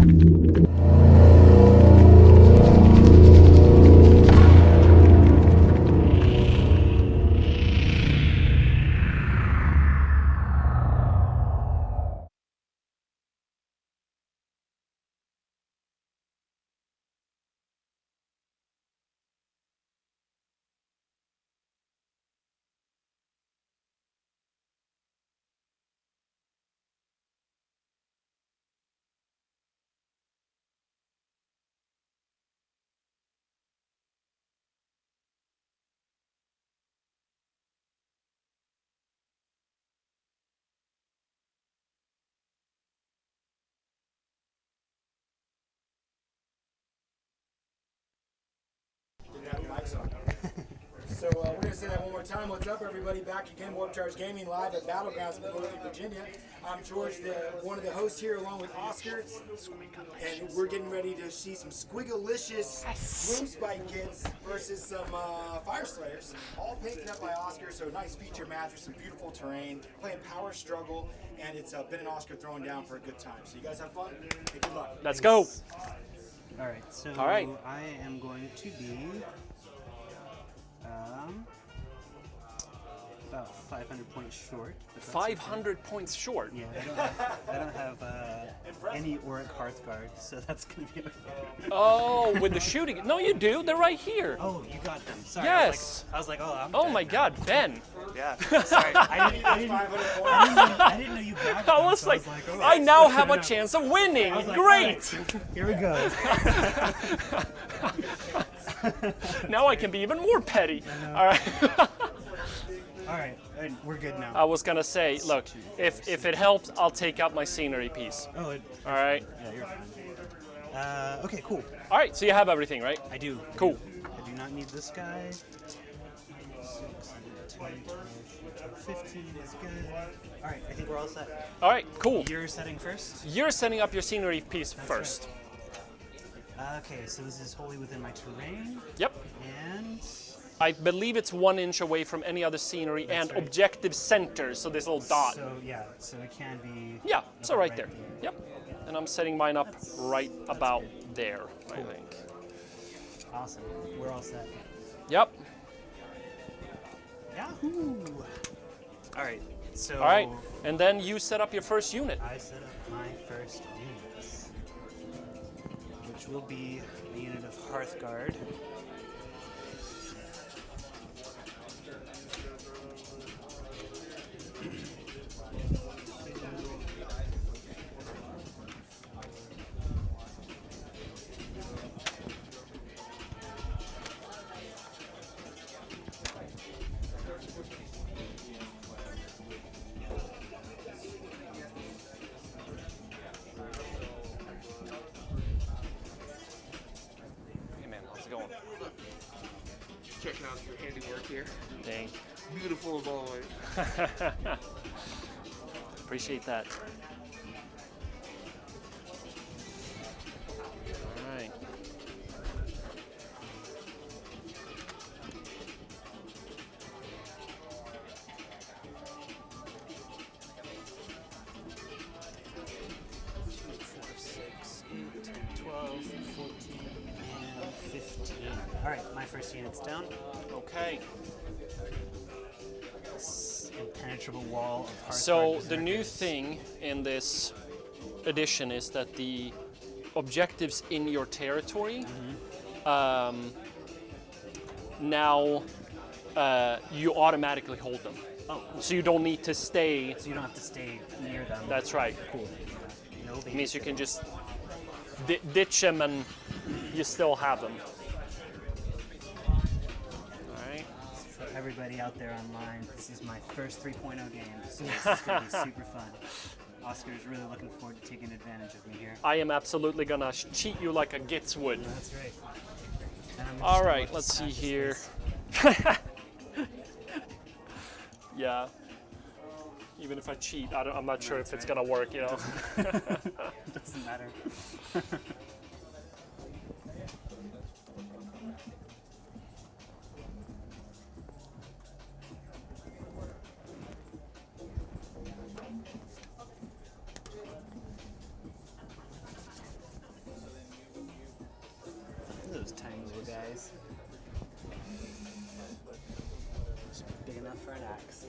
So we're going to say that one more time. What's up, everybody? Back again, Warp Charge Gaming live at Battlegrounds in Milwaukee, Virginia. I'm George, one of the hosts here, along with Oscar, and we're getting ready to see some squiggalicious Gloomspite Gitz versus some Fireslayers, all painted up by Oscar. So nice feature match with some beautiful terrain, playing Power Struggle, and it's Ben and Oscar throwing down for a good time. So you guys have fun. Hey, good luck. Let's go. All right, so I am going to be about 500 points short. 500 points short? Yeah, I don't have any Auric Hearthguard, so that's going to be okay. Oh, with the shooting. No, you do. They're right here. Oh, you got them. Sorry. Yes. I was like, I'm Oh dead. my God, Ben. Yeah. Sorry. I didn't know you grabbed them. I was like, oh, I now have a chance of winning. Like, Great. Right, here we go. Now I can be even more petty. All right. All right, we're good now. I was gonna say, look, if it helps, I'll take out my scenery piece. Oh, all right. Yeah, you're fine. Okay, cool. All right, so you have everything, right? I do. Cool. I do not need this guy. 6, 10, 12, 15 is good. All right, I think we're all set. All right, cool. You're setting first? You're setting up your scenery piece first. Right. Okay, so this is wholly within my terrain. Yep. And I believe it's 1 inch away from any other scenery and objective center, so this little dot. So yeah, so it can be. Yeah, so right there. Yep. And I'm setting mine up right about there, I think. Awesome. We're all set. Yep. Yahoo! All right. So. All right, and then you set up your first unit. I set up my first unit, which will be a unit of Hearthguard. Checking out your handiwork here. Dang. Beautiful as always. Appreciate that. All right. All right, my first unit's down. Okay. Impenetrable wall of Hearthguard So the Berserkers. new thing in this edition is that the objectives in your territory now you automatically hold them. Oh, cool. So you don't need to stay. So you don't have to stay near them. That's right. Cool. No It means you can just ditch them and you still have them. All right. For everybody out there online, this is my first 3.0 game, so this is going to be super fun. Oscar is really looking forward to taking advantage of me here. I am absolutely gonna cheat you like a Gitz would. That's right. All right, let's see here. Yeah. Even if I cheat, I'm not sure if it's gonna work, you know. Doesn't matter. those tiny little guys. Just big enough for an axe.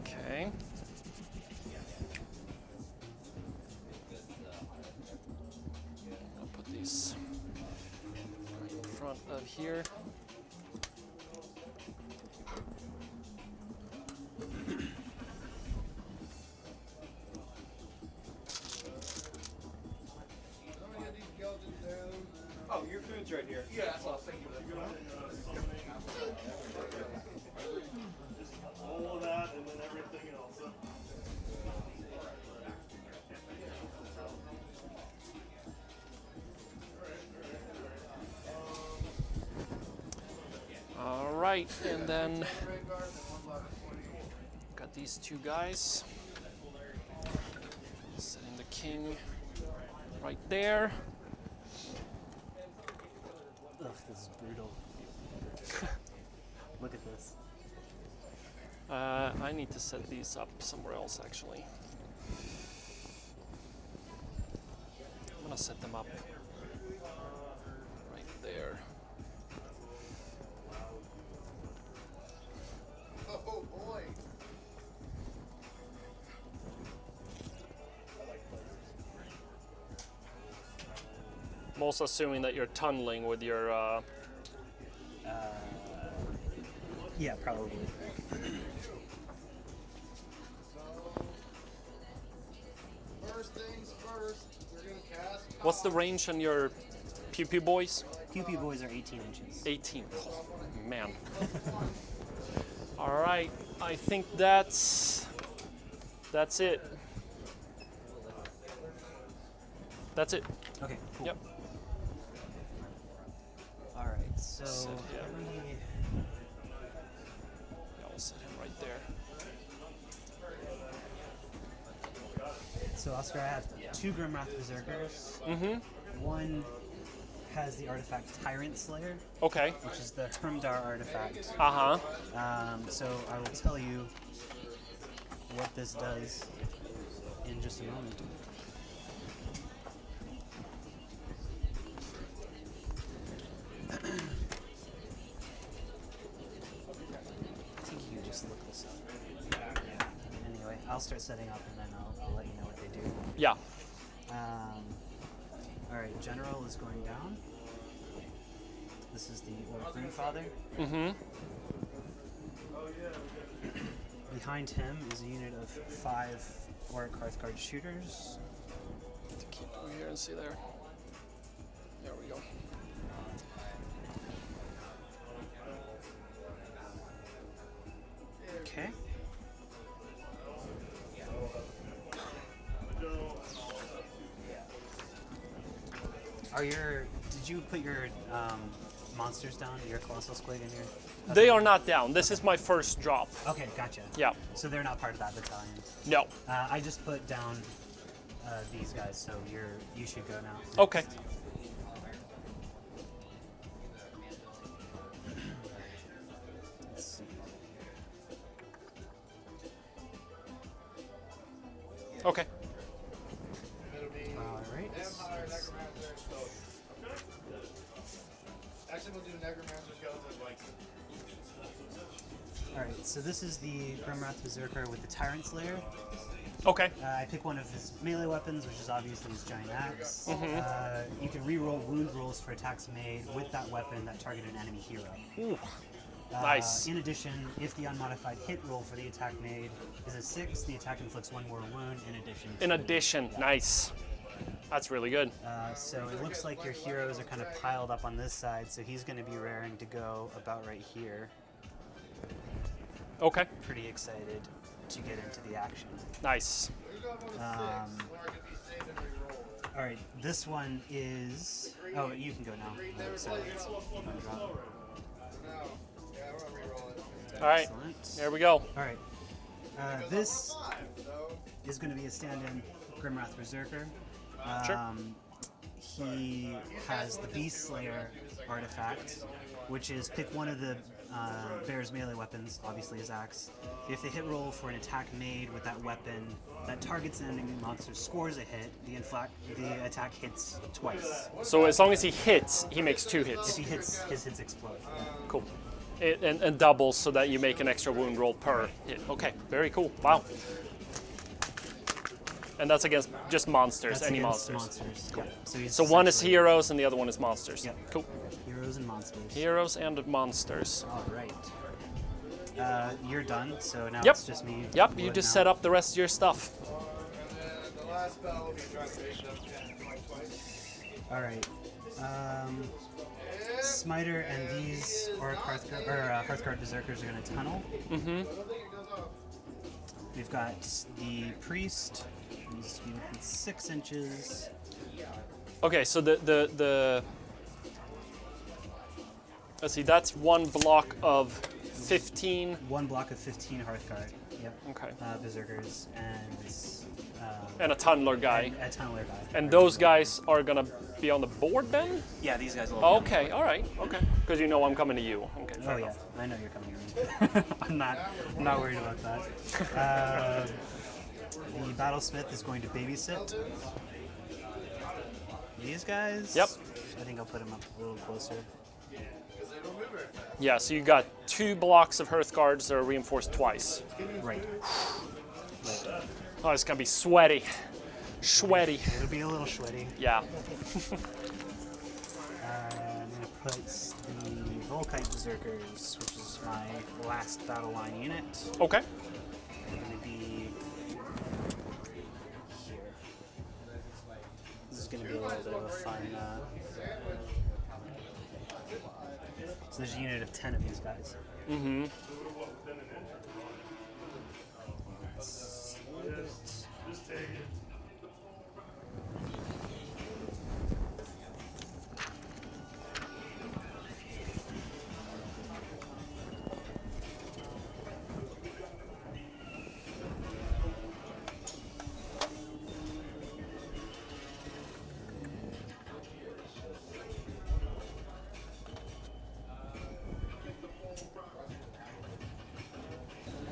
Okay. I'll put these right in front of here. Oh, your food's right here. Yeah, well, thank you. All of that and then everything else. All right, and then got these two guys. Setting the king right there. Ugh, this is brutal. Look at this. I need to set these up somewhere else, actually. I'm gonna set them up right there. Oh boy. I'm also assuming that you're tunneling with your. Yeah, probably. First things first, we're gonna cast. What's the range on your pew pew boys? Pew Pew boys are 18 inches. 18. Oh, man. All right, I think that's it. That's it. Okay, cool. Yep. All right, so Set him. we- Yeah, we'll set him right there. so Oscar, I have two Grimace Berserkers. Mm-hmm. One has the artifact Tyrant Slayer, Okay. which is the Hermdar artifact. Uh-huh. So I will tell you what this does in just a moment. I think you can just look this up. Anyway, I'll start setting up and then I'll let you know what they do. Yeah. Alright, General is going down. This is the Orc Runefather. Mm-hmm. Behind him is a unit of 5 Orc Hearthguard shooters. To keep over here and see there. There we go. Okay. Did you put your monsters down, your Colossal Squig in here? They are not down. This is my first drop. Okay, gotcha. Yeah. So they're not part of that battalion. No. I just put down these guys, so you should go now. Okay. Let's see. Okay. All right. Actually, we'll do Necromancer Skeleton like. All right. So this is the Grimace Berserker with the Tyrant Slayer. Okay. I pick one of his melee weapons, which is obviously his giant axe. You can reroll wound rolls for attacks made with that weapon that target an enemy hero. Ooh. Nice. In addition, if the unmodified hit roll for the attack made is a 6, the attack inflicts 1 more wound in addition. In addition, nice. That's really good. So it looks like your heroes are kind of piled up on this side, so he's going to be raring to go about right here. Okay. Pretty excited to get into the action. Nice. All right, this one is. Oh, you can go now. So it's one drop. All right. Excellent. There we go. All right. This is going to be a stand-in Grimace Berserker. Sure. He has the Beast Slayer artifact, which is pick one of the Bear's melee weapons, obviously his axe. If the hit roll for an attack made with that weapon that targets an enemy monster scores a hit, the attack hits twice. So as long as he hits, he makes 2 If hits. he hits, his hits explode. Cool. And doubles so that you make an extra wound roll per hit. Okay, very cool. Wow. And that's against just monsters, That's any against monsters. Yeah. So, So one is essentially heroes and the other one is monsters. Yep. Cool. Heroes and monsters. Heroes and monsters. All right. You're done, so now Yep. it's just me. Yep, you loading just out. set up the rest of your stuff. The last battle we tried to make up twice. All right. Smiter and these Hearthguard Berserkers are going to tunnel. Mm-hmm. We've got the priest. Needs to be within 6 inches. Okay, so the let's see, that's 1 block of 15. 1 block of 15 Hearthguard. Yep. Okay. Berserkers And a tunneler guy. a tunneler guy. And those guys are gonna be on the board then? Yeah, these guys will. Oh, okay, all right, okay. Because you know I'm coming to you. Okay, fair Oh yeah, enough. I know you're coming to me. I'm not worried about that. The Battlesmith is going to babysit these guys. Yep. I think I'll put him up a little closer. Yeah, so you got 2 blocks of Hearthguards that are reinforced twice. Right. Oh, it's gonna be sweaty. Sweaty. It'll be a little sweaty. Yeah. I'm gonna put the Volkite Berserkers, which is my last battle line unit. Okay. They're gonna be here. This is gonna be a little bit of a fun. So there's a unit of 10 of these guys. Mm-hmm.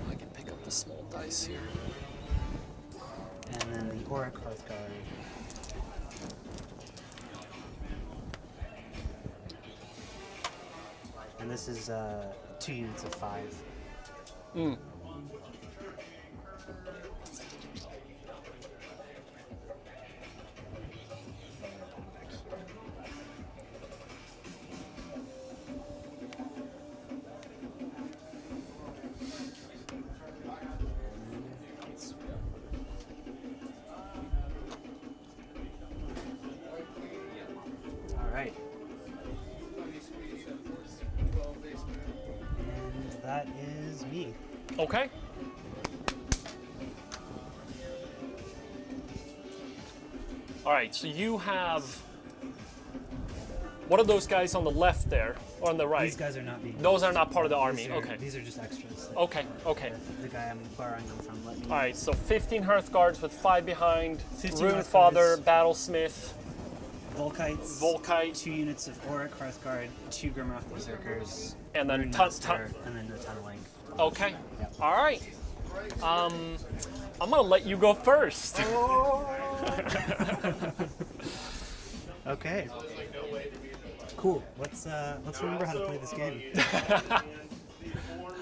I can pick up the small dice here. And then the Auric Hearthguard. And this is 2 units of 5. Mm. All right. And that is me. Okay. All right, so you have. What are those guys on the left there, or on the right? These guys are not being. Those are not part of the army. These are, Okay. These are just extras. Okay. Okay. The guy I'm borrowing them from let me. All right. So 15 Hearthguards with 5 behind. 15 Runefather, Hearthguards. Battlesmith, Volkites. Volkite, 2 units of Auric Hearthguard, 2 Grimace Berserkers, and then Rune ton. Master, and then the tunneling. Okay. Yeah. All right. I'm gonna let you go first. Okay. Cool. Let's remember how to play this game.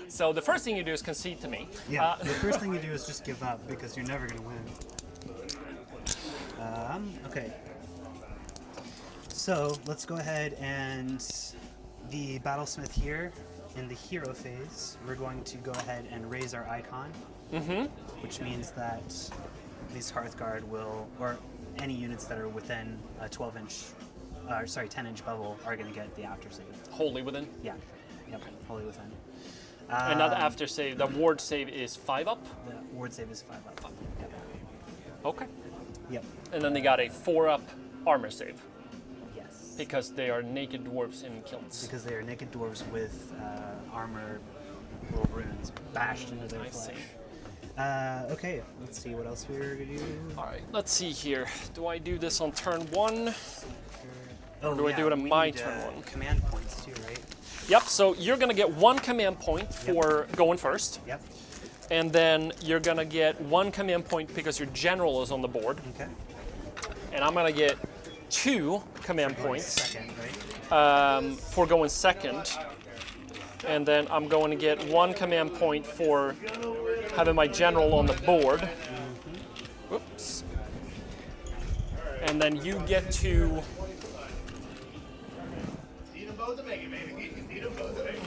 So the first thing you do is concede to me. Yeah. The first thing you do is just give up because you're never gonna win. Okay. So let's go ahead and the Battlesmith here in the hero phase. We're going to go ahead and raise our icon, which means that these Hearthguard will, or any units that are within a 10-inch bubble are going to get the after save. Wholly within. Yeah. Yep. Wholly within. And not the after save. The ward save is 5 up. The ward save is 5 up. Yep. Okay. Yep. And then they got a 4 up armor save Yes. because they are naked dwarves in kilts. Because they are naked dwarves with armor, little runes bashed into their I flesh. see. Okay, let's see what else we're gonna do. All right. Let's see here. Do I do this on turn 1? Oh, do I yeah, do it on we my need, turn one? Command points too, right? Yep, so you're gonna get 1 command point for going first. Yep. And then you're gonna get 1 command point because your general is on the board. Okay. And I'm gonna get 2 command points Second, right? for going second. And then I'm going to get 1 command point for having my general on the board. Whoops. And then you get to... Need them both to make it, baby. Need them both to make it.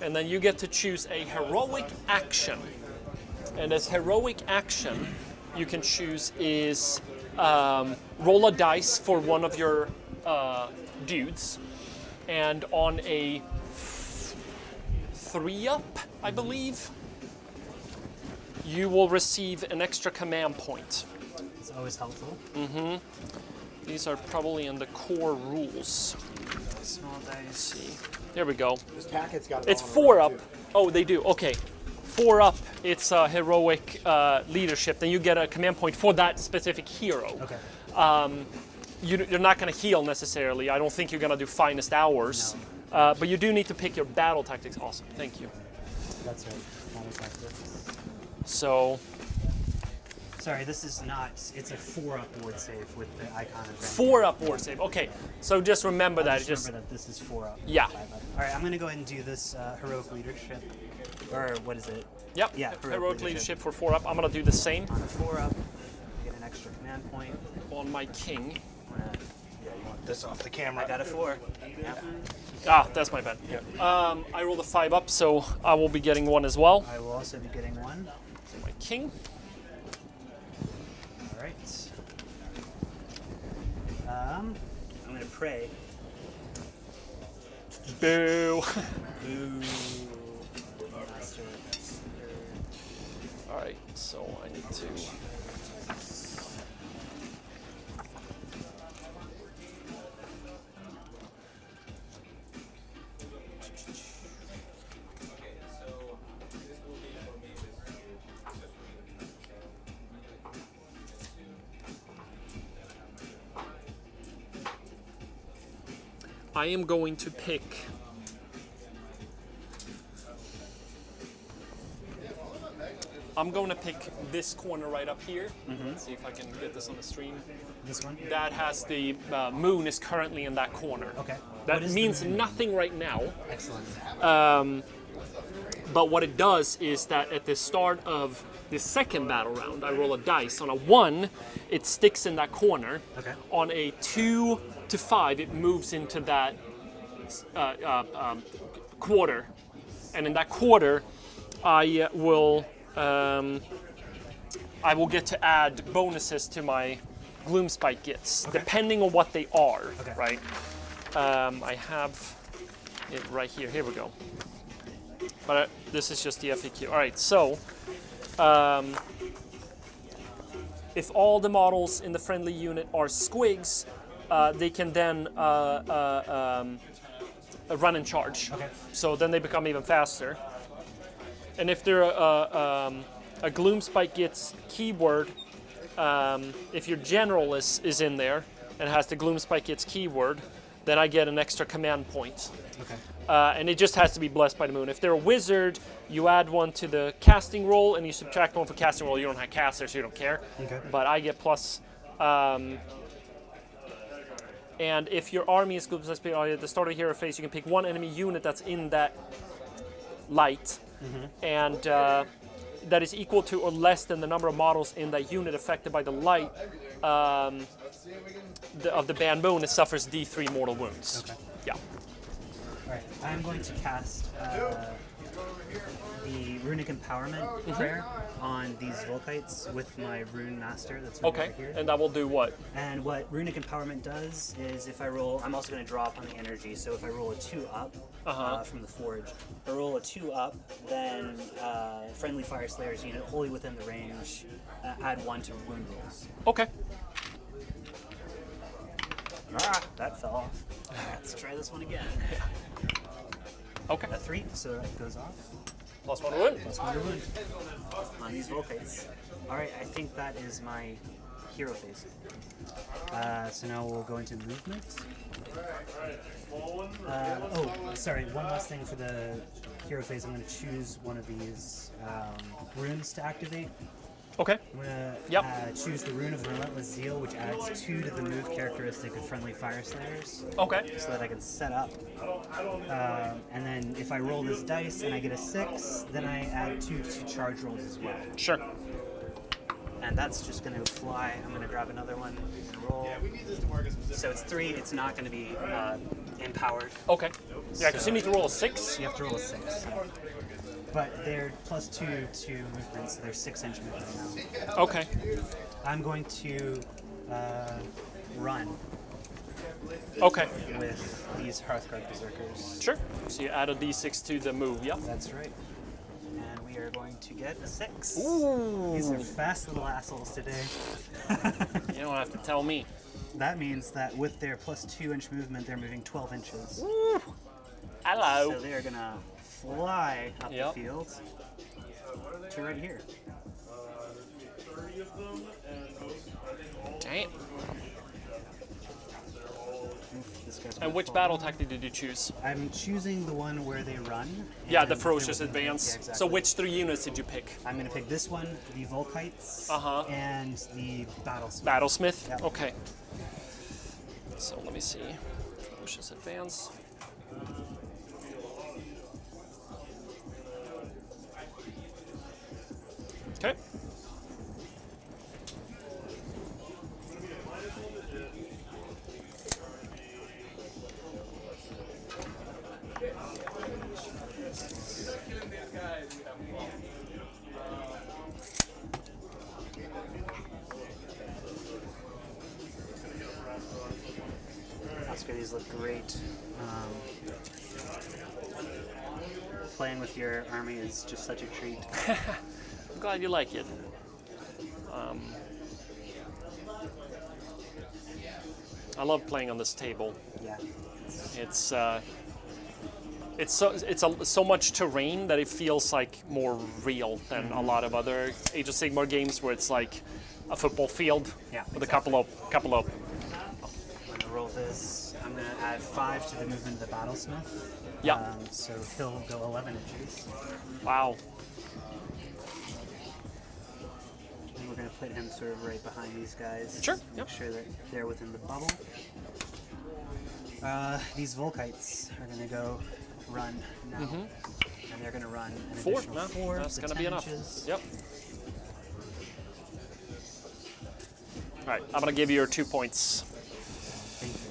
And then you get to choose a heroic action. And this heroic action you can choose is roll a dice for one of your dudes. And on a 3-up, I believe, you will receive an extra command point. It's always helpful. These are probably in the core rules. Small dice. See. There we go. This packet's got it It's all in a 4 row, up. too. Oh, they do. Okay. 4 up, it's heroic leadership. Then you get a command point for that specific hero. Okay. You're not going to heal necessarily. I don't think you're going to do finest hours. But you do need to pick your battle tactics. Awesome. Thank you. That's right. Battle tactics. So, Sorry, this is not. It's a 4-up ward save with the icon of. 4-up ward save. Okay. So just remember that. Just remember that this is 4-up. Yeah. 5-up. All right, I'm gonna go ahead and do this heroic leadership, or what is it? Yep. Yeah, Heroic leadership for 4-up. I'm going to do the same On a 4-up, I get an extra command point. on my king. Yeah, you want this off the camera. I got a 4. Yeah. Ah, that's my bad. I rolled a 5-up, so I will be getting 1 as well. I will also be getting 1. My king. All right. I'm gonna pray. Boo. Master. All right, so I need to. I am going to pick I'm going to pick this corner right up here. Let's see if I can get this on the stream. This one. That has the moon is currently in that corner. Okay. That What is the means moon? nothing right now. Excellent. But what it does is that at the start of the second battle round, I roll a dice. On a 1, it sticks in that corner. Okay. On a 2 to 5, it moves into that quarter. And in that quarter, I will get to add bonuses to my Gloomspite Gitz, depending on what they are, Okay. right? I have it right here. Here we go. But this is just the FAQ. All right, so if all the models in the friendly unit are squigs, they can then run and charge. Okay. So then they become even faster. And if they're a Gloomspite Gitz keyword, if your general is in there and has the Gloomspite Gitz keyword, then I get an extra command point. Okay. And it just has to be blessed by the moon. If they're a wizard, you add 1 to the casting roll and you subtract 1 for casting roll. You don't have caster, so you don't care. Okay. But I get plus. And if your army is good, at the start of hero phase, you can pick 1 enemy unit that's in that light, and that is equal to or less than the number of models in that unit affected by the light of the banned moon. It suffers D3 mortal wounds. Okay. Yeah. All right. I'm going to cast the Runic Empowerment prayer on these Volkites with my Rune Master that's right Okay. over here. And that will do what? And what Runic Empowerment does is if I roll, I'm also going to draw upon the energy, so if I roll a 2-up from the Forge, if I roll a 2-up, then friendly Fireslayers unit wholly within the range, add 1 to wound rolls. Okay. Ah, that fell off. Let's try this one again. Okay. A 3, so that goes off. +1 to wound. +1 to wound on these Volkites. Alright, I think that is my hero phase. So now we'll go into movement. Sorry, one last thing for the hero phase. I'm going to choose one of these runes to activate. Okay. I'm going to choose the Rune of Relentless Zeal, which adds 2 to the move characteristic of friendly Fireslayers. Okay. So that I can set up. And then if I roll this dice and I get a 6, then I add 2 to charge rolls as well. Sure. And that's just going to fly. I'm going to grab another one and roll. We need this to work as specific. So it's 3. It's not going to be empowered. Okay. Yeah, because you need to roll a 6. You have to roll a 6. But they're +2 to movement, so they're 6-inch movement now. Okay. I'm going to run Okay. with these Hearthguard Berserkers. Sure. So you add a d6 to the move, yeah? That's right. And we are going to get a 6. Ooh. These are fast little assholes today. You don't have to tell me. That means that with their +2-inch movement, they're moving 12 inches. Ooh. Hello. So they're going to fly up Yep. the field to right here. 30 of them, and most, I think all Damn. This guy's And gonna which fall battle down. tactic did you choose? I'm choosing the one where they run. Yeah, and the they're ferocious within- advance. Yeah, exactly. So which 3 units did you pick? I'm going to pick this one, the Volkites, and the Battlesmith. Battlesmith? Yep. Okay. So let me see. Ferocious advance. Okay. Oscar, these look great. Playing with your army is just such a treat. I'm glad you like it. I love playing on this table. Yeah. It's so much terrain that it feels like more real than a lot of other Age of Sigmar games where it's like a football field Yeah, with a couple of. I'm going to roll this. I'm going to add 5 to the movement of the Battlesmith. Yeah. So he'll go 11 inches. Wow. And we're going to put him sort of right behind these guys. Sure, Make yep. sure that they're within the bubble. These Volkites are going to go run now. And they're going to run an 4. additional No, 4. that's so going to 10 be enough. inches. Yep. All right, I'm going to give you your 2 points. Thank you.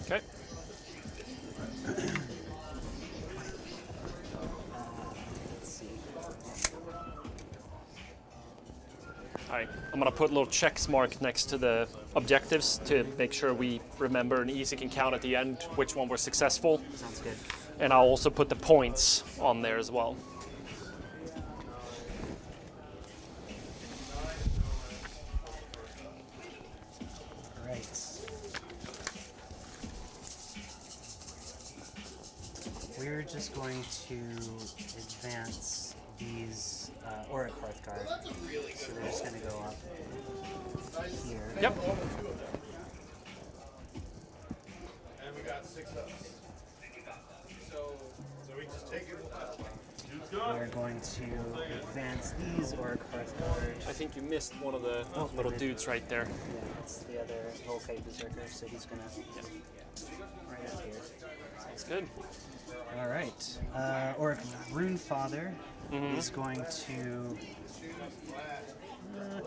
Okay. Let's see. All right, I'm going to put a little checks mark next to the objectives to make sure we remember and easy can count at the end which one were successful. Sounds good. And I'll also put the points on there as well. Right. We're just going to advance these Auric Hearthguard. So they're just going to go up here. Yep. And we got 6 ups. So we just take it. We're going to advance these Auric Hearthguard. I think you missed one of the Oh, little I did. dudes right there. Yeah, that's the other Volkite Berserker, so he's going to right up here. That's good. All right. Auric Runefather is going to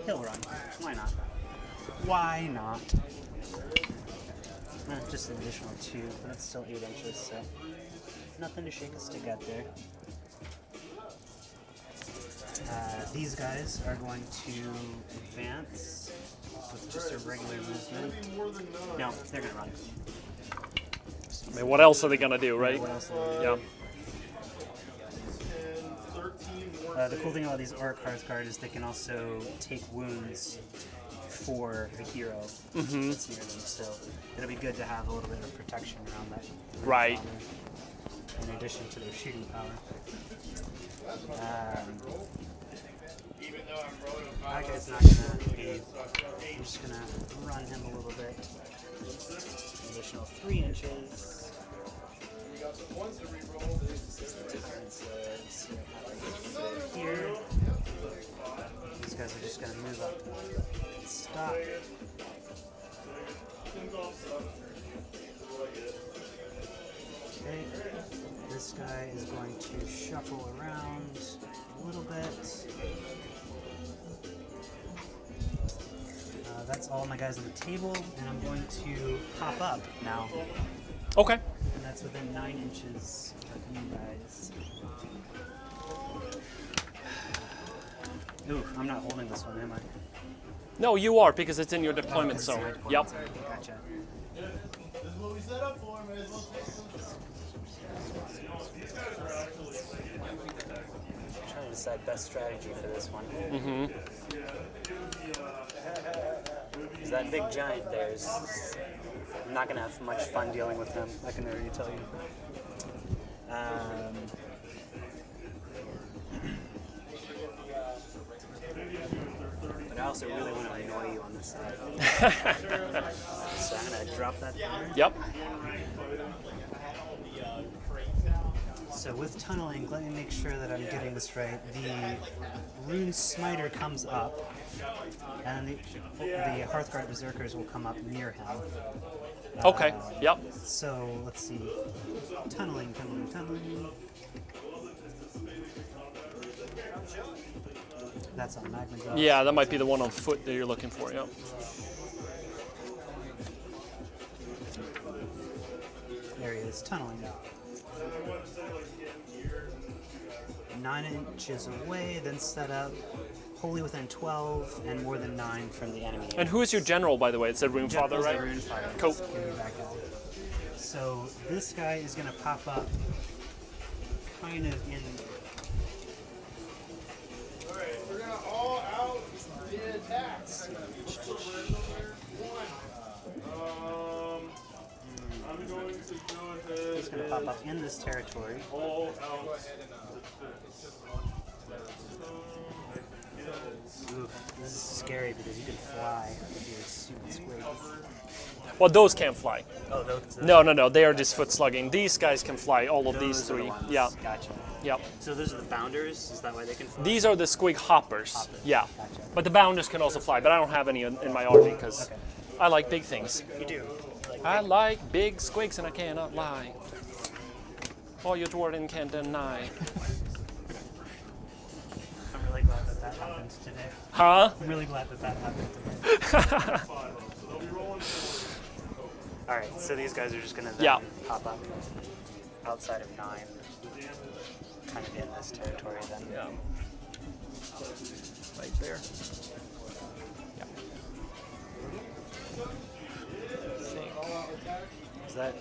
hill run. Why not? Why not? Just an additional 2, but that's still 8 inches, so nothing to shake a stick at there. These guys are going to advance with just a regular movement. No, they're going to run. I mean, what else are they going to do, right? What else are they Yeah. 13 more. The cool thing about these Auric Hearthguard is they can also take wounds for a hero that's near them, so it'll be good to have a little bit of protection around that. Right. in addition to their shooting power. That guy's not gonna be. I'm just gonna run him a little bit. Additional 3 inches. Here. These guys are just gonna move up. Stop. Okay. This guy is going to shuffle around a little bit. That's all my guys on the table, and I'm going to pop up now. Okay. And that's within 9 inches of you guys. Ooh, I'm not holding this one, am I? No, you are, because it's in your deployment It's zone. my deployment Yep. zone. Gotcha. This is what we set up for, man. Let's take some. I'm trying to decide best strategy for this one. Mm-hmm. Because that big giant there is... I'm not going to have much fun dealing with him, I can already tell you. But I also really want to annoy you on this side. So I'm going to drop that there. Yep. So with tunneling, let me make sure that I'm getting this right. The Rune Smiter comes up, and the Hearthguard Berserkers will come up near him. Okay. Yep. So let's see. Tunneling. That's on Magma's. Yeah, that might be the one on foot that you're looking for. Yep. There he is, tunneling. 9 inches away, then set up wholly within 12 and more than 9 from the enemy. And who is your general, by the way? It said Rune Father, Jekyll's right? the Rune Father. Cool. Let's give you back out. So this guy is going to pop up kind of in... Alright, we're gonna all out the attacks. I'm going to go He's ahead going to pop up in this territory. all out the Oof, this is scary because you can fly with your stupid squigs. Well, those can't fly. Oh, those No. They are just foot slugging. These guys can fly. All of these those are the 3. ones. Yeah. Gotcha. Yep. So those are the bounders? Is that why they can fly? These are the Squig Hoppers. Hoppers. Yeah. Gotcha. But the Bounders can also fly, but I don't have any in my army because Okay. I like big things. You do. I like big squigs and I cannot lie. All your Dwarven can deny. I'm really glad that happened today. Huh? I'm really glad that happened today. Alright, so these guys are just going to pop up outside of 9. Kind of in this territory then. Yeah. Right there. Yeah. Is that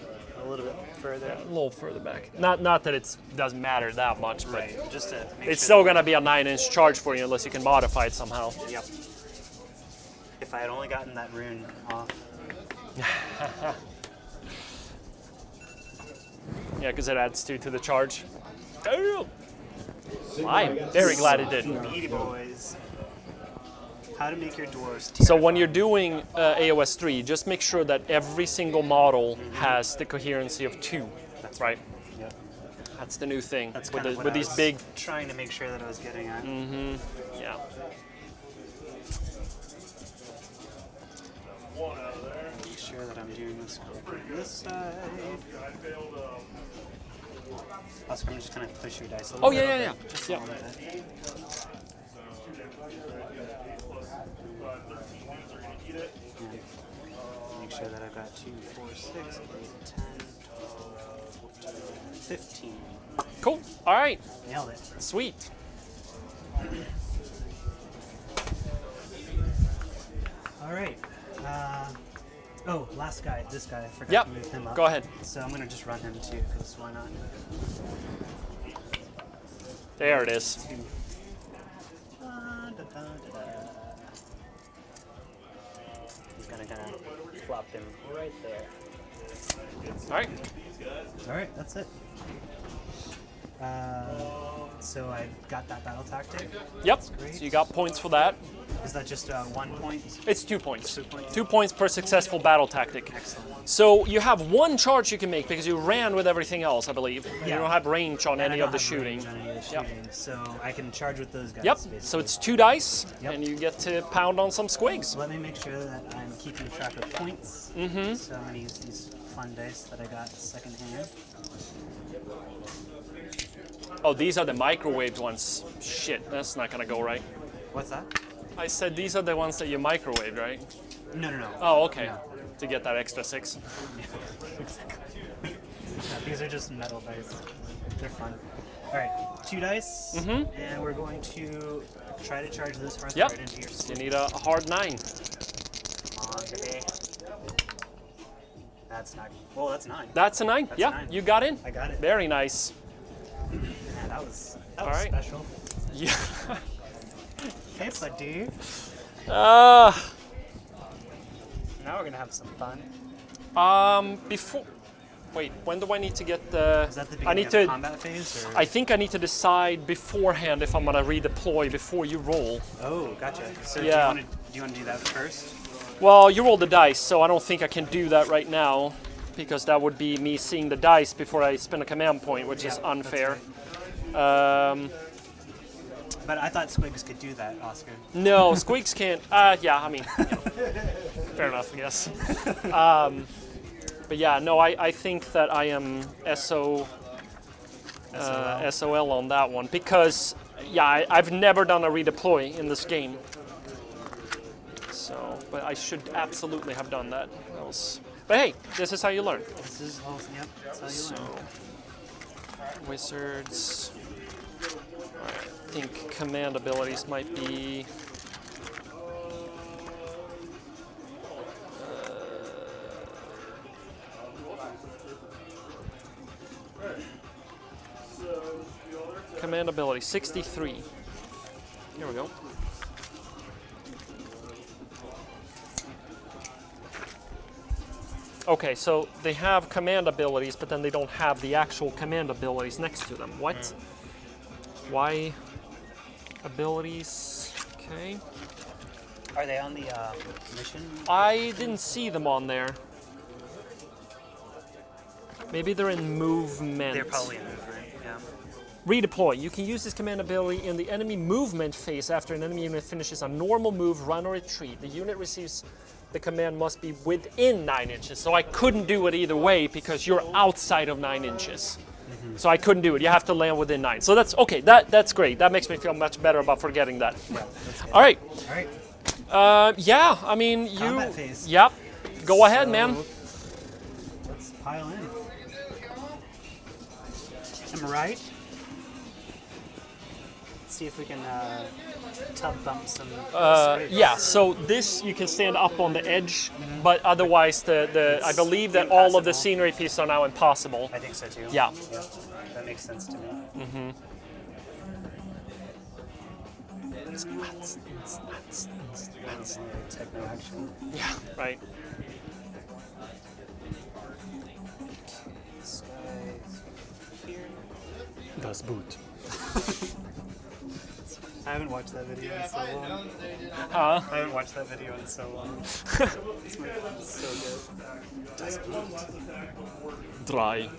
a little bit further? A little further back. Not that it doesn't matter that much, but Just to make it's sure still going to be a 9-inch charge for you unless you can modify it somehow. Yep. If I had only gotten that rune off. Yeah, because it adds 2 to the charge. Oh! I'm very glad it didn't. Meaty boys. How to make your dwarves So when you're doing AOS 3, just make sure that every single model has the coherency of 2. That's right. Yep. That's the new thing That's with, kind of what with I these was big. trying to make sure that I was getting at. Yeah. Make sure that I'm doing this correctly. This side. Oscar, I'm just gonna push your dice a little Oh bit. yeah. Just Yeah. a little bit. Make sure that I've got 2, 4, 6, 8, 10, 12, 14, 15. Cool. All right. Nailed it. Sweet. All right. Oh, last guy. This guy. I forgot Yep. to move him up. Go ahead. So I'm gonna just run him too, because why not? There it is. He's gonna plop him right there. All right. All right, that's it. So I got that battle tactic. Yep. great. So you got points for that. Is that just 1 point? It's 2 points. 2 points. 2 points per successful battle tactic. Excellent. So you have one charge you can make because you ran with everything else, I believe. You Yeah. don't have range on And I any don't of the have shooting. range on any of the Yep. shooting, so I can charge with those guys. Yep. Basically. So it's 2 dice, Yep. and you get to pound on some squigs. So let me make sure that I'm keeping track of points. Mm-hmm. So I'm gonna use these fun dice that I got secondhand. Oh, these are the microwaved ones. Shit, that's not gonna go right. What's that? I said these are the ones that you microwaved, right? No, no, no. Oh, okay. No. To get that extra 6. Yeah, these are just metal dice. They're fun. All right, 2 dice, and we're going to try to charge this Hearthguard Yep. into your You stick. need a hard 9. Come on, baby. That's not. Well, that's 9. That's a 9. That's Yeah, a 9. you got in. I got it. Very nice. Man, that was All was right. special. Yeah. Hey, buddy. Uh, Now we're gonna have some fun. before. Wait, when do I need to get the? Is that the I beginning need of to. the combat phase? Or? I think I need to decide beforehand if I'm gonna redeploy before you roll. Oh, gotcha. So Yeah. do you want to do that first? Well, you roll the dice, so I don't think I can do that right now, because that would be me seeing the dice before I spend a command point, which is Yeah, that's unfair. But I thought Squigs could do that, Oscar. No, squigs can't. Yeah, I mean, you know, fair enough, I guess. But yeah, no, I think that I am SOL on that one because, yeah, I've never done a redeploy in this game. So, but I should absolutely have done that. But hey, this is how you learn. This is all. Yep, that's how you So, learn. wizards. I think command abilities might be. Command ability 63. Here we go. Okay, so they have command abilities, but then they don't have the actual command abilities next to them. What? Why? Abilities. Okay. Are they on the mission? I didn't see them on there. Maybe they're in movement. They're probably in movement. Yeah. Redeploy. You can use this command ability in the enemy movement phase after an enemy unit finishes a normal move, run, or retreat. The unit receives the command must be within 9 inches. So I couldn't do it either way because you're outside of 9 inches. So I couldn't do it. You have to land within 9. So that's okay. That's great. That makes me feel much better about forgetting that. Yeah, that's good. All right. All right. Yeah. I mean, you. Combat phase. Yep. Go ahead, man. Let's pile in. Am I right? Let's see if we can tub bump some. scrapes. Yeah. So this you can stand up on the edge, but otherwise the I It's believe that all of the impassable. scenery pieces are now impossible. I think so too. Yeah. Yeah. That makes sense to me. Techno action. Yeah. Right. This guy here. Das Boot. I haven't watched that video in so long. Huh? I haven't watched that video in so long. It's so good. Dry.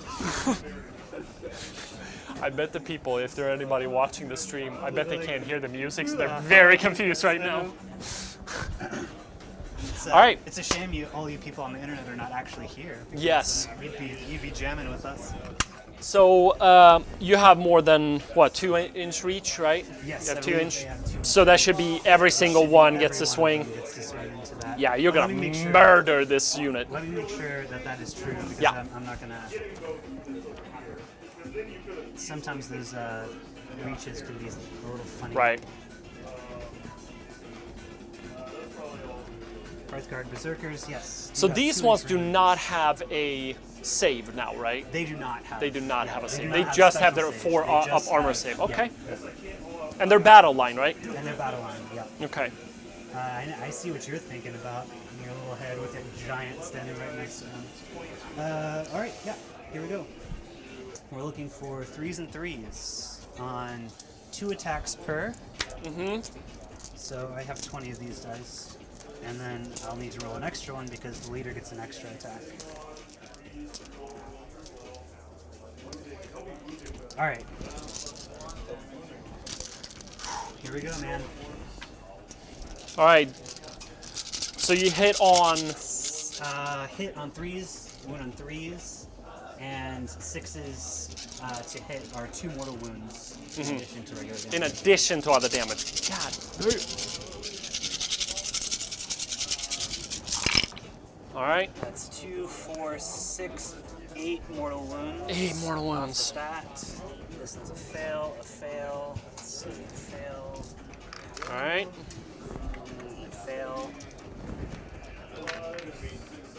I bet the people, if there are anybody watching the stream, I bet they can't hear the music, so they're very confused right now. It's, All right. It's a shame all you people on the internet are not actually here. because, Yes. You'd be jamming with us. So you have more than what 2-inch reach, right? Yes. You have I 2 believe inch. they have 2 inch. So that should be every single one gets to swing. Gets to swing into that. Yeah, you're Let gonna me make sure- murder this unit. Let me make sure that that is true because Yeah. I'm not gonna. Sometimes those reaches can be a little funny. Right. Hearthguard Berserkers, yes. So You got these 2 ones inch do range. not have a save now, right? They do not have. They do not have a they do save. not They have just have special their saves. 4 They up just armor have- save. yeah. Okay. And their battle line, right? And their battle line, yeah. Okay. I see what you're thinking about in your little head with that giant standing right next to him. All right, yeah, here we go. We're looking for 3s and 3s on 2 attacks per. So I have 20 of these dice. And then I'll need to roll an extra one because the leader gets an extra attack. Alright. Here we go, man. All right. So you hit on Hit on 3s, wound on 3s, and 6s to hit are 2 mortal wounds in addition to regular damage. in addition to other damage. God. All right. That's 2, 4, 6, 8 mortal wounds. 8 mortal wounds. That. This is a fail, a fail. Let's see, a fail, All right. a fail.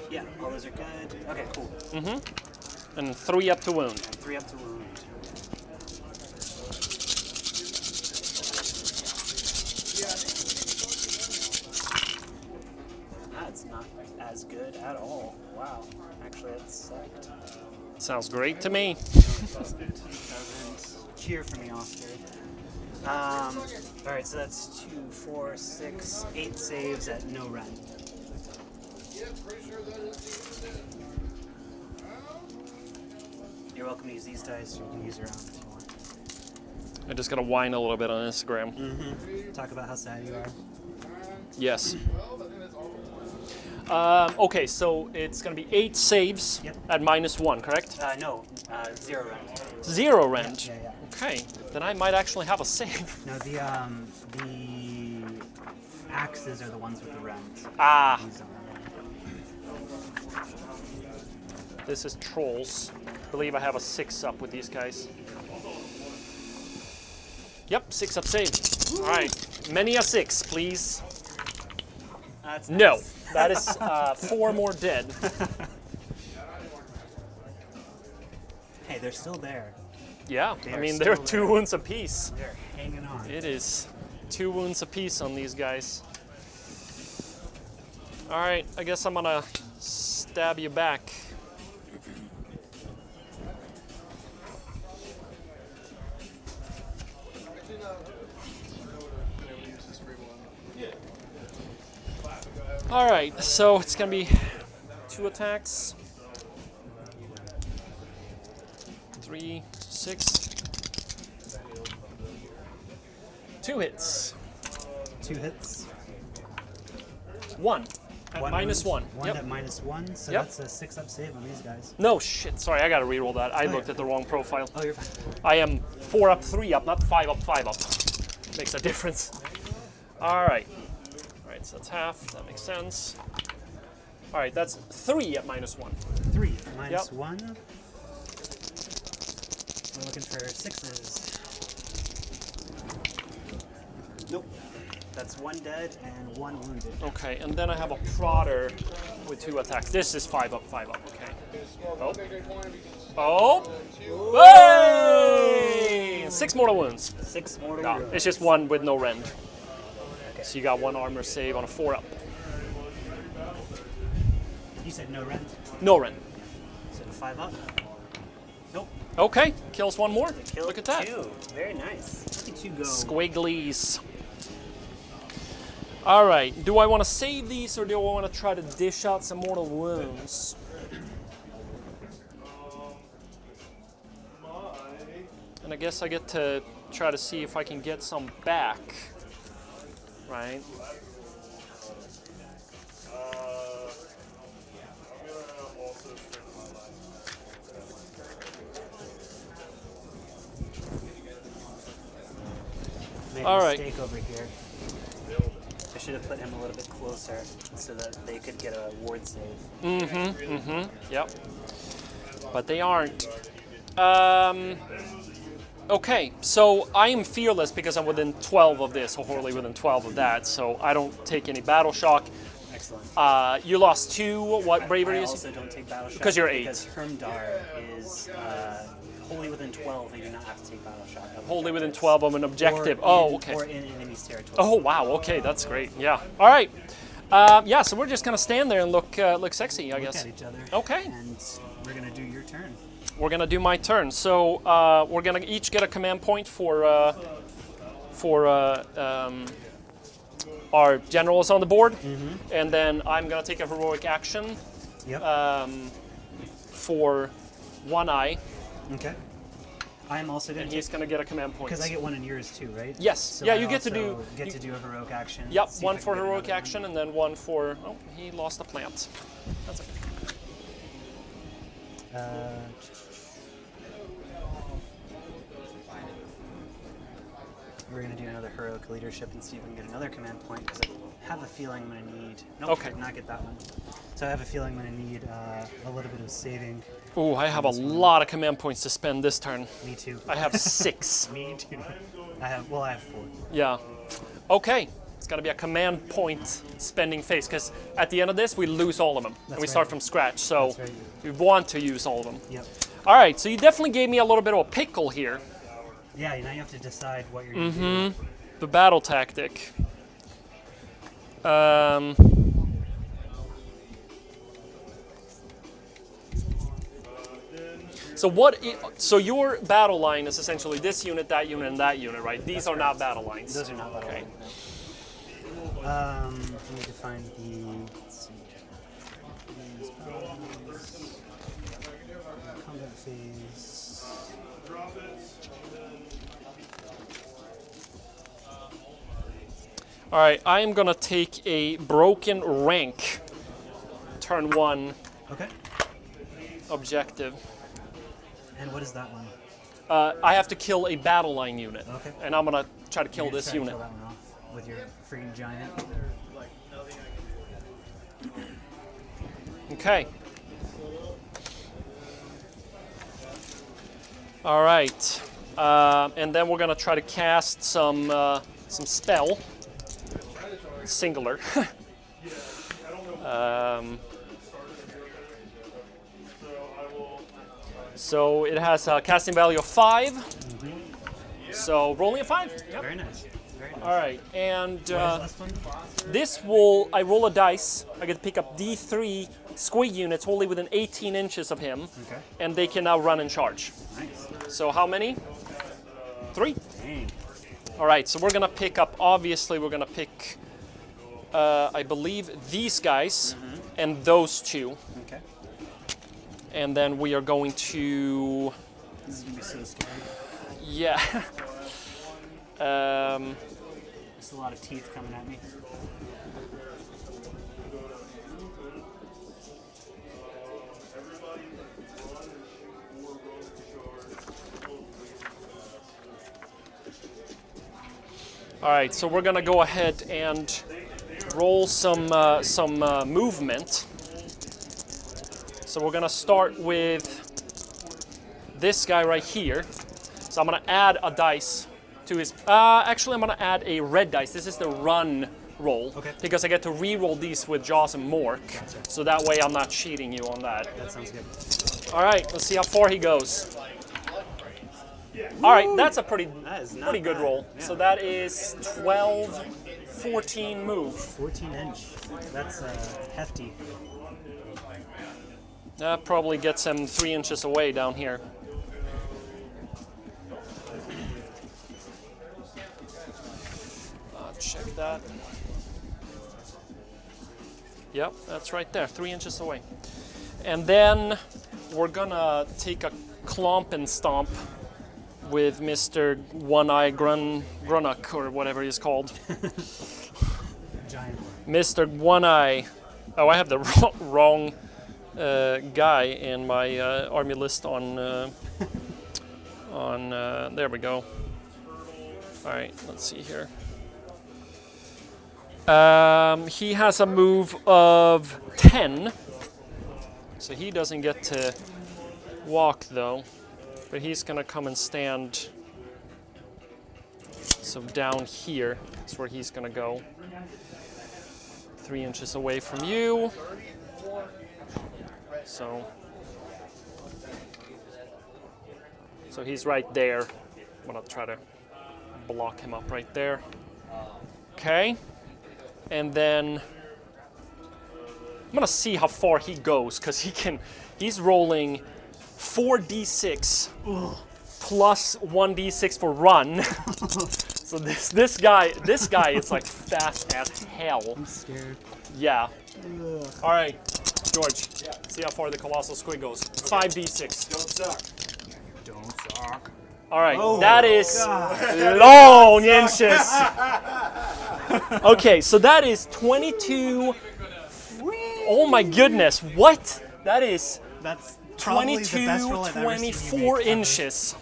Yeah, all those are good. Okay, cool. And 3 up to wound. And 3 up to wound. That's not as good at all. Wow. Actually, that sucked. Sounds great to me. Doesn't cheer for me, Oscar. Alright, so that's 2, 4, 6, 8 saves at no rend. You're welcome to use these dice, or you can use your own if you want. I just gotta whine a little bit on Instagram. Talk about how sad you are. Yes. Okay, so it's gonna be 8 saves Yep. at -1, correct? No, 0 rend. 0 rend. Yeah. Okay, then I might actually have a save. No, the axes are the ones with the rend. Ah, Use them. this is trolls. I believe I have a 6 up with these guys. Yep, 6 up save. All right, many a 6, please. That's No, nice. that is 4 more dead. Hey, they're still there. Yeah, They I are mean, they're still 2 there. wounds apiece. They're hanging on. It is 2 wounds apiece on these guys. All right, I guess I'm gonna stab you back. All right, so it's gonna be 2 attacks. 3, 6. 2 hits. 2 hits. 1 at One -1. wound, One Yep. at -1, so Yep. that's a 6 up save on these guys. No shit. Sorry, I gotta reroll that. I looked yeah. at the wrong profile. Oh, you're fine. I am 4 up, 3 up, not 5 up, 5 up. Makes a difference. All right. All right, so that's half. That makes sense. All right, that's 3 at -1. 3 minus Yep. 1. We're looking for 6s. Nope. That's 1 dead and 1 wounded. Okay, and then I have a prodder with 2 attacks. This is 5 up, 5 up. Okay. Oh. Oh. Hey! 6 mortal wounds. 6 mortal No, wounds. it's just 1 with no rend. Okay. So you got 1 armor save on a 4 up. You said no rend. No rend. So 5 up. Nope. Okay, kills 1 more. Killed Look at that. 2. Very nice. Look at you go. Squigglies. All right, do I want to save these or do I want to try to dish out some mortal wounds? And I guess I get to try to see if I can get some back, right? Made All a right. mistake over here. I should have put him a little bit closer so that they could get a ward save. Yep. But they aren't. Okay, so I am fearless because I'm within 12 of this, or wholly within 12 of that, so I don't take any battle shock. Excellent. You lost 2. What bravery I is? also don't take battle shock Because you're 8. Because Hermdar is wholly within 12, and you do not have to take battle shock. Wholly within 12 of an objective. Or Okay. Or in enemy's territory. Oh wow. Okay, that's great. Yeah. All right. Yeah. So we're just gonna stand there and look sexy, I Look guess. at each other. Okay. And we're gonna do your turn. we're gonna do my turn. So we're gonna each get a command point for our generals on the board, and then I'm gonna take a heroic action Yep. for One Eye, Okay. I'm also going and to he's gonna get a command point. because I get one in yours too, right? Yes. So Yeah, I you get to also do. get you- to do a heroic action. Yep, see if one I can for get heroic another action, and then one for. Oh, he lost a plant. That's okay. We're going to do another heroic leadership and see if we can get another command point because I have a feeling I'm going to need. Nope, Okay. I did not get that one. So I have a feeling I'm going to need a little bit of saving. Ooh, I have a lot of command points to spend this turn. Me too. I have 6. Me too. I have 4. Yeah. Okay. It's gonna be a command point spending phase because at the end of this we lose all of them and we That's start right. from scratch. So That's right. we want to use all of them. Yep. All right. So you definitely gave me a little bit of a pickle here. Yeah, now you have to decide what you're going to do. The battle tactic. So so your battle line is essentially this unit, that unit, and that unit, right? These are not battle lines. Those are not battle Okay. lines. We need to find the. Let's see. These battle lines. Combat phase. All right. I am gonna take a broken rank. Turn 1 Okay. objective. And what is that one? I have to kill a battle line unit, Okay. and I'm gonna try to kill You're gonna this try to unit. Kill that one off with your freaking giant. Okay. All right, and then we're gonna try to cast some spell. Singular. So it has a casting value of 5. So rolling a 5. Yep. Very nice. Very nice. All right, and What is this one? this I roll a dice. I get to pick up D3 Squig units wholly within 18 inches of him, Okay. and they can now run and charge. Nice. So how many? 3. Dang. All right, so we're gonna pick up. Obviously, we're gonna pick. I believe these guys and those 2, Okay. and then we are going to. This is gonna be so scary. Yeah. There's a lot of teeth coming at me. All right, so we're gonna go ahead and roll some movement. So we're gonna start with this guy right here. So I'm gonna add a dice to his. Actually, I'm gonna add a red dice. This is the run roll, Okay. because I get to re-roll these with Jaws and Mork. So that way I'm not cheating you on that. That sounds good. All right, let's see how far he goes. All right, that's a pretty That is not pretty good bad. roll. Yeah. So that is 12, 14 move. 14 inch. That's hefty. That probably gets him 3 inches away down here. Check that. Yep, that's right there, 3 inches away. And then we're gonna take a clomp and stomp with Mr. One-Eye Grunnock, or whatever he's called. Giant. Mr. One-Eye. Oh, I have the wrong guy in my army list on. There we go. All right, let's see here. He has a move of 10, so he doesn't get to walk though, but he's gonna come and stand. So down here is where he's gonna go. 3 inches away from you. So he's right there. I'm gonna try to block him up right there. Okay. And then I'm gonna see how far he goes, because he's rolling 4d6 plus 1d6 for run. So this guy is like fast as hell. I'm scared. Yeah. All right, George. See how far the colossal squig goes. 5d6. Don't suck. Don't suck. All right, that is long inches. Okay, so that is 22. Oh my goodness, what? That is That's probably the best roll I've ever seen you 24 make ever. inches.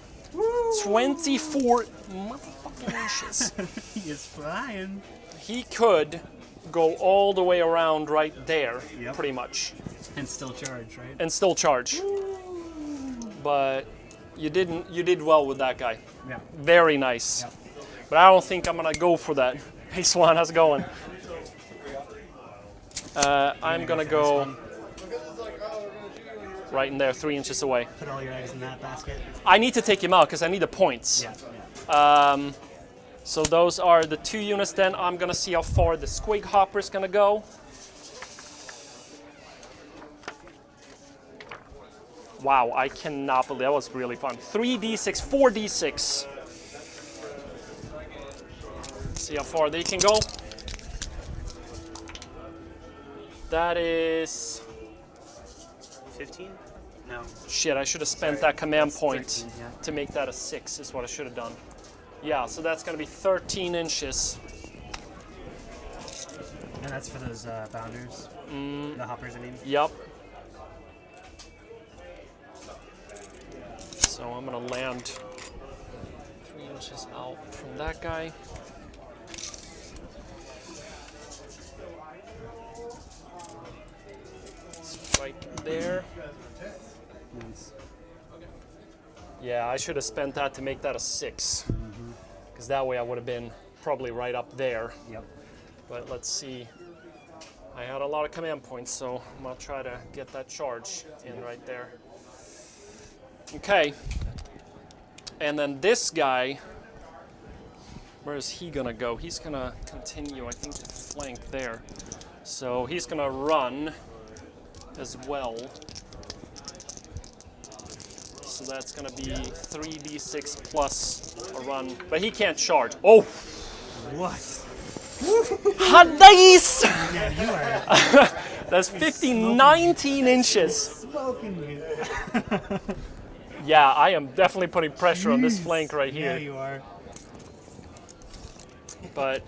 24 motherfucking inches. He is flying. He could go all the way around right there, Yep. pretty much, And still charge, right? and still charge. But you did well with that guy. Yeah. Very nice. Yep. But I don't think I'm gonna go for that. Hey Swan, how's it going? I'm gonna go right in there, 3 inches away. Put all your eggs in that basket. I need to take him out because I need the points. Yeah. So those are the 2 units. Then I'm gonna see how far the Squig Hopper's gonna go. Wow, I cannot believe that was really fun. 3d6, 4d6. See how far they can go. That is 15? No. shit. I should have spent that command That's point 13, yeah. to make that a 6. Is what I should have done. Yeah, so that's gonna be 13 inches. And that's for those bounders. The hoppers, I mean. Yep. So I'm gonna land 3 inches out from that guy. It's right there. Nice. Yeah, I should have spent that to make that a 6. Because that way I would have been probably right up there. Yep. But let's see. I had a lot of command points, so I'm gonna try to get that charge in right there. Okay. And then this guy, where is he gonna go? He's gonna continue, I think, to flank there. So he's gonna run as well. So that's gonna be 3d6 plus a run, but he can't charge. Oh, What? nice! Yeah, you are That's 19 inches. smoking you. Yeah, I am definitely putting pressure on this flank right Yeah, here. you are. But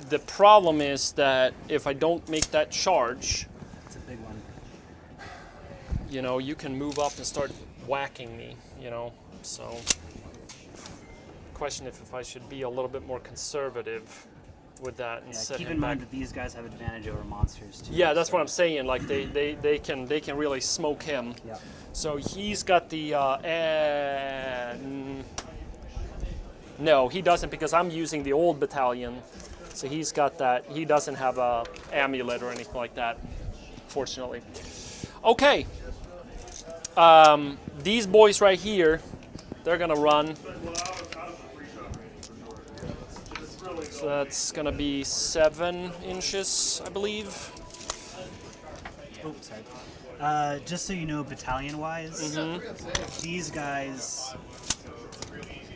the problem is that if I don't make that charge, It's a big one. you know, you can move up and start whacking me, you know. So, question if I should be a little bit more conservative with that and Yeah, set keep him in back. mind that these guys have advantage over monsters too. Yeah, that's so- what I'm saying. Like they can really smoke him. Yeah. So he's got the no, he doesn't because I'm using the old battalion. So he's got that. He doesn't have a amulet or anything like that, fortunately. Okay. These boys right here, they're gonna run. So that's gonna be 7 inches, I believe. Oh, sorry. Just so you know, battalion-wise, these guys,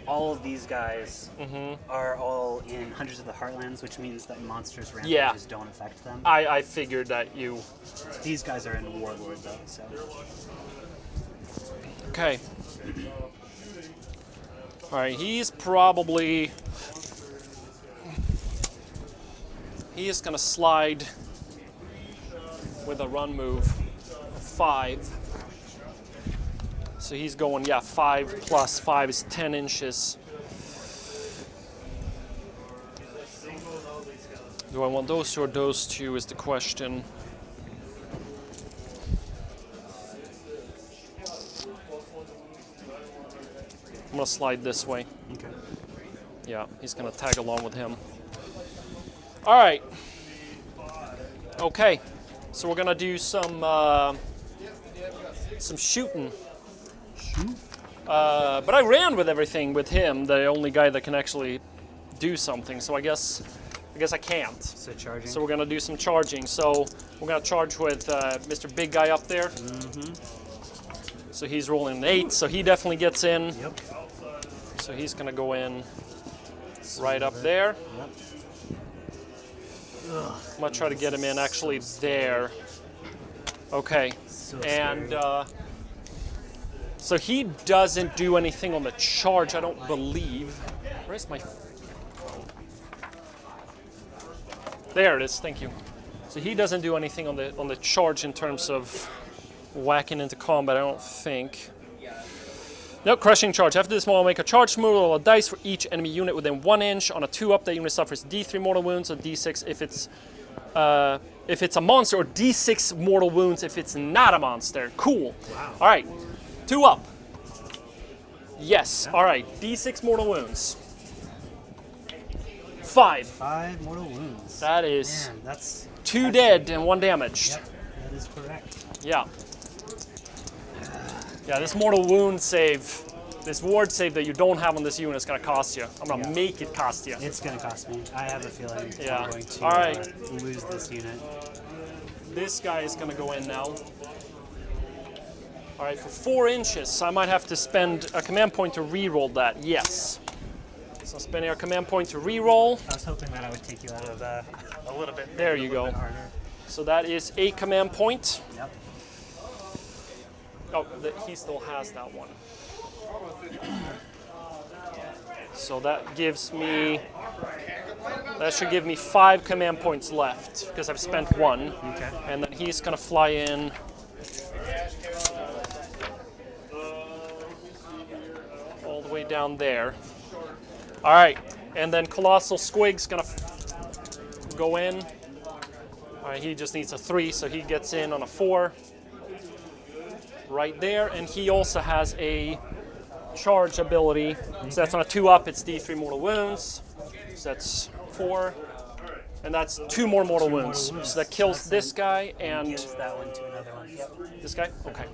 all of these guys, are all in Hunters of the Heartlands, which means that monsters rampages Yeah. don't affect them. I figured that you. These guys are in Warlord though, so Okay. All right, he's probably. He is gonna slide with a run move of 5. So he's going, yeah, 5 plus 5 is 10 inches. Do I want those 2 or those 2 is the question. I'm gonna slide this way. okay. Yeah, he's gonna tag along with him. All right. Okay, so we're gonna do some shooting. But I ran with everything with him, the only guy that can actually do something. So I guess I can't. So charging. So we're gonna do some charging. So we're gonna charge with Mr. Big Guy up there. So So he's rolling an 8, so he definitely gets in. Yep. So he's going to go in right up there. Yep. I'm going to try to get him in actually there. Okay. So And scary. so he doesn't do anything on the charge, I don't believe. Where's my... There it is, thank you. So he doesn't do anything on the charge in terms of whacking into combat, I don't think. No, crushing charge. After this model, make a charge move, roll a dice for each enemy unit within 1 inch. On a 2-up, that unit suffers D3 mortal wounds, or D6 if it's a monster, or D6 mortal wounds if it's not a monster. Cool. Wow. All right, 2-up. Yes. All right, D6 mortal wounds. 5. 5 mortal wounds. That is Man, that's 2 dead and 1 damage. Yep, that is correct. Yeah. Yeah, this mortal wound save, this ward save that you don't have on this unit is going to cost you. I'm going to make it cost you. It's going to cost me. I have a feeling Yeah. I'm going to All right. lose this unit. This guy is going to go in now. All right, for 4 inches, I might have to spend a command point to re-roll that. Yes. So spending a command point to re-roll. I was hoping that I would take you out of a little bit. There you go. Harder. So that is a command point. Yep. Oh, he still has that one. So that gives me, that should give me 5 command points left because I've spent 1. Okay. And then he's gonna fly in. All the way down there. All right, and then Colossal Squig's gonna go in. All right, he just needs a 3, so he gets in on a 4. Right there, and he also has a charge ability. So that's on a 2-up, it's D3 mortal wounds. So that's 4. And that's 2 more mortal wounds. So that kills this guy and Gives that one to another one. Yep. this guy? Okay.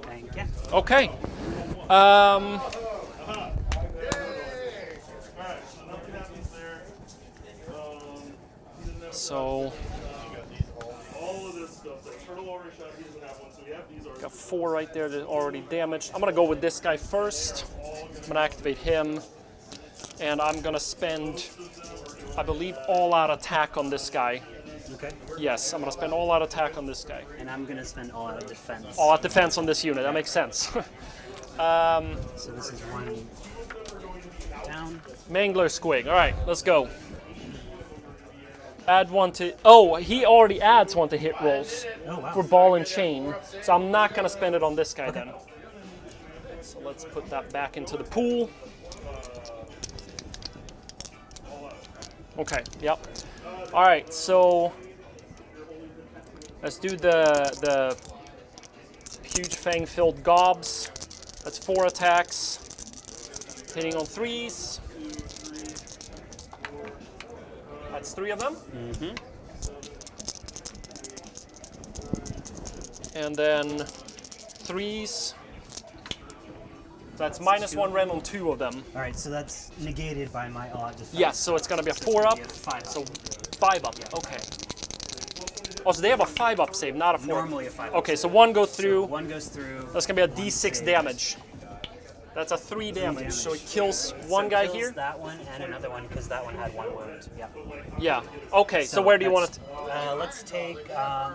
Thank you. Okay. Alright, so nothing happens there. So All of this stuff, the turtle already shot, he doesn't have one, so we have these already. got 4 right there that are already damaged. I'm gonna go with this guy first. I'm gonna activate him. And I'm gonna spend, I believe, all-out attack on this guy. Okay. Yes, I'm gonna spend all-out attack on this guy. And I'm going to spend all out defense. All-out defense on this unit, that makes sense. So this is 1 down. Mangler Squig, all right, let's go. Add 1 to, oh, he already adds 1 to hit rolls Oh, wow. for ball and chain. So I'm not gonna spend it on this guy then. So let's put that back into the pool. Okay, yep. All right, so let's do the huge fang-filled gobs. That's 4 attacks, hitting on 3s. That's 3 of them. And then 3s. That's -1 rend on 2 of them. All right, so that's negated by my all out defense. Yes, so it's gonna be a 4-up. Be a 5-up. So 5-up, okay. Oh, so they have a 5-up save, not a 4. Normally a 5-up. Okay, so 1 goes So through. 1 goes through. That's gonna be a 1 D6 saves. damage. That's a 3 damage. So it kills So one it guy kills here. that one and another one because that one had 1 wound. Yeah. Yeah. Okay. So where do you want it? Let's take.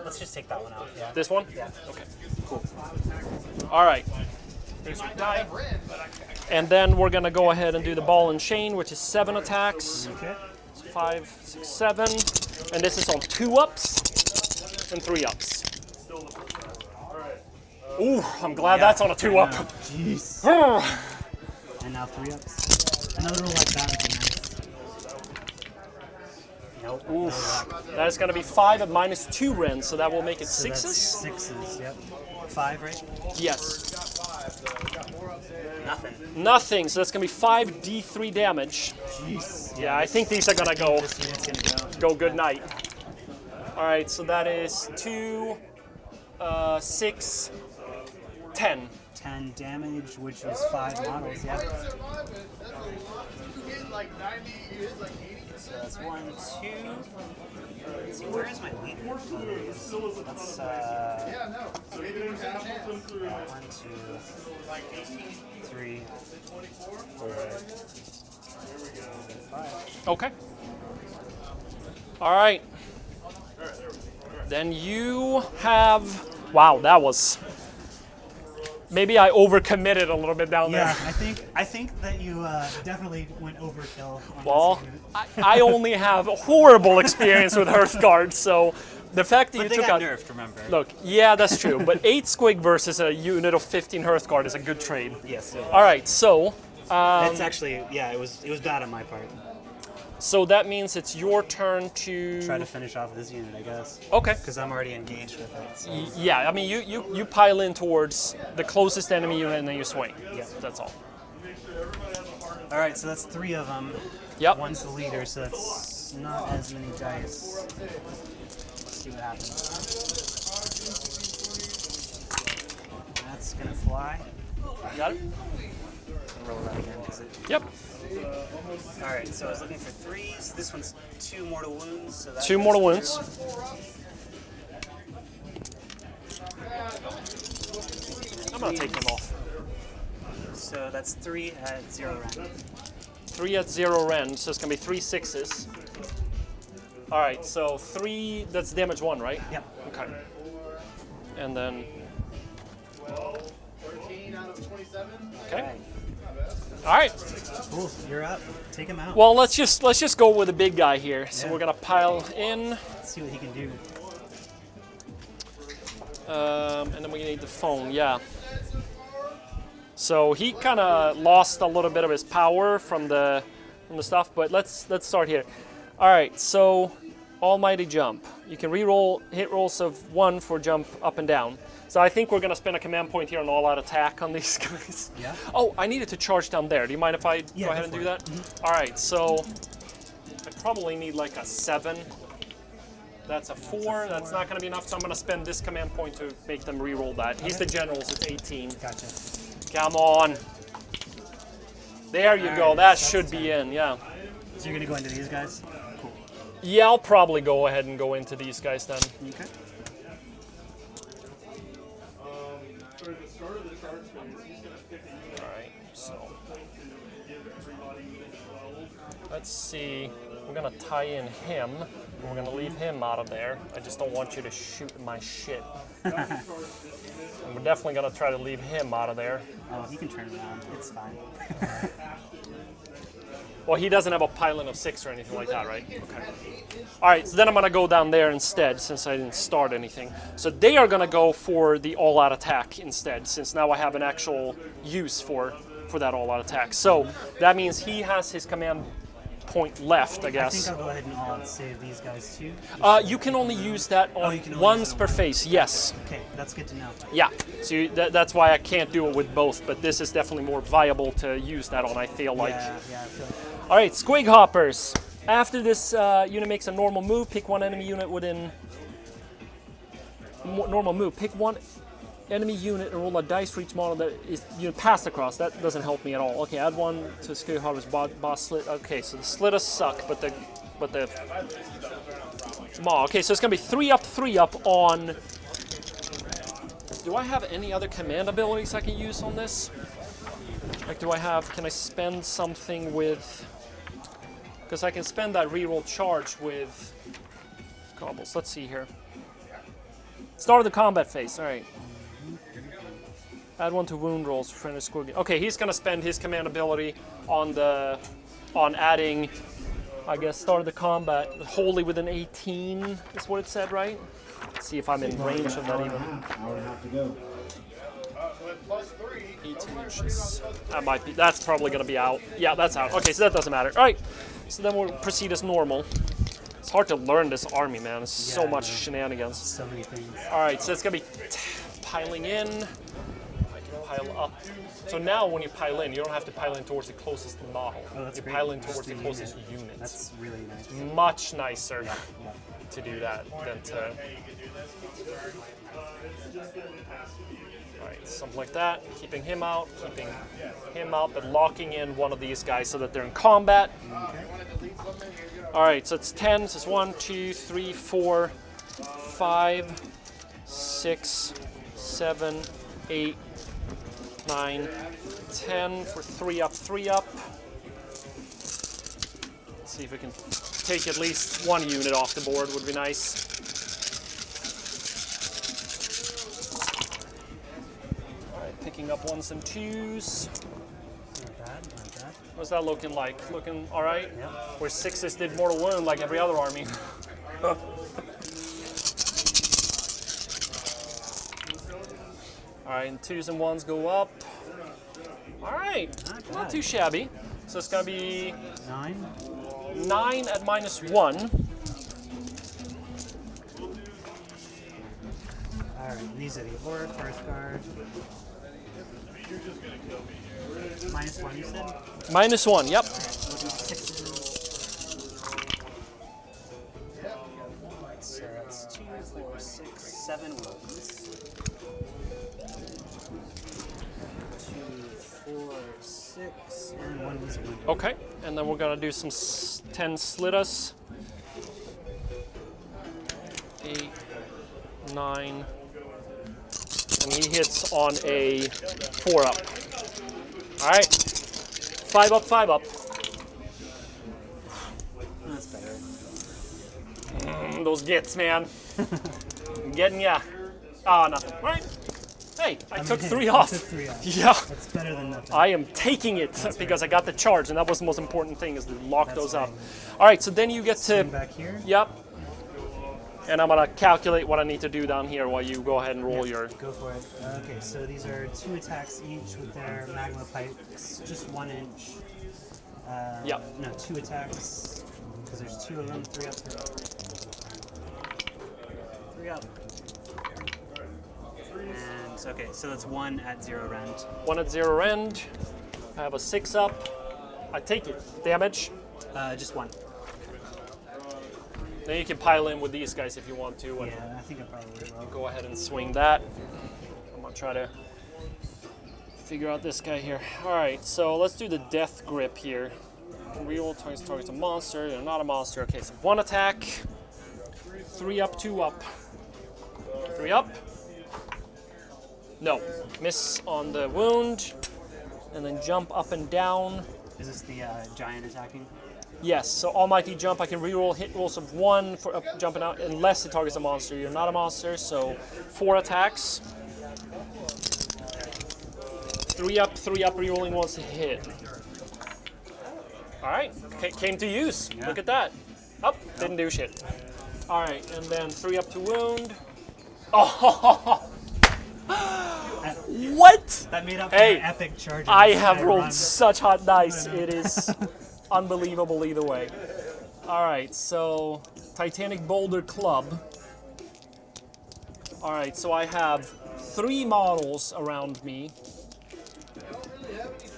Let's just take that one out. Yeah. This one? Yeah. Okay. Cool. All right. Here's your die. And then we're gonna go ahead and do the ball and chain, which is 7 attacks. Okay. So 5, 6, 7. And this is on 2-ups and 3-ups. Ooh, I'm glad that's on a 2-up. Jeez. And now 3-ups. Another roll like that would be nice. Nope. no luck. That is gonna be 5 at -2 rend, so that will make it So that's 6s. 6s. Yep. 5, right? Yes. Nothing. Nothing. So that's gonna be 5 D3 damage. Jeez. Yeah, I think these are gonna go This unit's gonna go. good night. All right, so that is 2, 6, 10. 10 damage, which was 5 models. Yeah. So that's 1, 2. Let's see, where is my leader? That's, 1, 2, 3, 4, 5. Okay. All right. Then you have. Wow, that was. Maybe I overcommitted a little bit down Yeah, there. I think that you definitely went overkill. On Well, this unit. I only have a horrible experience with Hearthguard, so the fact that But you they took got out. nerfed, remember? Look, yeah, that's true, but 8 Squig versus a unit of 15 Hearthguard is a good trade. Yes. All right, so. That's actually, yeah, it was bad on my part. So that means it's your turn to. Try to finish off this unit, I guess. Okay. Because I'm already engaged with it. So. Yeah, I mean, you pile in towards the closest enemy unit and then you swing. Yeah. That's all. All right, so that's 3 of them. Yep. One's the leader, so that's not as many dice. Let's see what happens. That's gonna fly. Got it? Roll that again, because it. Yep. All right, so I was looking for 3s. This one's 2 mortal wounds. So that 2 goes mortal through. wounds. I'm gonna take them off. So that's 3 at 0 rand. 3 at 0 rend, so it's gonna be 3 6s. All right, so 3. That's damage 1, right? Yep. Okay. And then. 13 out of 27. Okay. All right. Cool. You're up. Take him out. Well, let's just go with the big guy here. So Yeah. we're gonna pile in, Let's see what he can do. and then we need the phone. Yeah. So he kind of lost a little bit of his power from the stuff, but let's start here. All right. So Almighty Jump. You can reroll hit rolls of 1 for jump up and down. So I think we're gonna spend a command point here on all-out attack on these guys. Yeah. Oh, I needed to charge down there. Do you mind if I Yeah, go ahead go and for do it. that? All right. So I probably need like a 7. That's a 4. That's not going to be enough, so I'm going to spend this command point to make them re-roll that. He's the generals. It's 18. Gotcha. Come on. There you go. Alright, That that's should be in. Yeah. So you're gonna go into these guys? Yeah, I'll probably go ahead and go into these guys then. Okay. For the start of the charge phase, he's going to pick a unit All right. So to give everybody within 12. let's see. We're going to tie in him. We're going to leave him out of there. I just don't want you to shoot my shit. And we're definitely going to try to leave him out of there. Oh, he can turn around. It's fine. Well, he doesn't have a pylon of 6 or anything like that, right? Okay. All right, so then I'm going to go down there instead since I didn't start anything. So they are going to go for the all-out attack instead since now I have an actual use for that all-out attack. So that means he has his command point left, I I guess. think I'll go ahead and all save these guys too. You can only use that on you can only once use it per on one. phase, yes. Okay, that's good to know. Yeah, so that's why I can't do it with both, but this is definitely more viable to use that on, I feel like. Yeah, I feel like All right, Squig Hoppers. After this unit makes a normal move, pick one enemy unit within normal move. Pick one enemy unit and roll a dice for each model that is passed across. That doesn't help me at all. Okay, add 1 to Squig Hoppers boss slit. Okay, so the slitters suck, but the maw. Okay, so it's gonna be 3 up on. Do I have any other command abilities I can use on this? Like, can I spend something with, because I can spend that reroll charge with cobbles. Let's see here. Start of the combat phase, all right. Add 1 to wound rolls for friendly squig. Okay, he's gonna spend his command ability on adding, I guess, start of the combat, wholly within 18 is what it said, right? Let's see if I'm in range of that even. Hour and a half to go. With plus 3. 18 inches. That's probably going to be out. Yeah, that's out. Okay, so that doesn't matter. All right, so then we'll proceed as normal. It's hard to learn this army, man. There's so Yeah, I much know. shenanigans. so many things. All right, so it's going to be piling in. I can pile up. So now when you pile in, you don't have to pile in towards the closest model. Oh, that's you great. pile in Just towards the the closest unit. unit. That's really nice. Much nicer to do that than to... Alright, something like that. Keeping him out, but locking in one of these guys so that they're in combat. Alright, so it's 10. So it's 1, 2, 3, 4, 5, 6, 7, 8, 9, 10 for 3 up, 3 up. Let's see if we can take at least one unit off the board, would be nice. Alright, picking up 1s and 2s. Not bad, not bad. What's that looking like? Looking alright? Yeah. Where 6s did mortal wound like every other army. Alright, and 2s and 1s go up. Alright, Not not bad. too shabby. So it's gonna be 9. 9 at -1. Alright, these are the Orc, Hearthguard. -1, you said? -1, yep. We'll do 6s. So that's 2, 4, 6, 7 wounds. 2, 4, 6, and 1 was a wound. Okay, and then we're gonna do some 10 Slitas. 8, 9, and he hits on a 4 up. Alright, 5 up, 5 up. That's better. Those Gitz, man. Getting ya. Oh, nothing. Alright. Hey, I took 3 you off. took 3 off. Yeah. That's better than nothing. I am taking it because I got the charge, and that was the most important thing, is to lock That's those up. right. All right, so then you get to, Swing back here. yep, and I'm gonna calculate what I need to do down here while you go ahead and roll your. Go for it. Okay, so these are 2 attacks each with their magma pipes, just 1 inch. Yep. No, 2 attacks, because there's 2 of them, 3 up, 3 up. 3 up. And, okay, so that's 1 at 0 rend. 1 at 0 rend. I have a 6 up. I take it. Damage. Just 1. Then you can pile in with these guys if you want to. And Yeah, I think I probably will. go ahead and swing that. I'm gonna try to figure out this guy here. All right, so let's do the death grip here. Reroll targets a monster. They're not a monster. Okay, so 1 attack. 3 up, 2 up. 3 up. No. Miss on the wound. And then jump up and down. Is this the giant attacking? Yes, so Almighty Jump, I can reroll hit rolls of 1 for up, jumping out unless it targets a monster. You're not a monster, so 4 attacks. 3 up, rerolling once to hit. Alright, came to use. Yeah. Look at that. Up, didn't do shit. Alright, and then 3 up to wound. Oh! What? That made up Hey, for epic charges. I have rolled run. such hot dice. I know. It is unbelievable either way. All right, so Titanic Boulder Club. All right, so I have 3 models around me.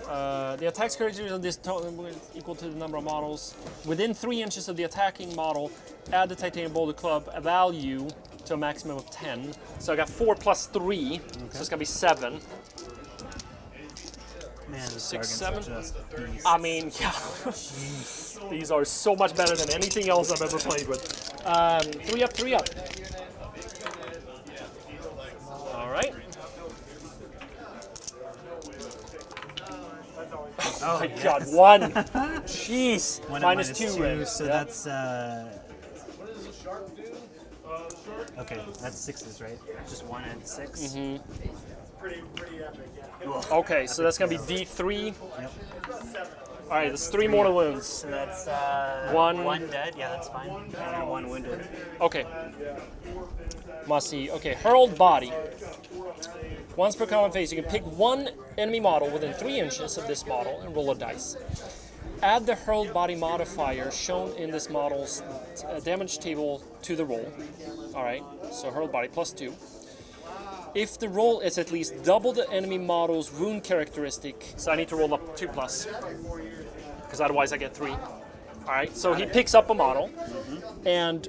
The attack characters on this total is equal to the number of models. Within 3 inches of the attacking model, add the Titanic Boulder Club a value to a maximum of 10. So I got 4 plus 3, so it's gonna be 7. Man, the 6, Sargans 7. are just beasts. I mean, yeah. These are so much better than anything else I've ever played with. 3 up, 3 up. All right. Oh My yes. God, 1. Jeez. One at minus 2 red. so Yep. that's okay, that's 6s, right? Just 1 and 6. Mm-hmm. Pretty epic, yeah. Ugh. Okay, so that's gonna be D3. Yep. All right, that's 3 mortal wounds. So that's 1 dead. Yeah, that's fine. And 1 wounded. Okay. Must see. Okay, hurled body. Once per combat phase, you can pick 1 enemy model within 3 inches of this model and roll a dice. Add the hurled body modifier shown in this model's damage table to the roll. All right, so hurled body plus 2. If the roll is at least double the enemy model's wound characteristic, so I need to roll up 2 plus, because otherwise I get 3. All right, so he picks up a model, and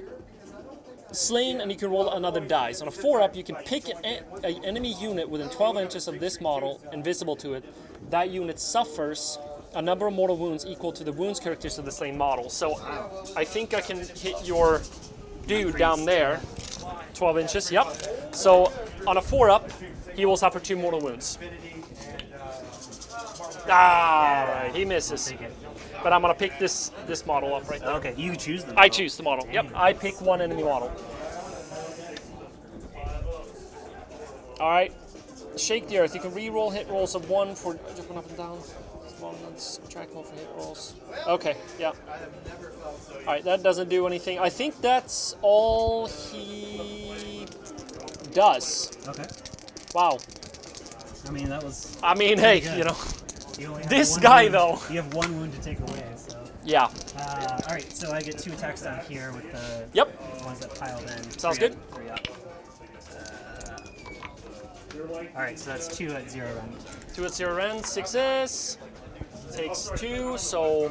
slain, and you can roll another dice. On a 4-up, you can pick an enemy unit within 12 inches of this model, invisible to it. That unit suffers a number of mortal wounds equal to the wounds characteristics of the slain model. So I think I can hit your dude down there. 12 inches, yep. So on a 4-up, he will suffer 2 mortal wounds. Ah, he misses. But I'm gonna pick this model up right there. Okay, you choose the model. I choose the model. Yep, I pick one enemy model. All right, shake the earth. You can re-roll hit rolls of 1 for jumping up and down. Subtract 1 for hit rolls. Okay, yeah. All right, that doesn't do anything. I think that's all he does. Okay. Wow. I mean, that was. I mean, hey, good. you know, You only have this one guy wound. though. You have 1 wound to take away, so. Yeah. All right, so I get 2 attacks down here with the Yep. ones that piled in. Sounds 3 good. up, 3 up. All right, so that's 2 at 0 round. 2 at 0 rend, 6s. Takes 2, so.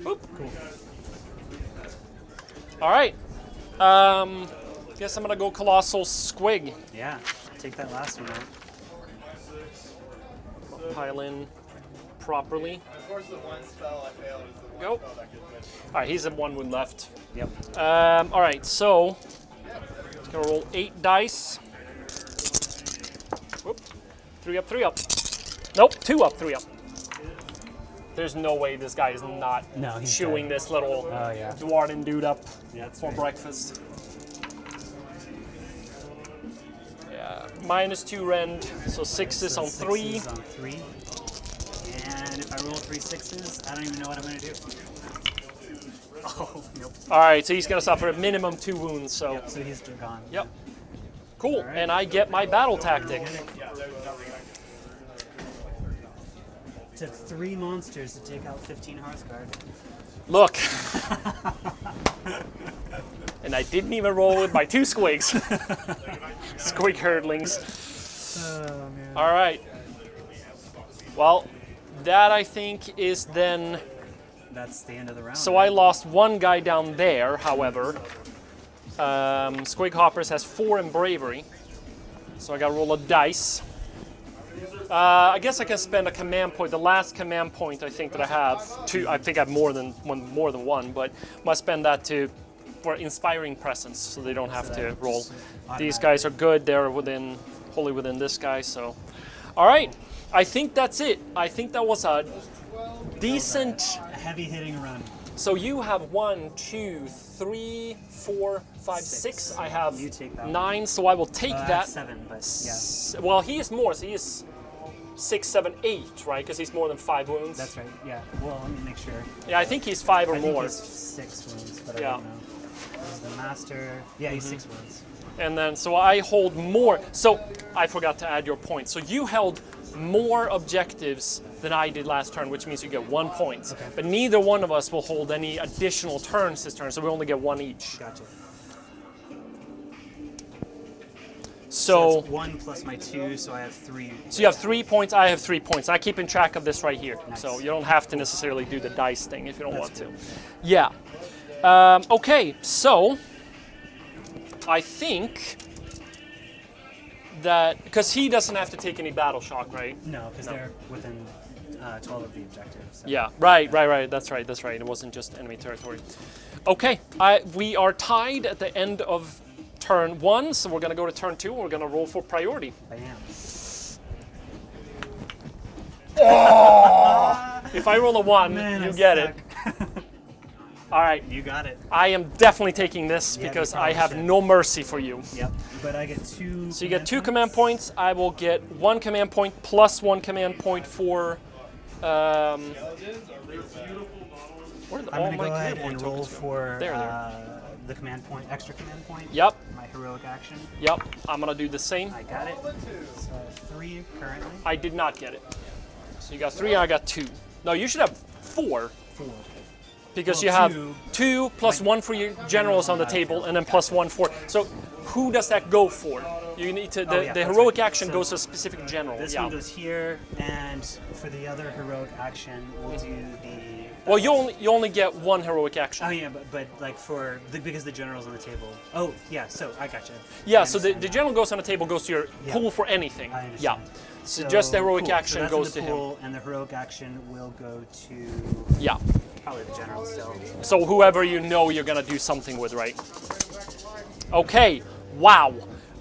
Boop. Cool. All right. Guess I'm gonna go Colossal Squig. Yeah, take that last one out. Pile in properly. Of course, the one spell I failed is the one Go. spell that could win. All right, he's at 1 wound left. Yep. All right, so gonna roll 8 dice. Whoop. 3 up, 3 up. Nope, 2 up, 3 up. There's no way this guy is not No, he's chewing dead. this little Oh, yeah. Dwarden dude up Yeah, that's for right. breakfast. Yeah, -2 rend, so 6s on 3. 6s on 3. And if I roll 3 6s, I don't even know what I'm going to do. Oh, nope. All right, so he's gonna suffer a minimum 2 wounds. So, So he's gone. yep, cool. All right. And I get my battle tactic. Took 3 monsters to take out 15 Hearthguard. Look, and I didn't even roll with my 2 squigs. Squig hurdlings. Oh, man. All right. Well, that I think is then. That's the end of the round. So I lost 1 guy down there, however. Squig Hoppers has 4 in bravery. So I gotta roll a dice. I guess I can spend a command point. The last command point I think that I have, 2. I think I have more than one, but must spend that for inspiring presence, so they don't have to roll. These guys are good. They're wholly within this guy. So, all right. I think that's it. I think that was a decent. A heavy hitting run. So you have 1, 2, 3, 4, 5, 6. I have You take that 9, so I will take that. 7, but yeah. Well, he is more, so he is 6, 7, 8, right? Because he's more than 5 wounds. That's right. Yeah. Well, let me make sure. Yeah, I think he's 5 or I think more. he's 6 wounds, but Yeah. I don't know. He's the master. Yeah, he's 6 wounds. And then, so I hold more. So I forgot to add your point. So you held more objectives than I did last turn, which means you get 1 point. Okay. But neither one of us will hold any additional turns this turn, so we only get 1 each. Gotcha. So that's 1 plus my 2, so I have 3. So you have 3 points, I have 3 points. I'm keeping track of this right here. Nice. So you don't have to necessarily do the dice thing if you don't That's want to. Yeah. Okay, so I think that, because he doesn't have to take any battle shock, right? No, because they're within 12 of the objective. So. Yeah, right. That's right. It wasn't just enemy territory. Okay, we are tied at the end of turn 1, so we're going to go to turn 2, and we're going to roll for priority. Bam. If I roll a 1, Man, you I'm get it. stuck. All right, You got it. I am definitely taking this Yeah, because you I probably have should. no mercy for you. Yep. But I get 2. So you get 2 command points. I will get 1 command point plus 1 command point for. Where did I'm all going to my go ahead command point and roll tokens go? for There. the command point, extra command point. Yep. My heroic action. Yep. I'm gonna do the same. I got it. So I have 3 currently. I did not get it. So you got 3, and I got 2. No, you should have 4 4. because Well, you have 2. 2 plus 1 for your generals on the table, and then plus 1 for. So who does that go for? You need to. The Yeah, the that's heroic right. action So goes to a specific general. This yeah. one goes here, and for the other heroic action, we'll do the Well, you only get one heroic action. Oh yeah, but like because the general's on the table. Oh yeah, so I gotcha. Yeah, I so the understand general goes on the table, goes to your Yeah. pool for anything. I Yeah. understand. So just the heroic cool. action so that's goes in to the him. pool, and the heroic action will go to Yeah. probably the general still. So whoever you know you're gonna do something with, right? Okay. Wow.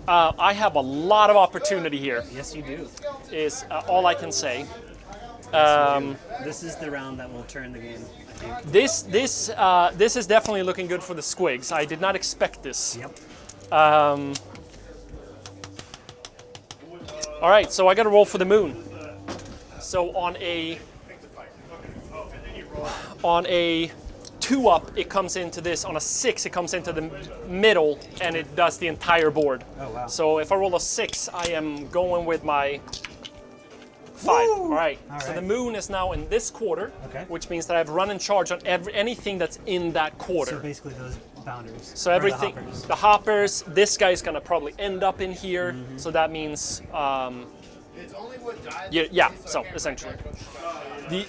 I have a lot of opportunity here. Yes, you do. Is all I can say. This is the round that will turn the game, I think. This is definitely looking good for the Squigs. I did not expect this. Yep. All right, so I got to roll for the moon. So on a 2-up, it comes into this. On a 6, it comes into the middle, and it does the entire board. Oh wow. So if I roll a 6, I am going with my 5. Woo! All right. All So right. the moon is now in this quarter, Okay. which means that I have run and charge on anything that's in that quarter. So basically those bounders. So or everything, the hoppers. the hoppers, this guy's gonna probably end up in here. Mm-hmm. So that means, It's only what dies. yeah. So essentially,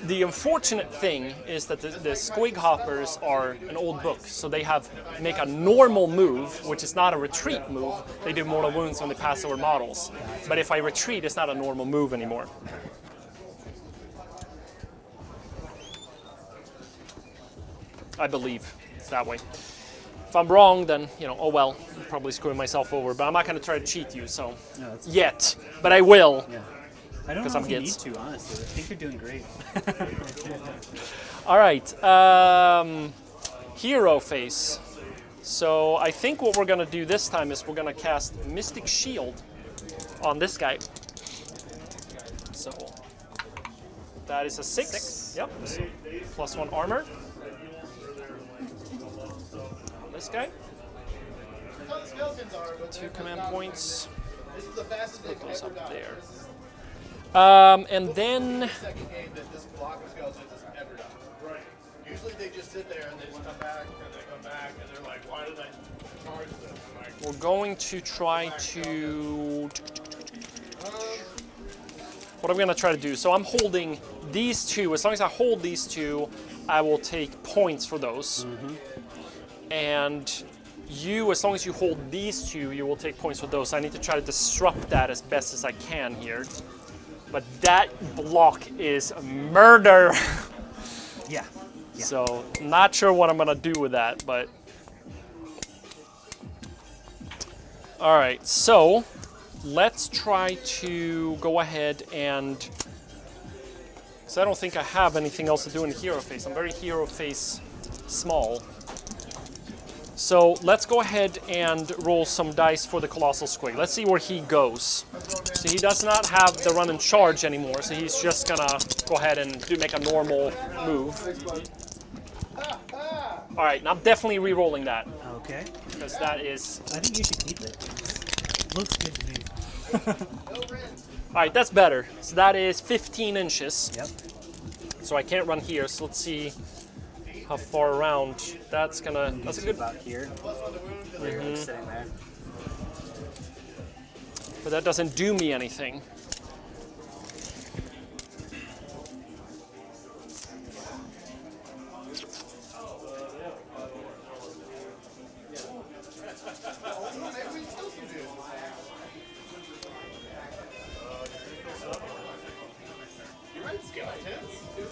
the unfortunate thing is that the Squig Hoppers are an old book, so they make a normal move, which is not a retreat move. They do mortal wounds when they pass over models. But if I retreat, it's not a normal move anymore. I believe it's that way. If I'm wrong, then, oh well, I'm probably screwing myself over. But I'm not going to try to cheat you, so No, that's yet. But I will. Yeah. I don't 'Cause know I'm if you Gitz. need to, honestly. I think you're doing great. All right, hero face. So I think what we're going to do this time is we're going to cast Mystic Shield on this guy. So that is a 6. Yep. So +1 armor. This guy. That's how the skeletons are, but 2 command points. this is the fastest they've Those ever up done. there. This is And then the second game that this block of skeletons has ever done. Right. Usually they just sit there and they just come back and they come back and they're like, why did I charge this? I'm like, we're going to try to. What I'm going to try to do. So I'm holding these two. As long as I hold these two, I will take points for those. And you, as long as you hold these two, you will take points for those. I need to try to disrupt that as best as I can here. But that block is murder. Yeah. Yeah. So not sure what I'm gonna do with that, but all right. So let's try to go ahead and, because I don't think I have anything else to do in the hero phase. I'm very hero phase small. So let's go ahead and roll some dice for the Colossal Squig. Let's see where he goes. So he does not have the run and charge anymore, so he's just gonna go ahead and make a normal move. All right, and I'm definitely re-rolling that, Okay. because that is, I think you should keep it. Looks good to me. all right, that's better. So that is 15 inches. Yep. So I can't run here, so let's see how far around. That's a good, About here. They're like sitting there. but that doesn't do me anything.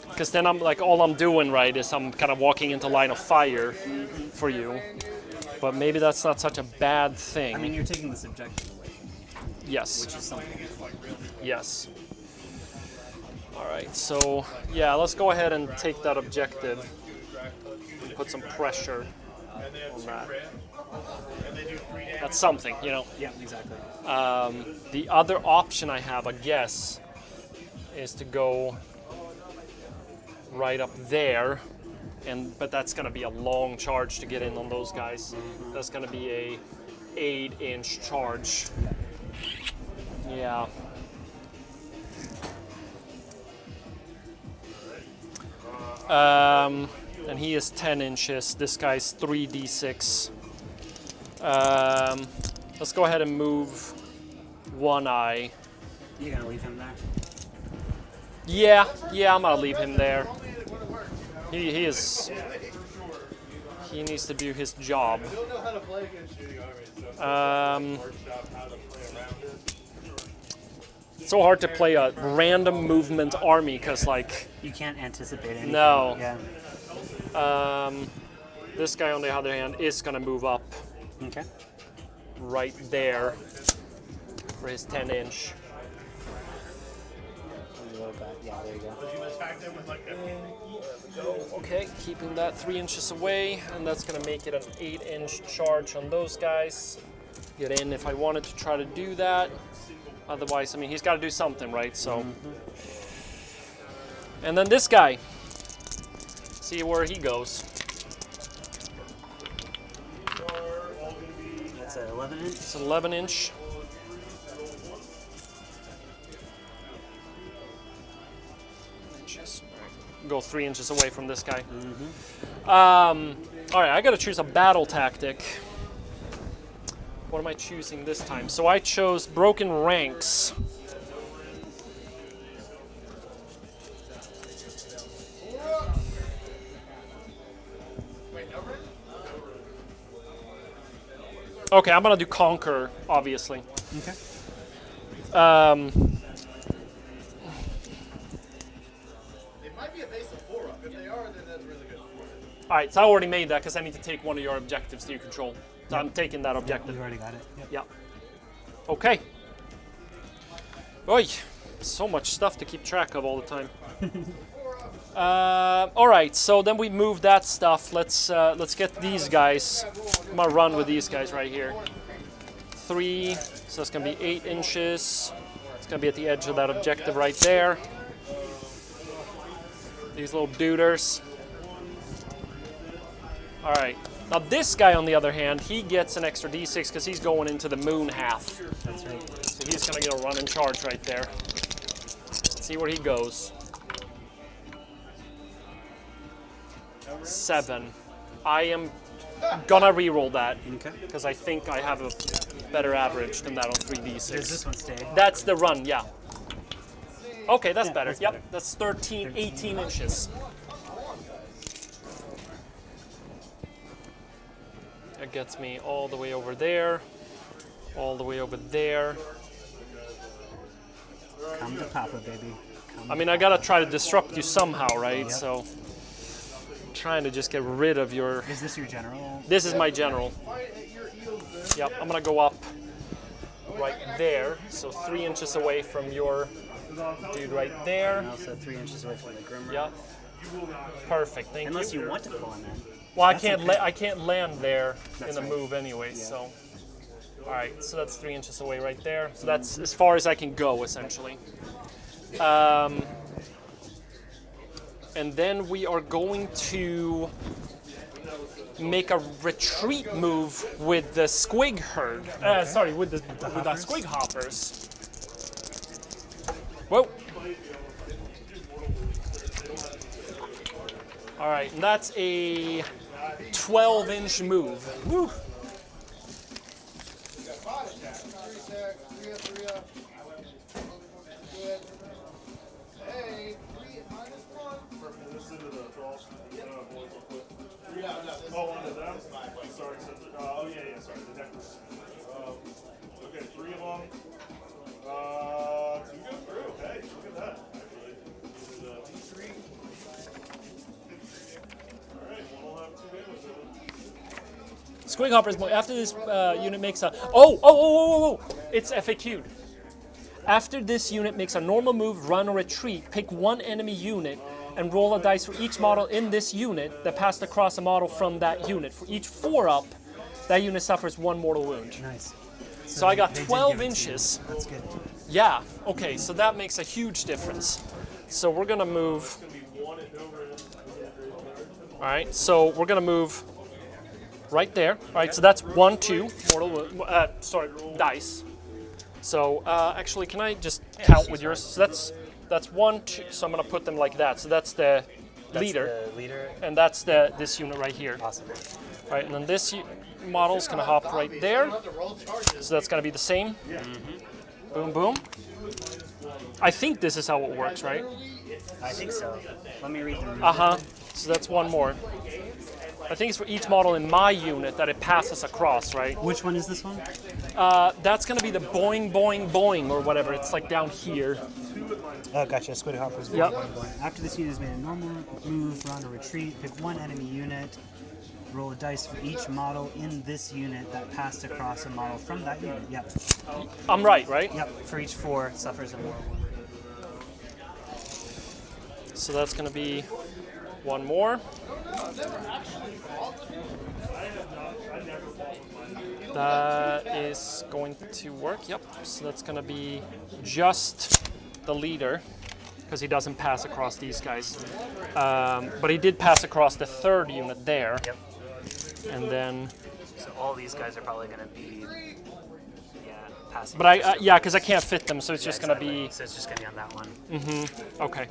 Because then I'm like, all I'm doing, right, is I'm kind of walking into line of fire for you. But maybe that's not such a bad thing. I mean, you're taking this objective away, Yes. which is something. Yes. All right, so yeah, let's go ahead and take that objective and put some pressure and they have on 2 that. red, and they do 3 damage. That's something, Yeah, exactly. The other option I have, I guess, is to go right up there, but that's going to be a long charge to get in on those guys. That's going to be a 8-inch charge. Yeah. And he is 10 inches. This guy's 3d6. Let's go ahead and move one eye. You're gonna leave him there? Yeah, I'm gonna leave him there. He is. He needs to do his job. I don't know how to play against shooting armies, so workshop how to play around it. It's so hard to play a random movement army because, like, You can't anticipate anything. No. Yeah. this guy on the other hand is gonna move up Okay. right there for his 10-inch. A little bit. Yeah, there you go. You attack them with like a Okay, keeping that 3 inches away, and that's gonna make it an 8-inch charge on those guys. Get in if I wanted to try to do that. Otherwise, I mean, he's got to do something, right? So, and then this guy. See where he goes. That's an 11-inch. It's an 11-inch. Go 3 inches away from this guy. All right, I got to choose a battle tactic. What am I choosing this time? So I chose Broken Ranks. Okay, I'm gonna do Conquer, obviously. Okay. It might be a base of 4 up. If they are, then that's really good. All right, so I already made that because I need to take one of your objectives that you control. So I'm taking that objective. You already got it. Yep. Yeah. Okay. Oy, so much stuff to keep track of all the time. All right, so then we move that stuff. Let's get these guys. I'm gonna run with these guys right here. 3, so it's gonna be 8 inches. It's gonna be at the edge of that objective right there. These little duders. All right. Now this guy, on the other hand, he gets an extra d6 because he's going into the moon half. That's right. So he's gonna get a run and charge right there. Let's see where he goes. 7. I am gonna re-roll that Okay. because I think I have a better average than that on Does 3d6. this one stay? That's the run, yeah. Okay, that's Yeah, better. that's Yep, better. that's 18 inches. That gets me all the way over there, all the way over there. Come to Papa, baby. Come I mean, I gotta try to disrupt you somehow, right? Yep. So, I'm trying to just get rid of your. Is this your general? This is my general. Yep, I'm gonna go up right there, so 3 inches away from your dude right there. And also 3 inches away from the Grimmer. Yep. Perfect. Thank Unless you. you want to pull him in. Well, I That's can't. okay. I can't land there That's in the right. move anyway. Yeah. So, all right. So that's 3 inches away right there. So that's as far as I can go, essentially. And then we are going to make a retreat move with the Squig herd. Sorry, with the hoppers? Squig Hoppers. Whoa. All right, and that's a 12-inch move. Woo. Oh, one of them? Sorry, oh yeah, sorry, the deckers. Okay, 3 of them. 2 go through. Hey, look at that, actually. This is D3. Alright, one will have 2 damage in it. Squig Hoppers, after this unit makes a... Oh! It's FAQ'd. After this unit makes a normal move, run, or retreat, pick one enemy unit and roll a dice for each model in this unit that passed across a model from that unit. For each 4-up, that unit suffers 1 mortal wound. Nice. So I got they did 12 give it to you. inches. That's good. Yeah, okay, so that makes a huge difference. So we're gonna move... Alright, so we're gonna move right there. Alright, so that's 1, 2 mortal wound, dice. So actually, can I just count with yours? So that's 1, 2, so I'm gonna put them like that. So that's the leader, The leader. and that's this unit right here. Awesome. Alright, and then this model's gonna hop right there. So that's gonna be the same. Boom, boom. I think this is how it works, right? I think so. Let me read the rules. Uh-huh. So that's one more. I think it's for each model in my unit that it passes across, right? Which one is this one? That's going to be the boing, boing, boing, or whatever. It's like down here. Oh, gotcha. Squig Hoppers. Yep. After this unit has made a normal move, run, or retreat, pick one enemy unit. Roll a dice for each model in this unit that passed across a model from that unit. Yep. I'm right, right? Yep. For each 4 suffers a war. So that's going to be one more. That is going to work, yep. So that's going to be just the leader, because he doesn't pass across these guys. But he did pass across the 3rd unit there. Yep. And then... So all these guys are probably going to be, passing. But yeah, because I can't fit them, so it's just going to be... So it's just going to be on that one. Okay.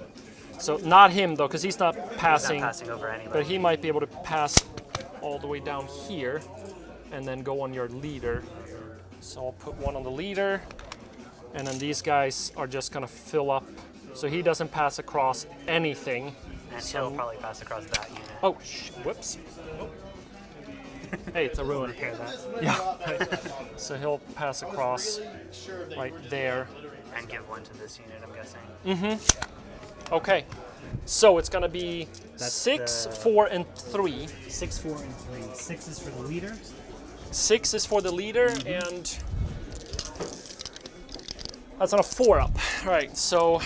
So not him, though, because he's not passing. He's not passing over anybody. But he might be able to pass all the way down here and then go on your leader. So I'll put one on the leader, and then these guys are just going to fill up. So he doesn't pass across anything. And he'll probably pass across that unit. Oh, whoops. Hey, it's a ruin. Repair that. Yeah. So he'll pass across right there. And give one to this unit, I'm guessing. Okay. So it's going to be That's 6, the- 4, and 3. 6, 4, and 3. 6 is for the leader. 6 is for the leader, and that's on a 4 up. All right, so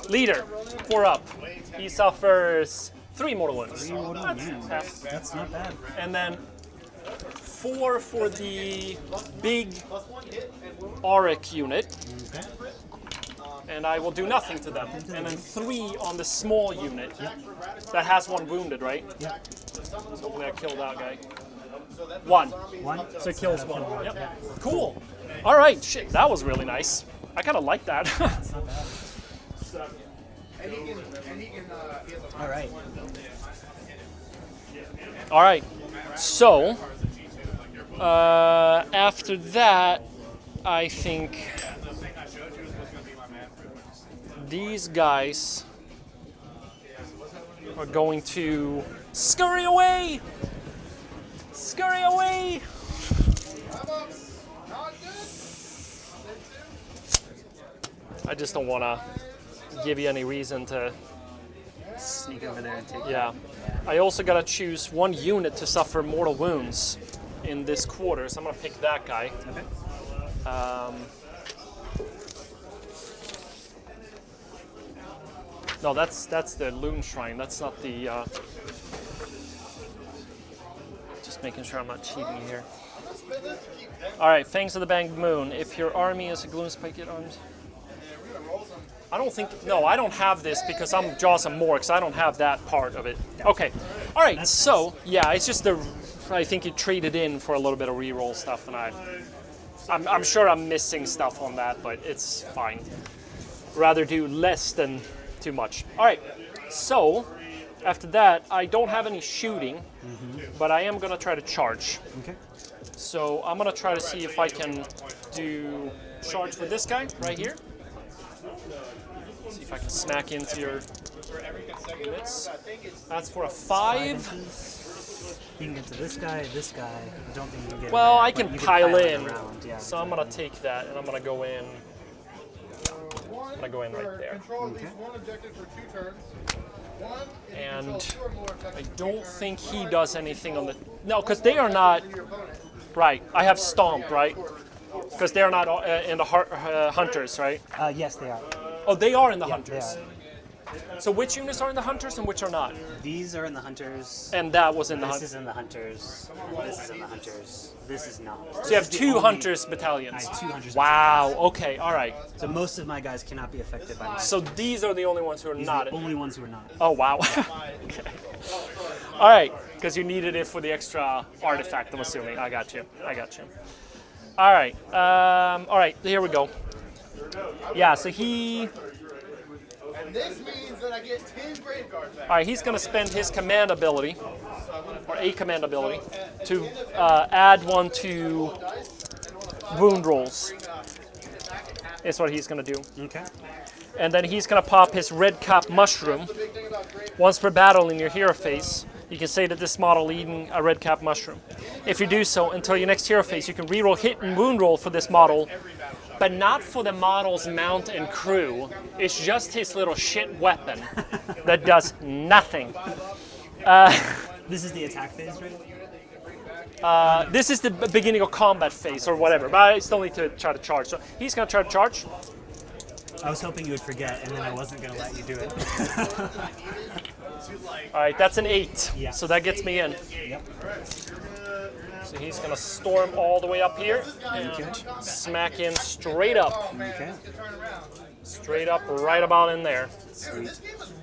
leader, 4 up. He suffers 3 mortal wounds. That's not bad. And then 4 for the big Auric unit, Okay. and I will do nothing to them. And then 3 on the small unit that has 1 wounded, right? Yep. So hopefully I kill that guy. 1. 1. So it kills 1. Yep. Cool. All right. Shit, that was really nice. I kind of like that. That's not bad. All right. All right. So after that, I think these guys are going to scurry away. Scurry away. I just don't want to give you any reason to. Sneak over there and take it. Yeah. I also got to choose 1 unit to suffer mortal wounds in this quarter, so I'm going to pick that guy. Okay. No, that's the Loon Shrine. That's not the... Just making sure I'm not cheating here. All right, Fangs of the Banged Moon. If your army is a Gloomspite, get arms. I don't think... No, I don't have this because I'm Jaws and more, because I don't have that part of it. Okay. All right, so, yeah, it's just the... I think you traded in for a little bit of reroll stuff, and I'm sure I'm missing stuff on that, but it's fine. Rather do less than too much. All right, so after that, I don't have any shooting, but I am going to try to charge. Okay. So I'm going to try to see if I can do charge with this guy right here. See if I can smack into your units. That's for a 5. You can get to this guy. I don't think you can get. Well, there, I but can you pile in. around, yeah, So I'm going to take that, and I'm going to go in. I'm going to go in right there. Control at least 1 objective for 2 turns. 1, And control 2 or more I effective don't think he does anything on the... No, because they are not... Right, I have Stomp, right? Because they're not in the Hunters, right? Yes, they are. Oh, they are in the They Hunters. are. So which units are in the Hunters and which are not? These are in the Hunters. And that was in the This Hunters. is in the Hunters. This is in the Hunters. This is not. So you have 2 Hunters battalions. I have 2 Hunters. Wow, okay, all right. So most of my guys cannot be affected by this. So these are the only ones who are These not. are the only ones who are not. Oh, wow. Okay. All right, because you needed it for the extra artifact, I'm assuming. I got you. All right, here we go. Yeah, so he... And this means that I get 10 grave guards back. All right, he's going to spend his command ability, or a command ability, to add 1 to wound rolls. is what he's going to do. Okay. And then he's going to pop his red cap mushroom. Once per battle in your hero phase, you can say that this model eating a red cap mushroom. If you do so until your next hero phase, you can reroll hit and wound roll for this model, but not for the model's mount and crew. It's just his little shit weapon that does nothing. This is the attack phase, right? This is the beginning of combat phase or whatever, but I still need to try to charge. So he's going to try to charge. I was hoping you would forget, and then I wasn't going to let you do it. All right, that's an 8. Yeah. So that gets me in. Yep. So he's going to storm all the way up here and smack in straight up. Okay. Straight up, right about in there. Sweet.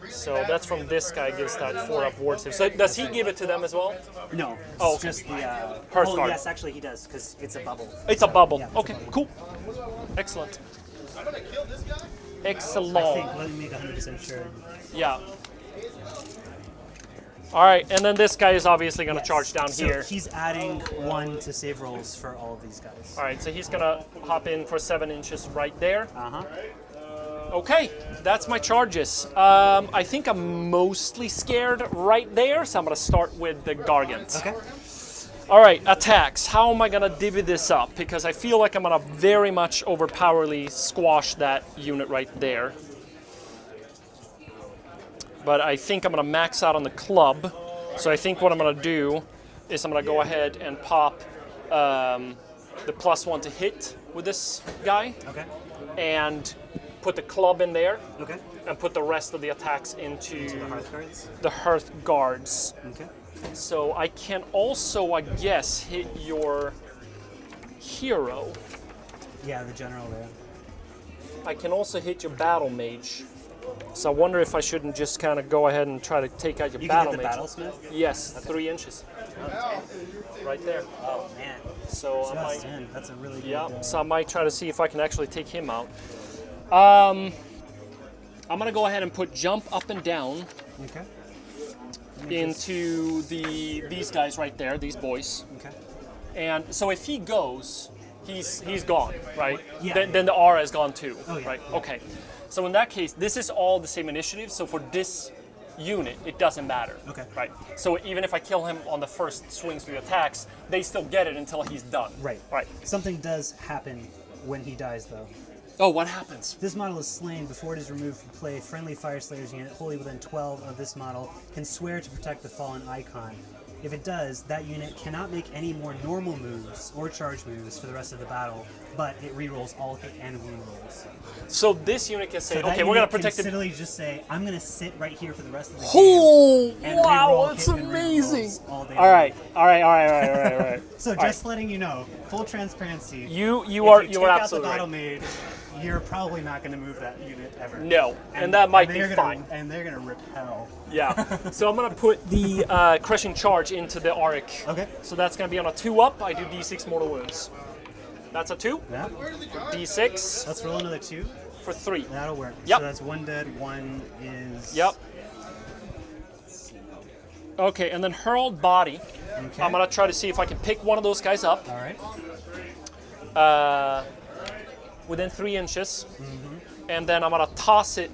So that's from this guy, gives that 4-up ward save. So does he give it to them as well? No. It's Oh, okay. just the Hearth oh, guard. yes, actually he does, because it's a bubble. It's a bubble. Yeah, it's a Okay, bubble. cool. Excellent. I think. Excellent. Let me make 100% sure. Yeah. All right, and then this guy is obviously going to Yes. charge down So here. he's adding 1 to save rolls for all of these guys. All right, so he's going to hop in for 7 inches right there. Uh-huh. Okay, that's my charges. I think I'm mostly scared right there, so I'm going to start with the Gargant. Okay. All right, attacks. How am I going to divvy this up? Because I feel like I'm going to very much overpowerly squash that unit right there. But I think I'm going to max out on the club. So I think what I'm going to do is I'm going to go ahead and pop the +1 to hit with this guy. Okay. And put the club in there. Okay. And put the rest of the attacks into The hearth cards. the hearth guards. Okay. So I can also, I guess, hit your hero. Yeah, the general there. I can also hit your battle mage. So I wonder if I shouldn't just kind of go ahead and try to take out your You battle can hit the mage. battlesmith? Yes, 3 inches. Right there. Oh, man. So I Just might, in. That's a really good... yeah. So I might try to see if I can actually take him out. I'm gonna go ahead and put jump up and down Okay. into these guys right there, these boys. Okay. And so if he goes, he's gone, right? Yeah. Then the aura is gone too, Oh, yeah. right? Okay. So in that case, this is all the same initiative. So for this unit, it doesn't matter. Okay. Right. So even if I kill him on the first swings with the attacks, they still get it until he's done. Right. Right. Something does happen when he dies, though. Oh, what happens? If this model is slain before it is removed from play, friendly Fireslayers unit wholly within 12 of this model can swear to protect the fallen icon. If it does, that unit cannot make any more normal moves or charge moves for the rest of the battle, but it rerolls all hit and wound rolls. So this unit can say, So that okay, we're gonna unit can protect it. literally just say, I'm gonna sit right here for the rest of the game. Oh, and wow, reroll that's hit and amazing. rerolls all day All long. right, all right. So All just letting you know, full transparency. You if are take out absolutely the battle right. mage, you're probably not going to move that unit ever. No, and that might be they're fine. And they're going to repel. Yeah. So I'm gonna put the crushing charge into the Auric. Okay. So that's gonna be on a 2-up. I do D6 mortal wounds. That's a 2. Yeah. D6 Let's roll another 2. for 3. That'll work. Yep. So that's 1 dead, 1 is... Yep. Okay, and then hurled body. Okay. I'm gonna try to see if I can pick one of those guys up. All right. Within 3 inches, and then I'm gonna toss it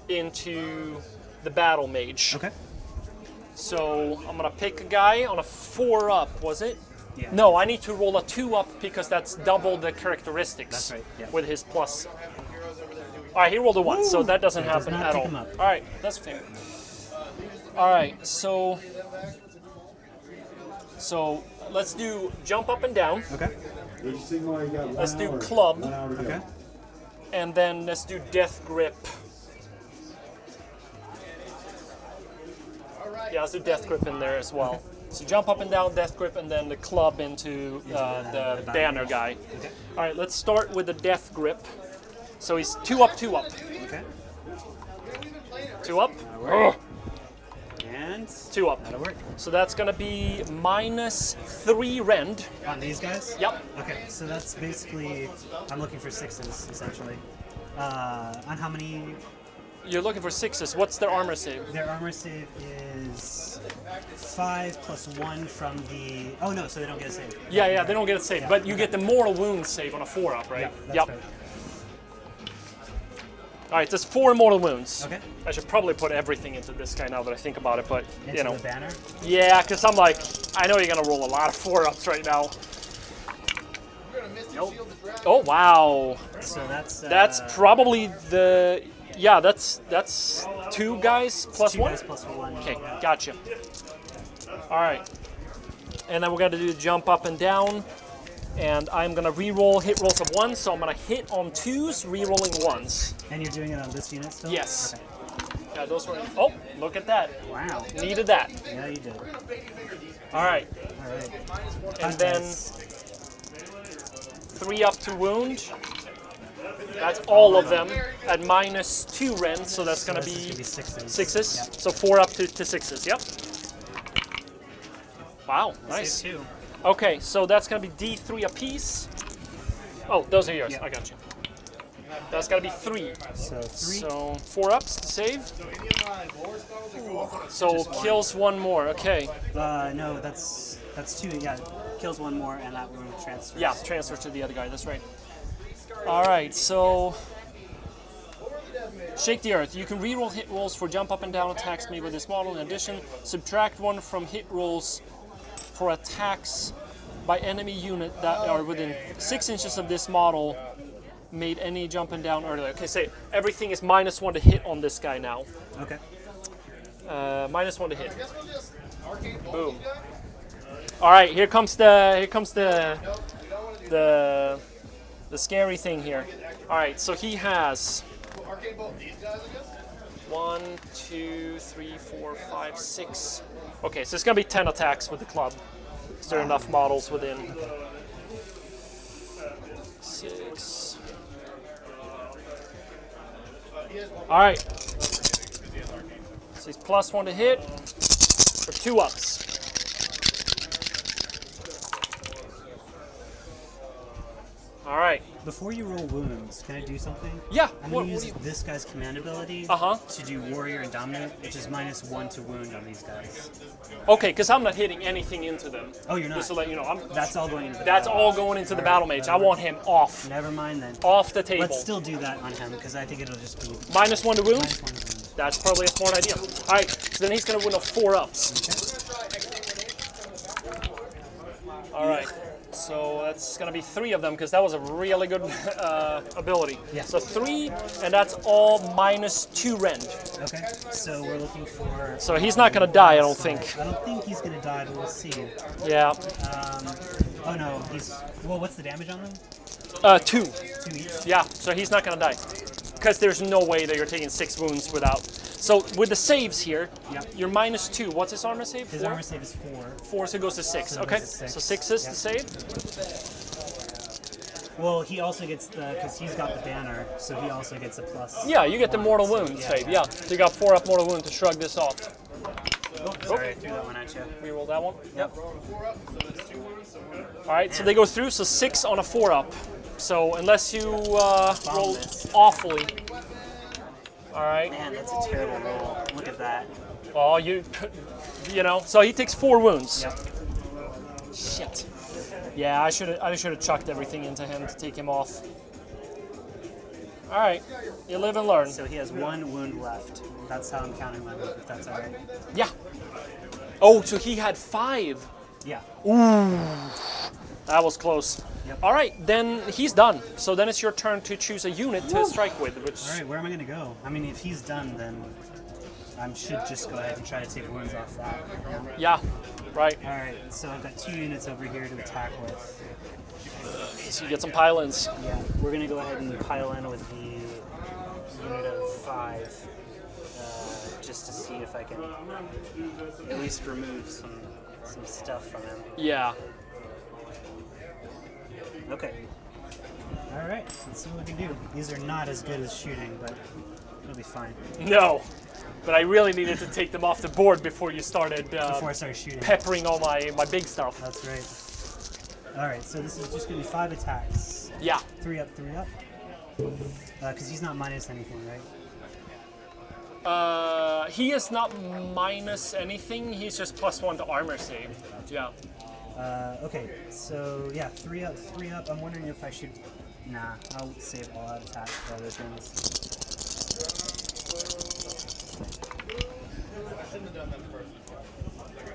into the battle mage. Okay. So I'm gonna pick a guy on a 4-up, was it? Yeah. No, I need to roll a 2-up because that's double the characteristics. That's right, yeah. With his plus. All right, he rolled a 1, so that doesn't That does happen not at pick all. him up. All right, that's fair. All right, so let's do jump up and down. Okay. Sigmar, you got 1 Let's do hour. club. 1 hour to go. Okay. And then let's do death grip. Yeah, let's do death grip in there as well. So jump up and down, death grip, and then the club into the banner guy. Okay. All right, let's start with the death grip. So he's 2-up, 2-up. Okay. 2-up, And 2-up. that'll work. So that's gonna be -3 rend. On these guys? Yep. Okay, so that's basically, I'm looking for 6s, essentially. On how many? You're looking for 6s. What's their armor save? Their armor save is 5 plus 1 from the, oh no, so they don't get a save. Yeah, they don't get a save, Yeah, but you okay. get the mortal wound save on a 4-up, right? Yeah, that's Yep. right. All right, that's 4 mortal wounds. Okay. I should probably put everything into this guy now that I think about it, but Into you know. the banner. Yeah, because I'm like, I know you're gonna roll a lot of 4-ups right now. You're gonna miss the shield the dragon. Oh wow, So that's probably the that's 2 guys plus 2 1. guys plus 1. Okay, Yeah. gotcha. All right, and then we're gonna do the jump up and down, and I'm gonna re-roll hit rolls of 1, so I'm gonna hit on 2s, re-rolling 1s. And you're doing it on this unit still? Yes. Okay. Yeah, those were. Oh, look at that. Wow. Needed that. Yeah, you did. All right, All right. and then 3 up to wound. That's all of them at -2 rend, so that's gonna This is be gonna be 6s. 6s. Yep. So 4 up to 6s. Yep. Wow, nice. Save 2. Okay, so that's gonna be D3 apiece. Oh, those are yours. Yeah. I got you. That's gonna be 3. So 3. So 4 ups to save. So any of my lore spells that go up on a So kills 1 more. Okay. No, that's 2. Yeah, kills 1 more, and that wound transfers. Yeah, transfer to the other guy. That's right. All right, so shake the earth. You can reroll hit rolls for jump up and down attacks made with this model. In addition, subtract 1 from hit rolls for attacks by enemy unit that are within 6 inches of this model made any jump and down earlier. Okay, say everything is -1 to hit on this guy now. Okay. -1 to hit. I guess we'll just arcane bolt Boom. these guys. All right, here comes the Nope, we don't want to do the scary thing here. All right, so he has arcane bolt these guys, I guess. 1, 2, 3, 4, 5, 6. Okay, so it's gonna be 10 attacks with the club. Is there enough models within? 6. All right. So he's +1 to hit for 2 ups. All right. Before you roll wounds, can I do something? Yeah. I'm What going to do use you? this guy's command ability Uh-huh. to do Warrior and Dominant, which is -1 to wound on these guys. Okay, because I'm not hitting anything into them. Oh, you're not? Just to let you know, That's all going into the that's battle. all going into the All battle right, mage. I that'll want him off. Never mind then. Off the table. Let's still do that on him, because I think it'll just be -1 to wound? -1 to wound. That's probably a smart idea. All right, so then he's going to win a 4 ups. All right, so that's going to be 3 of them because that was a really good ability. Yeah. So 3, and that's all -2 rend. Okay, so we're looking for... So he's not going to die, I don't think. I don't think he's going to die, but we'll see. Yeah. Oh no, he's... Well, what's the damage on them? 2. 2 each? Yeah, so he's not going to die. Because there's no way that you're taking 6 wounds without. So with the saves here, Yep. you're -2. What's his armor save? His 4? armor save is 4. 4, so it goes to 6. So it Okay, goes to 6. so 6 is Yep. the save. Well, he also gets the... Because he's got the banner, so he also gets a plus... Yeah, you get the 1, mortal so wound save. Yeah, so you got 4 up mortal wound to shrug this off. Oh, sorry, I threw that one at you. Reroll that one. Yep. 4 up, so that's 2 wounds, so good. All right, so they go through. So 6 on a 4 up. So unless you roll this. awfully. All right. Man, that's a terrible roll. Look at that. Oh, you know. So he takes 4 wounds. Yep. Shit. Yeah, I should have chucked everything into him to take him off. All right, you live and learn. So he has 1 wound left. That's how I'm counting my wound, if that's all right. Yeah. Oh, so he had 5. Yeah. That was close. Yep. All right, then he's done. So then it's your turn to choose a unit to strike with, which. All right, where am I going to go? I mean, if he's done, then I should just go ahead and try to take wounds off that. Yeah, right. All right, so I've got 2 units over here to attack with. So you get some pile-ins. Yeah, we're going to go ahead and pile in with the unit of 5, just to see if I can at least remove some stuff from him. Yeah. Okay. All right, let's see what we can do. These are not as good as shooting, but it'll be fine. No, but I really needed to take them off the board before you started Before I start shooting. peppering all my big stuff. That's right. All right, so this is just going to be 5 attacks. Yeah. 3 up, 3 up. Because he's not minus anything, right? He is not minus anything. He's just +1 to armor save. Yeah. Okay, so yeah, 3 up, 3 up. I'm wondering if I should... Nah, I'll save all out attack for other things.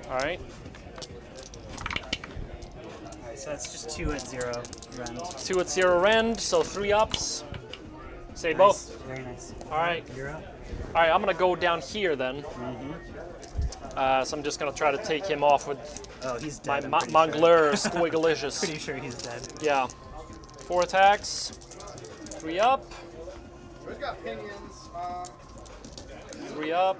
All right. Alright, so that's just 2 at 0 rend. 2 at 0 rend, so 3 ups. Say Nice. both. Very nice. All right. You're up. All right, I'm gonna go down here then. So I'm just gonna try to take him off with Oh, he's my dead. I'm pretty Mongler Squigalicious. Pretty sure he's dead. Yeah. 4 attacks. 3 up. Who's got pinions? 3 up.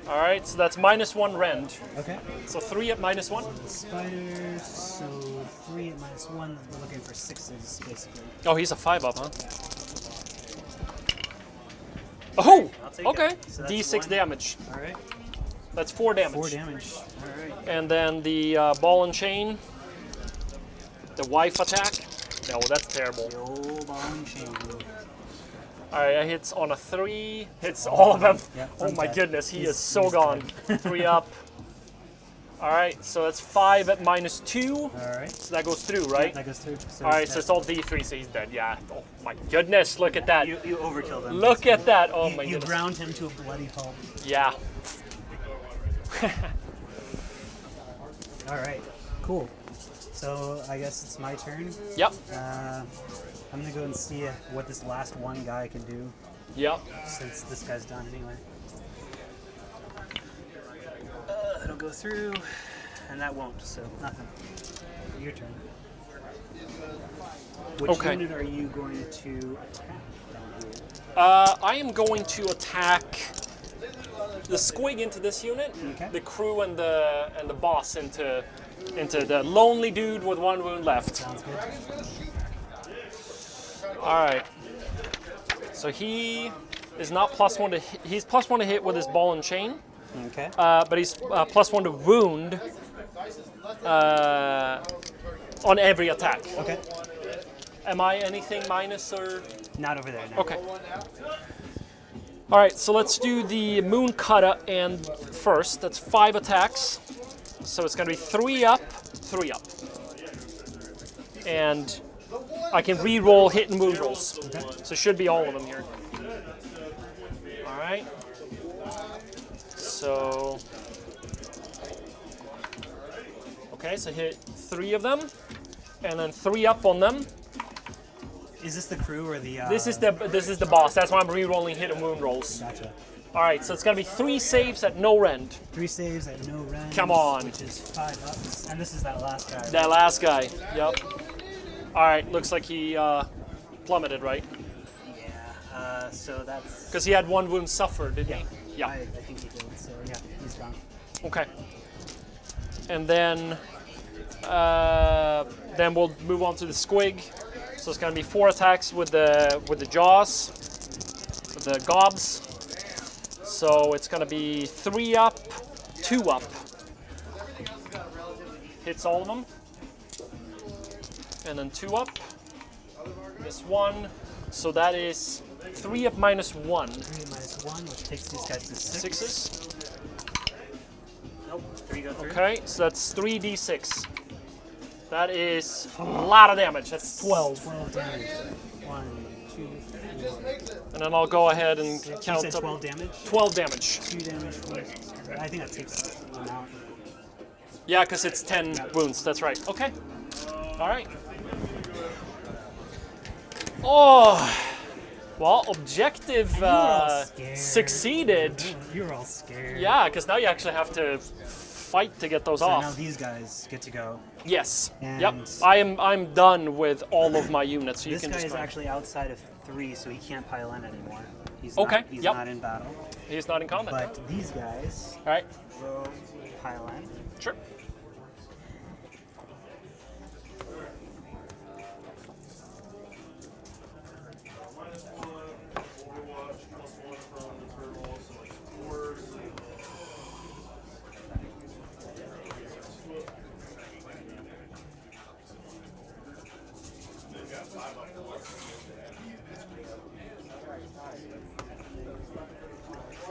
All right, so that's -1 rend. Okay. So 3 at -1. Spiders, so 3 at -1. We're looking for 6s, basically. Oh, he's a 5 up, huh? Oh, I'll take okay. it. So that's D6 1. damage. Alright. That's 4 damage. 4 damage. Alright. And then the ball and chain. The wife attack. No, that's terrible. The old ball and chain. All right, I hits on a 3. Hits all of them. Yep, Oh my undead. goodness, he He's- is so he's gone. dead. 3 up. All right, so that's 5 at -2. Alright. So that goes through, right? That goes through. So All right, he's so dead. it's all D3, so he's dead. Yeah. Oh my goodness, look at that. You overkilled him. Look at that. Oh my You goodness. ground him to a bloody pulp. Yeah. Alright. Cool. So I guess it's my turn. Yep. I'm gonna go and see what this last one guy can do, Yep. since this guy's done anyway. It'll go through, and that won't, so nothing. Your turn. Which Okay. unit are you going to attack down here? I am going to attack the Squig into this unit, Okay. the crew and the boss into the lonely dude with 1 wound left. Sounds good. All right. So he is not +1 to hit. He's +1 to hit with his ball and chain, Okay. but he's +1 to wound on every attack. Okay. Am I anything minus or? Not over there. No. Okay. All right, so let's do the Moon Kata and first. That's 5 attacks. So it's going to be 3 up, 3 up. And I can re-roll hit and wound rolls. So it should be all of them here. All right. So, okay, so hit 3 of them, and then 3 up on them. Is this the crew or the? This is the boss. That's why I'm re-rolling hit and wound rolls. Gotcha. All right, so it's gonna be 3 saves at no rend. 3 saves at no rend. Come on. Which is 5 ups, and this is that last guy. That last guy. Yep. All right, looks like he plummeted, right? Yeah. So that's. Because he had 1 wound suffered, didn't he? Yeah. I think he did. So yeah, he's gone. Okay. And then we'll move on to the Squig. So it's gonna be 4 attacks with the jaws, with the gobs. So it's gonna be 3 up, 2 up. Hits all of them. And then 2 up. Miss 1. So that is 3 up -1. 3 minus 1, which takes these guys to 6. 6s. Nope. 3 go through. Okay, so that's 3d6. That is a lot of damage. That's 12. 12 damage. 1, 2, 4. And then I'll go ahead and You count said up 12 damage? 12 damage. 2 damage. 4. I think that takes them out. Yeah, because it's 10 wounds. That's right. Okay. All right. Oh. Well, objective You were all scared. succeeded. You were all scared. Yeah, because now you actually have to fight to get those So off. now these guys get to go. Yes. And- Yep. I'm done with all of my units. So you This can guy just is go. actually outside of 3, so he can't pile in anymore. He's Okay, Not, he's yep. not in battle. He's not in combat. But these guys All right. will pile in. Sure.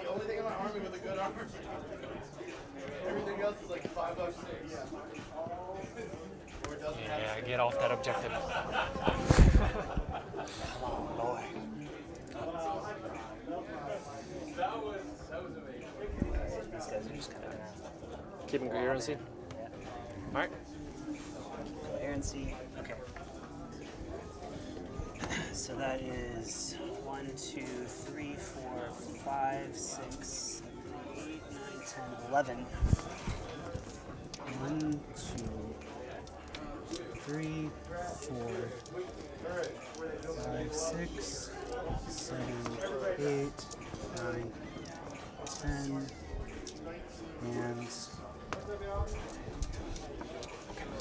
The only thing in my army with a good armor. Everything else is like 5 bucks. Or it doesn't have. Yeah, get off that objective. Boy. These guys are just kind of gonna Keeping coherency. Yeah. All right. Coherency. Okay. So that is 1, 2, 3, 4, 5, 6, 7, 8, 9, 10, 11. 1, 2, 3, 4, 5, 6, 7, 8, 9, 10, and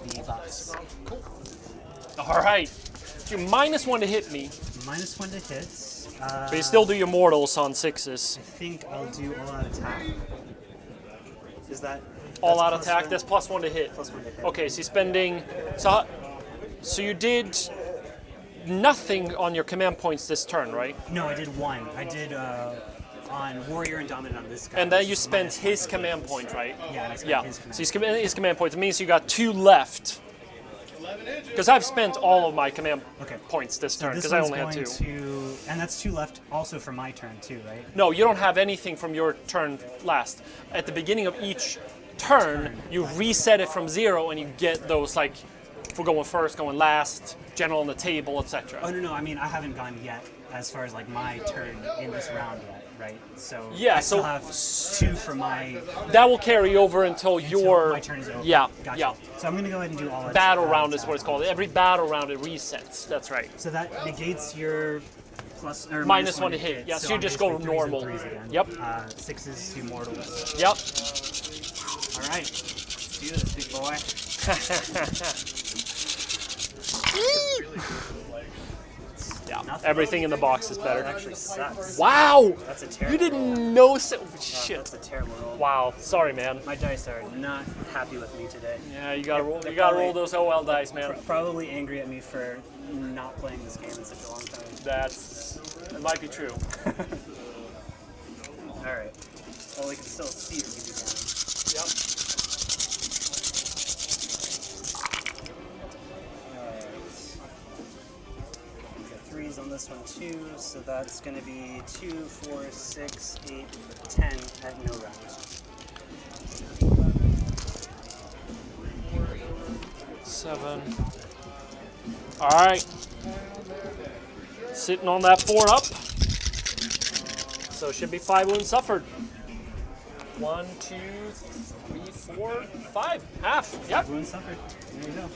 the box. All right. You -1 to hit me, -1 to hit. but you still do your mortals on 6s. I think I'll do all out attack. Is that All out plus attack. one? That's +1 to hit. +1 to hit. Okay, so you're spending. So you did nothing on your command points this turn, right? No, I did 1. I did on Warrior and Dominant on this guy. And then which you is spent -1 his for command those. point, right? Yeah, and I spent Yeah. his So command. he's his command point. It means you got 2 left. Because I've spent all of my command Okay. points this turn This because I one's only had going 2. to, and that's 2 left also for my turn too, right? No, you don't have anything from your turn last. At the beginning of each turn, you reset it from 0 and you get those, like, if we're going first, going last, general on the table, etc. Oh no, I mean I haven't gone yet as far as like my turn in this round yet, right? So Yeah, I still so- have 2 for my That will carry over until your my turn is over. Yeah, Gotcha. yeah. So I'm gonna go ahead and do all that. Battle round is what it's called. Every battle round it resets. That's right. So that negates your plus or -1 to hit. Yeah, so you I'm just go basically 3s and normal. 3s again. Yep. 6s to mortals. Yep. All right, let's do this, big boy. Yeah. Nothing. Everything in the box is That better. actually sucks. Wow. That's a terrible. You didn't roll. know. Oh, Shit. That's a terrible roll. Wow. Sorry, man. My dice are not happy with me today. Yeah, you gotta roll. They're You gotta roll probably- those OL dice, man. Probably angry at me for not playing this game in such a long time. That might be true. All right. Well, we can still see what you do damage. Yep. Alright. We got 3s on this one too, so that's going to be 2, 4, 6, 8, 10 at no round. 7. All right. Sitting on that 4 up. So it should be 5 wounds suffered. 1, 2, 3, 4, 5. Half. Yep. Wound suffered. There you go.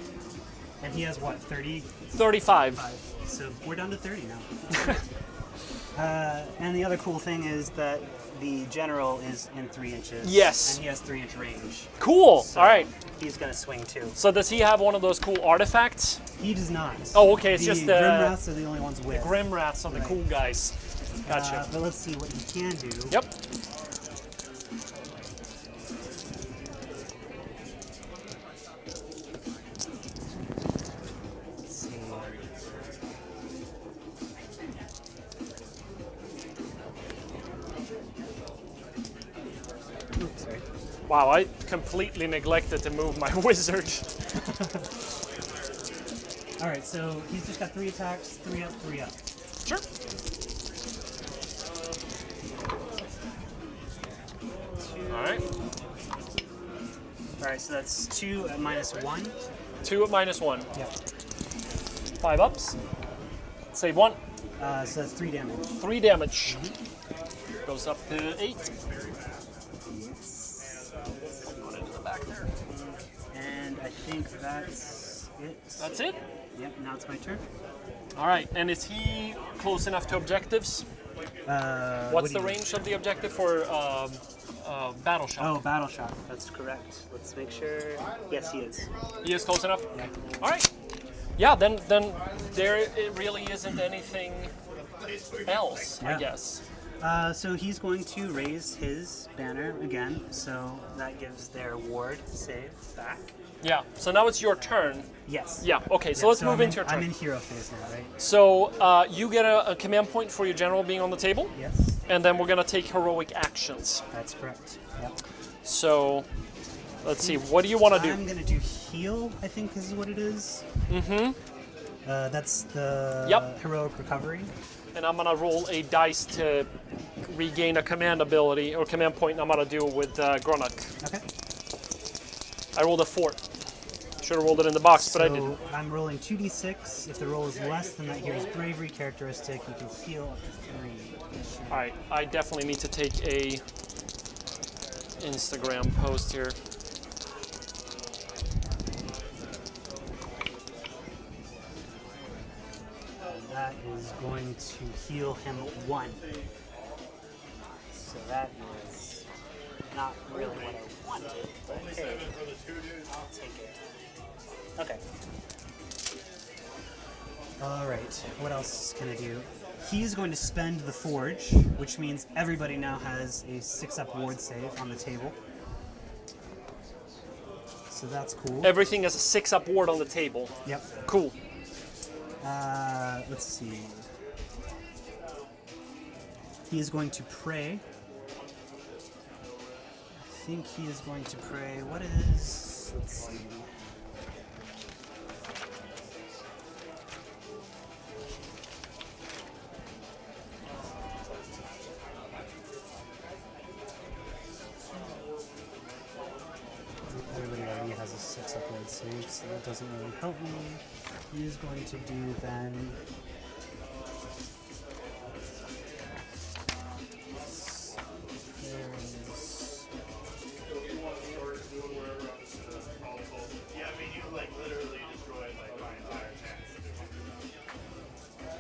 And he has what, 30? 35. So we're down to 30 now. And the other cool thing is that the general is in 3 inches. Yes. And he has 3-inch range. Cool. So All right. He's going to swing too. So does he have one of those cool artifacts? He does not. Oh, okay. It's the just Grimwraths are the only ones with. Grim Rats on the Right. cool guys. Gotcha. But let's see what he can do. Yep. Let's see. Oops, sorry. Wow, I completely neglected to move my wizard. All right, so he's just got 3 attacks, 3 up, 3 up. Sure. All right. All right, so that's 2 at -1. 2 at -1. Yep. 5 ups. Save 1. So that's 3 damage. 3 damage. Goes up to 8. Put it in the back there. And I think that's it. That's it? Yep, now it's my turn. All right. And is he close enough to objectives? What What's do the you- range of the objective for battle shot? Oh, battle shot. That's correct. Let's make sure. Yes, he is. He is close enough? Yeah. All right. Yeah, then there it really isn't anything else, I Yeah. guess. So he's going to raise his banner again, so that gives their ward save back. Yeah. So now it's your turn. Yes. Yeah. Okay. So Yeah, let's move I'm into your turn. I'm in hero phase now, right? So you get a command point for your general being on the table, Yes, and then we're gonna take heroic actions. that's correct. Yep. So let's see. What do you want to do? I'm gonna do heal, I think is what it is. Mm-hmm. That's the Yep. heroic recovery. And I'm gonna roll a dice to regain a command ability or command point. And I'm gonna do it with Grunnock. Okay. I rolled a 4. Should have rolled it in the box, but I didn't. I'm rolling 2d6. If the roll is less than that here's bravery characteristic, you can heal up to 3. Alright, I definitely need to take a Instagram post here. That is going to heal him 1. So that is not really what I wanted. But hey, I'll take it. Okay. Alright, what else can I do? He's going to spend the Forge, which means everybody now has a 6-up ward save on the table. So that's cool. Everything has a 6-up ward on the table. Yep. Cool. Let's see. He is going to pray. I think he is going to pray. What is... Let's see. Everybody already has a 6-up ward save, so that doesn't really help me. He is going to do then... Yeah, I mean, you like literally destroyed like my entire attack.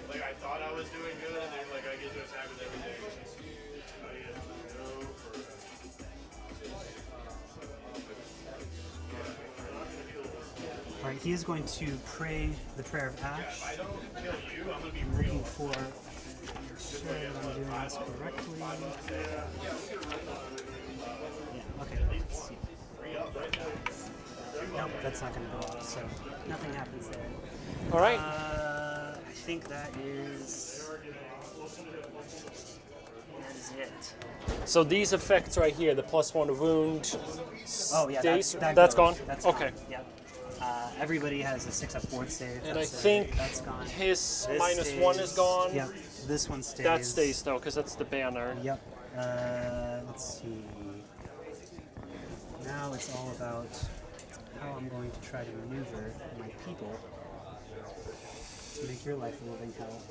Like I thought I was doing good, and then like I get to attack with everything. Alright, he is going to pray the Prayer of Ash. If I don't kill you, I'm gonna be Looking for... Sure I'm doing this correctly. Yeah, okay, let's see. Nope, that's not going to go off, so nothing happens there. Alright. I think that is it. So these effects right here, the +1 to wound, Oh yeah, stays, that's that's gone. gone? That's Okay. gone. Yep. Everybody has a 6-up ward save. And I That's, think that's gone. his This -1 is gone. Yep. This one stays. That stays though, because that's the banner. Yep. Let's see. Now it's all about how I'm going to try to maneuver my people to make your life a living hell.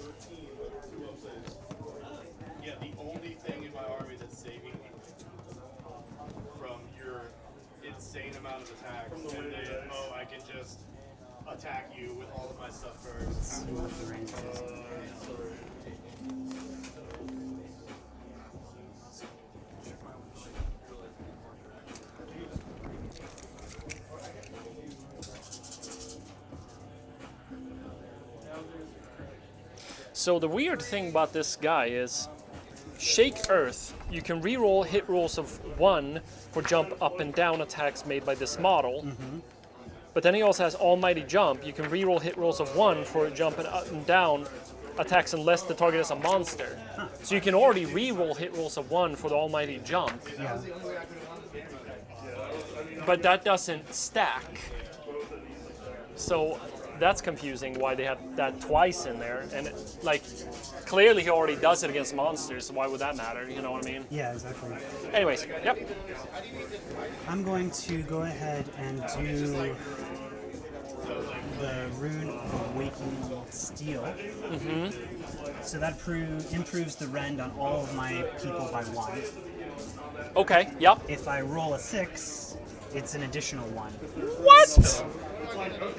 Yeah, the only thing in my army that's saving me from your insane amount of attacks, and then, oh, I can just attack you with all of my stuff first. Let's see what the range is. So the weird thing about this guy is, Shake Earth, you can reroll hit rolls of 1 for jump up and down attacks made by this model. But then he also has Almighty Jump. You can reroll hit rolls of 1 for jump and up and down attacks unless the target is a monster. So you can already reroll hit rolls of 1 for the Almighty Jump. Yeah. But that doesn't stack. So that's confusing why they have that twice in there. And like, clearly he already does it against monsters, so why would that matter? You know what I mean? Yeah, exactly. Anyways, yep. I'm going to go ahead and do the Rune of Awakening Steel. So that improves the rend on all of my people by 1. Okay, yep. If I roll a 6, it's an additional 1. What? So,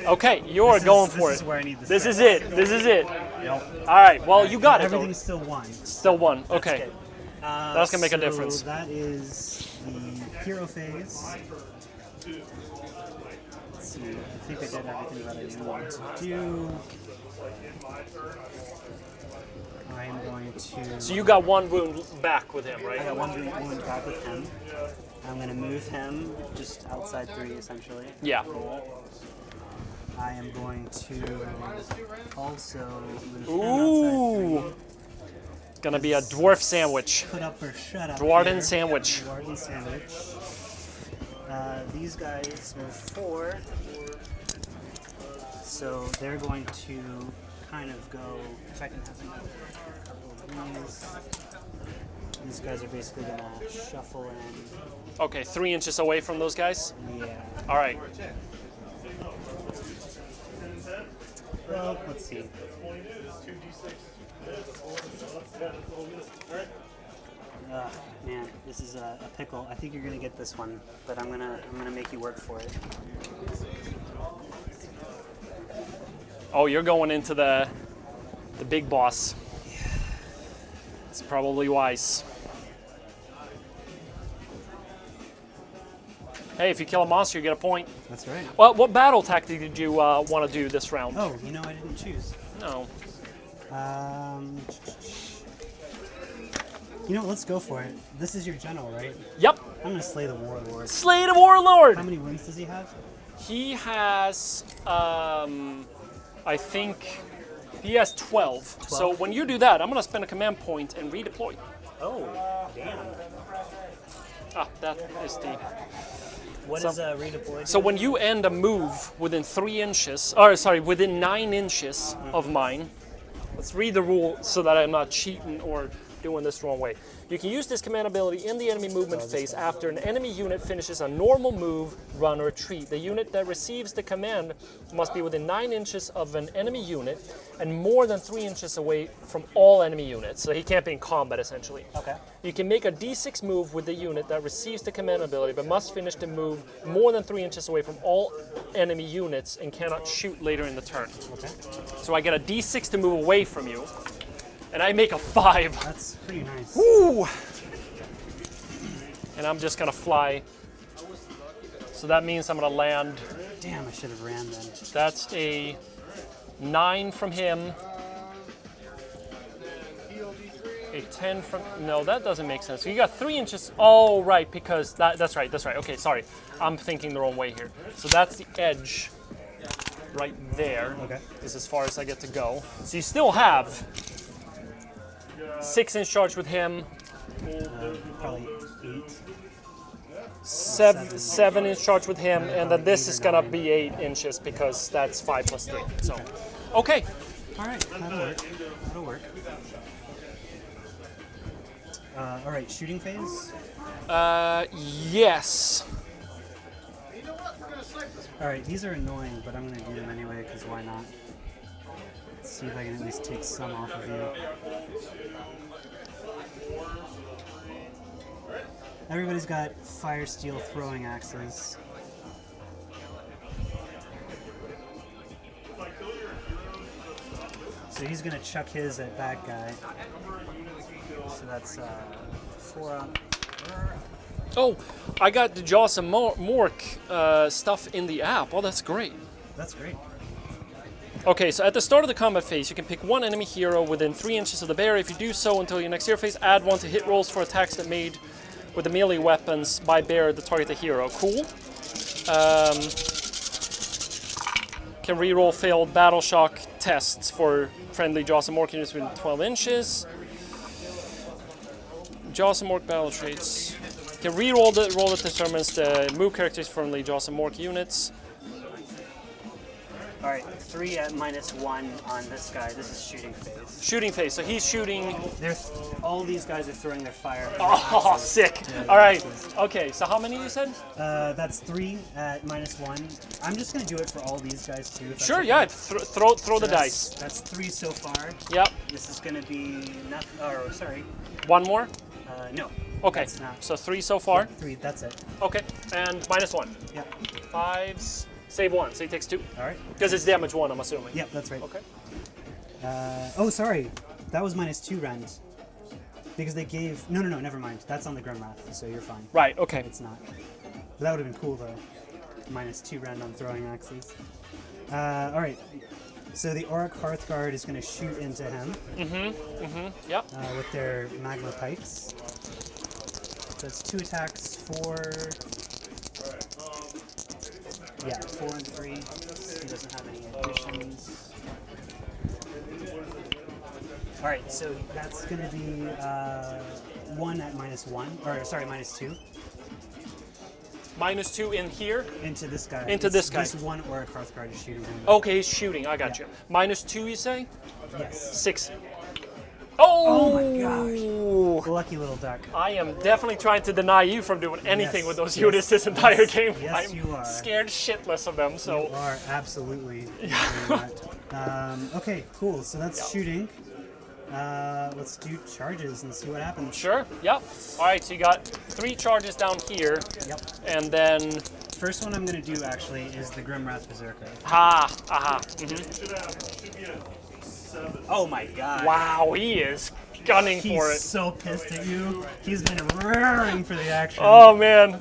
Okay, you're going for this it. is where I need the This six. is it. This is it. Yep. All right. Well, you got it. Though. Everything's still 1. Still 1. Okay. Good. That's gonna make a difference. That is the hero phase. Let's see. I think I did everything that I really wanted to do. I'm going to. So you got 1 wound back with him, right? I got 1 wound back with him. I'm going to move him just outside 3, essentially. Yeah. I am going to also move him Ooh. outside 3. Gonna be a dwarf sandwich. Put up or shut up. Dwarden here. sandwich. Dwarden sandwich. These guys move 4. So they're going to kind of go. If I can have another couple of these. These guys are basically gonna shuffle in. Okay, 3 inches away from those guys. Yeah. All right. Well, let's see. Man, this is a pickle. I think you're gonna get this one, but I'm gonna make you work for it. Oh, you're going into the big boss. It's probably wise. Hey, if you kill a monster, you get a point. That's right. Well, what battle tactic did you want to do this round? Oh, you know I didn't choose. No. You know, let's go for it. This is your general, right? Yep. I'm gonna slay the warlord. Slay the warlord. How many wins does he have? He has, I think, he has 12. So when you do that, I'm gonna spend a command point and redeploy. Oh, damn. Ah, that is the. What is redeploy? So when you end a move within 3 inches, or sorry, within 9 inches of mine, let's read the rule so that I'm not cheating or doing this the wrong way. You can use this command ability in the enemy movement phase after an enemy unit finishes a normal move, run, or retreat. The unit that receives the command must be within 9 inches of an enemy unit and more than 3 inches away from all enemy units. So he can't be in combat, essentially. Okay. You can make a d6 move with the unit that receives the command ability, but must finish the move more than 3 inches away from all enemy units and cannot shoot later in the turn. Okay. So I get a d6 to move away from you, and I make a 5. That's pretty nice. Woo! And I'm just gonna fly. So that means I'm gonna land. Damn, I should have ran then. That's a 9 from him. A 10 from, no, that doesn't make sense. So you got 3 inches, oh, right, because that's right. Okay, sorry. I'm thinking the wrong way here. So that's the edge right there. Okay. Is as far as I get to go. So you still have 6-inch charge with him, Probably 8. 7-inch charge with him, and then this is gonna be 8 inches because that's 5 plus 3. So, okay. All right, that'll work. That'll work. All right, shooting phase. Yes. All right, these are annoying, but I'm gonna do them anyway because why not? Let's see if I can at least take some off of you. Everybody's got fire steel throwing axes. So he's gonna chuck his at that guy. So that's 4 up. Oh, I got the Jaws and Mork stuff in the app. Oh, that's great. That's great. Okay, so at the start of the combat phase, you can pick one enemy hero within 3 inches of the bear. If you do so until your next hero phase, add 1 to hit rolls for attacks that made with the melee weapons by bear that target the hero. Cool. Can reroll failed battle shock tests for friendly Jaws and Mork units within 12 inches. Jaws and Mork battle traits. Can reroll the roll that determines the move characteristics for friendly Jaws and Mork units. All right, 3 at -1 on this guy. This is shooting phase. Shooting phase, so he's shooting. All these guys are throwing their fire. Oh, sick. All right. Okay, so how many you said? That's 3 at -1. I'm just gonna do it for all these guys too. if that's Sure, okay. yeah. Throw the dice. That's 3 so far. Yep. This is gonna be nothing. Oh, sorry. One more? No. Okay, That's not. so 3 so far. 3. That's it. Okay, and -1. Yeah. 5s, save 1, so he takes 2. All right. Because it's damage 1, I'm assuming. Yep, that's right. Okay. Oh, sorry. That was -2 rend. Because they gave. No, never mind. That's on the Grimwrath, so you're fine. Right, okay. It's not. But that would have been cool though. -2 rend on throwing axes. All right. So the Auric Hearthguard is going to shoot into him Yep. with their magma pikes. So it's 2 attacks, 4. Yeah, 4 and 3. He doesn't have any additions. All right, so that's going to be 1 at -1, or sorry, -2. -2 in here. Into this guy. Into this guy. This one Auric Hearthguard is shooting him. Okay, he's shooting, I got Yeah. you. -2, you say? Yes. 6. Oh, my gosh. Lucky little duck. I am definitely trying to deny you from doing anything Yes, with those yes, units this entire game. Yes, I'm you are. scared shitless of them, so. You are absolutely doing that. Okay, cool. So that's shooting. Let's do charges and see what happens. Sure, yep. All right, so you got 3 charges down here. Yep. And then, First one I'm going to do actually is the Grimace Berserker. mhm. Should be a 7. Oh my god. Wow, he is gunning He's for it. so pissed at you. He's been raring for the action. Oh, man.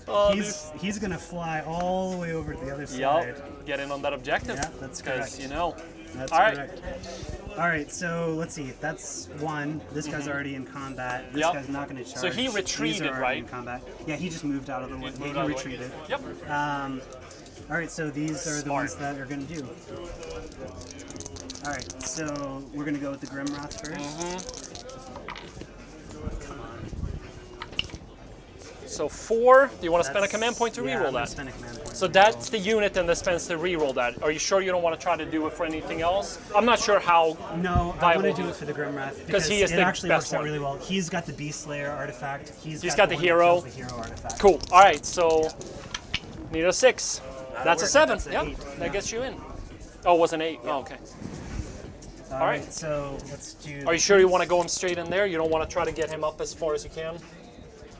Oh, He's going to fly all the way over to the other side. Yup, get in on that objective. Yeah, that's Because, correct. you know. That's All right. correct. All right, so let's see. That's one. This guy's already in combat. This Yep. guy's not going to charge. So he These retreated, are already right? In combat. Yeah, he just moved out of the way. Moved He out of the way. retreated. Yep. All right, so these are the Smart. ones that are going to do. All right, so we're going to go with the Grimroth first. Come on. So 4, do you want to spend a That's- command point to yeah, reroll I'm gonna that? spend a command point So to that's reroll. the unit then that spends to reroll that. Are you sure you don't want to try to do it for anything else? I'm not sure how. No, I viable. want to do it for the Grimroth Because he is it the actually best works out one. really well. He's got the Beast Slayer artifact. He's got the one that hero. kills The hero artifact. Cool. All right, so need a 6. That's a work. 7. That's a Yep, 8. that gets you in. Oh, it was an 8. Oh, okay. All right. right, so let's do. Are you sure you want to go him straight in there? You don't want to try to get him up as far as you can?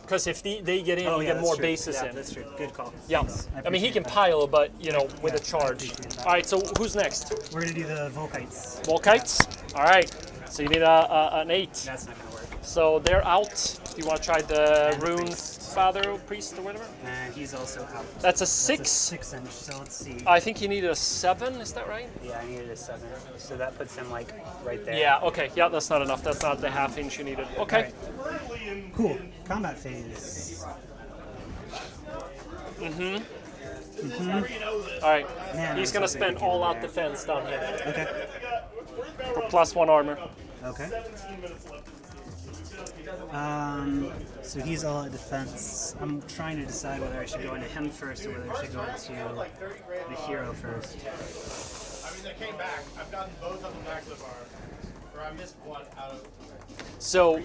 Because if they get in, Oh, you yeah, get that's more true. bases Yeah, in. that's true. Good call. Yeah. Thanks. I mean, he can appreciate that. pile, but, you know, with a I charge. appreciate that. All right, so who's next? We're gonna do the Volkites. Volkites? All right. So you need an 8. That's not gonna work. So they're out. Do you want to try the Rune Father, Priest, or whatever? And he's also out. That's a That's 6. a 6-inch. So let's see. I think you needed a 7, is that right? Yeah, I needed a 7. So that puts him like right there. Yeah, okay. Yeah, that's not enough. That's not the half inch you needed. Okay. Alright. Cool. Combat phase. All right. Man, He's I'm going to so spend big all in out there. defense down here Okay. for +1 armor. Okay. So he's all at defense. I'm trying to decide whether I should go into him first or whether I should go into the hero first. I mean, they came back. I've gotten both of them back so far. Or I missed one out of. So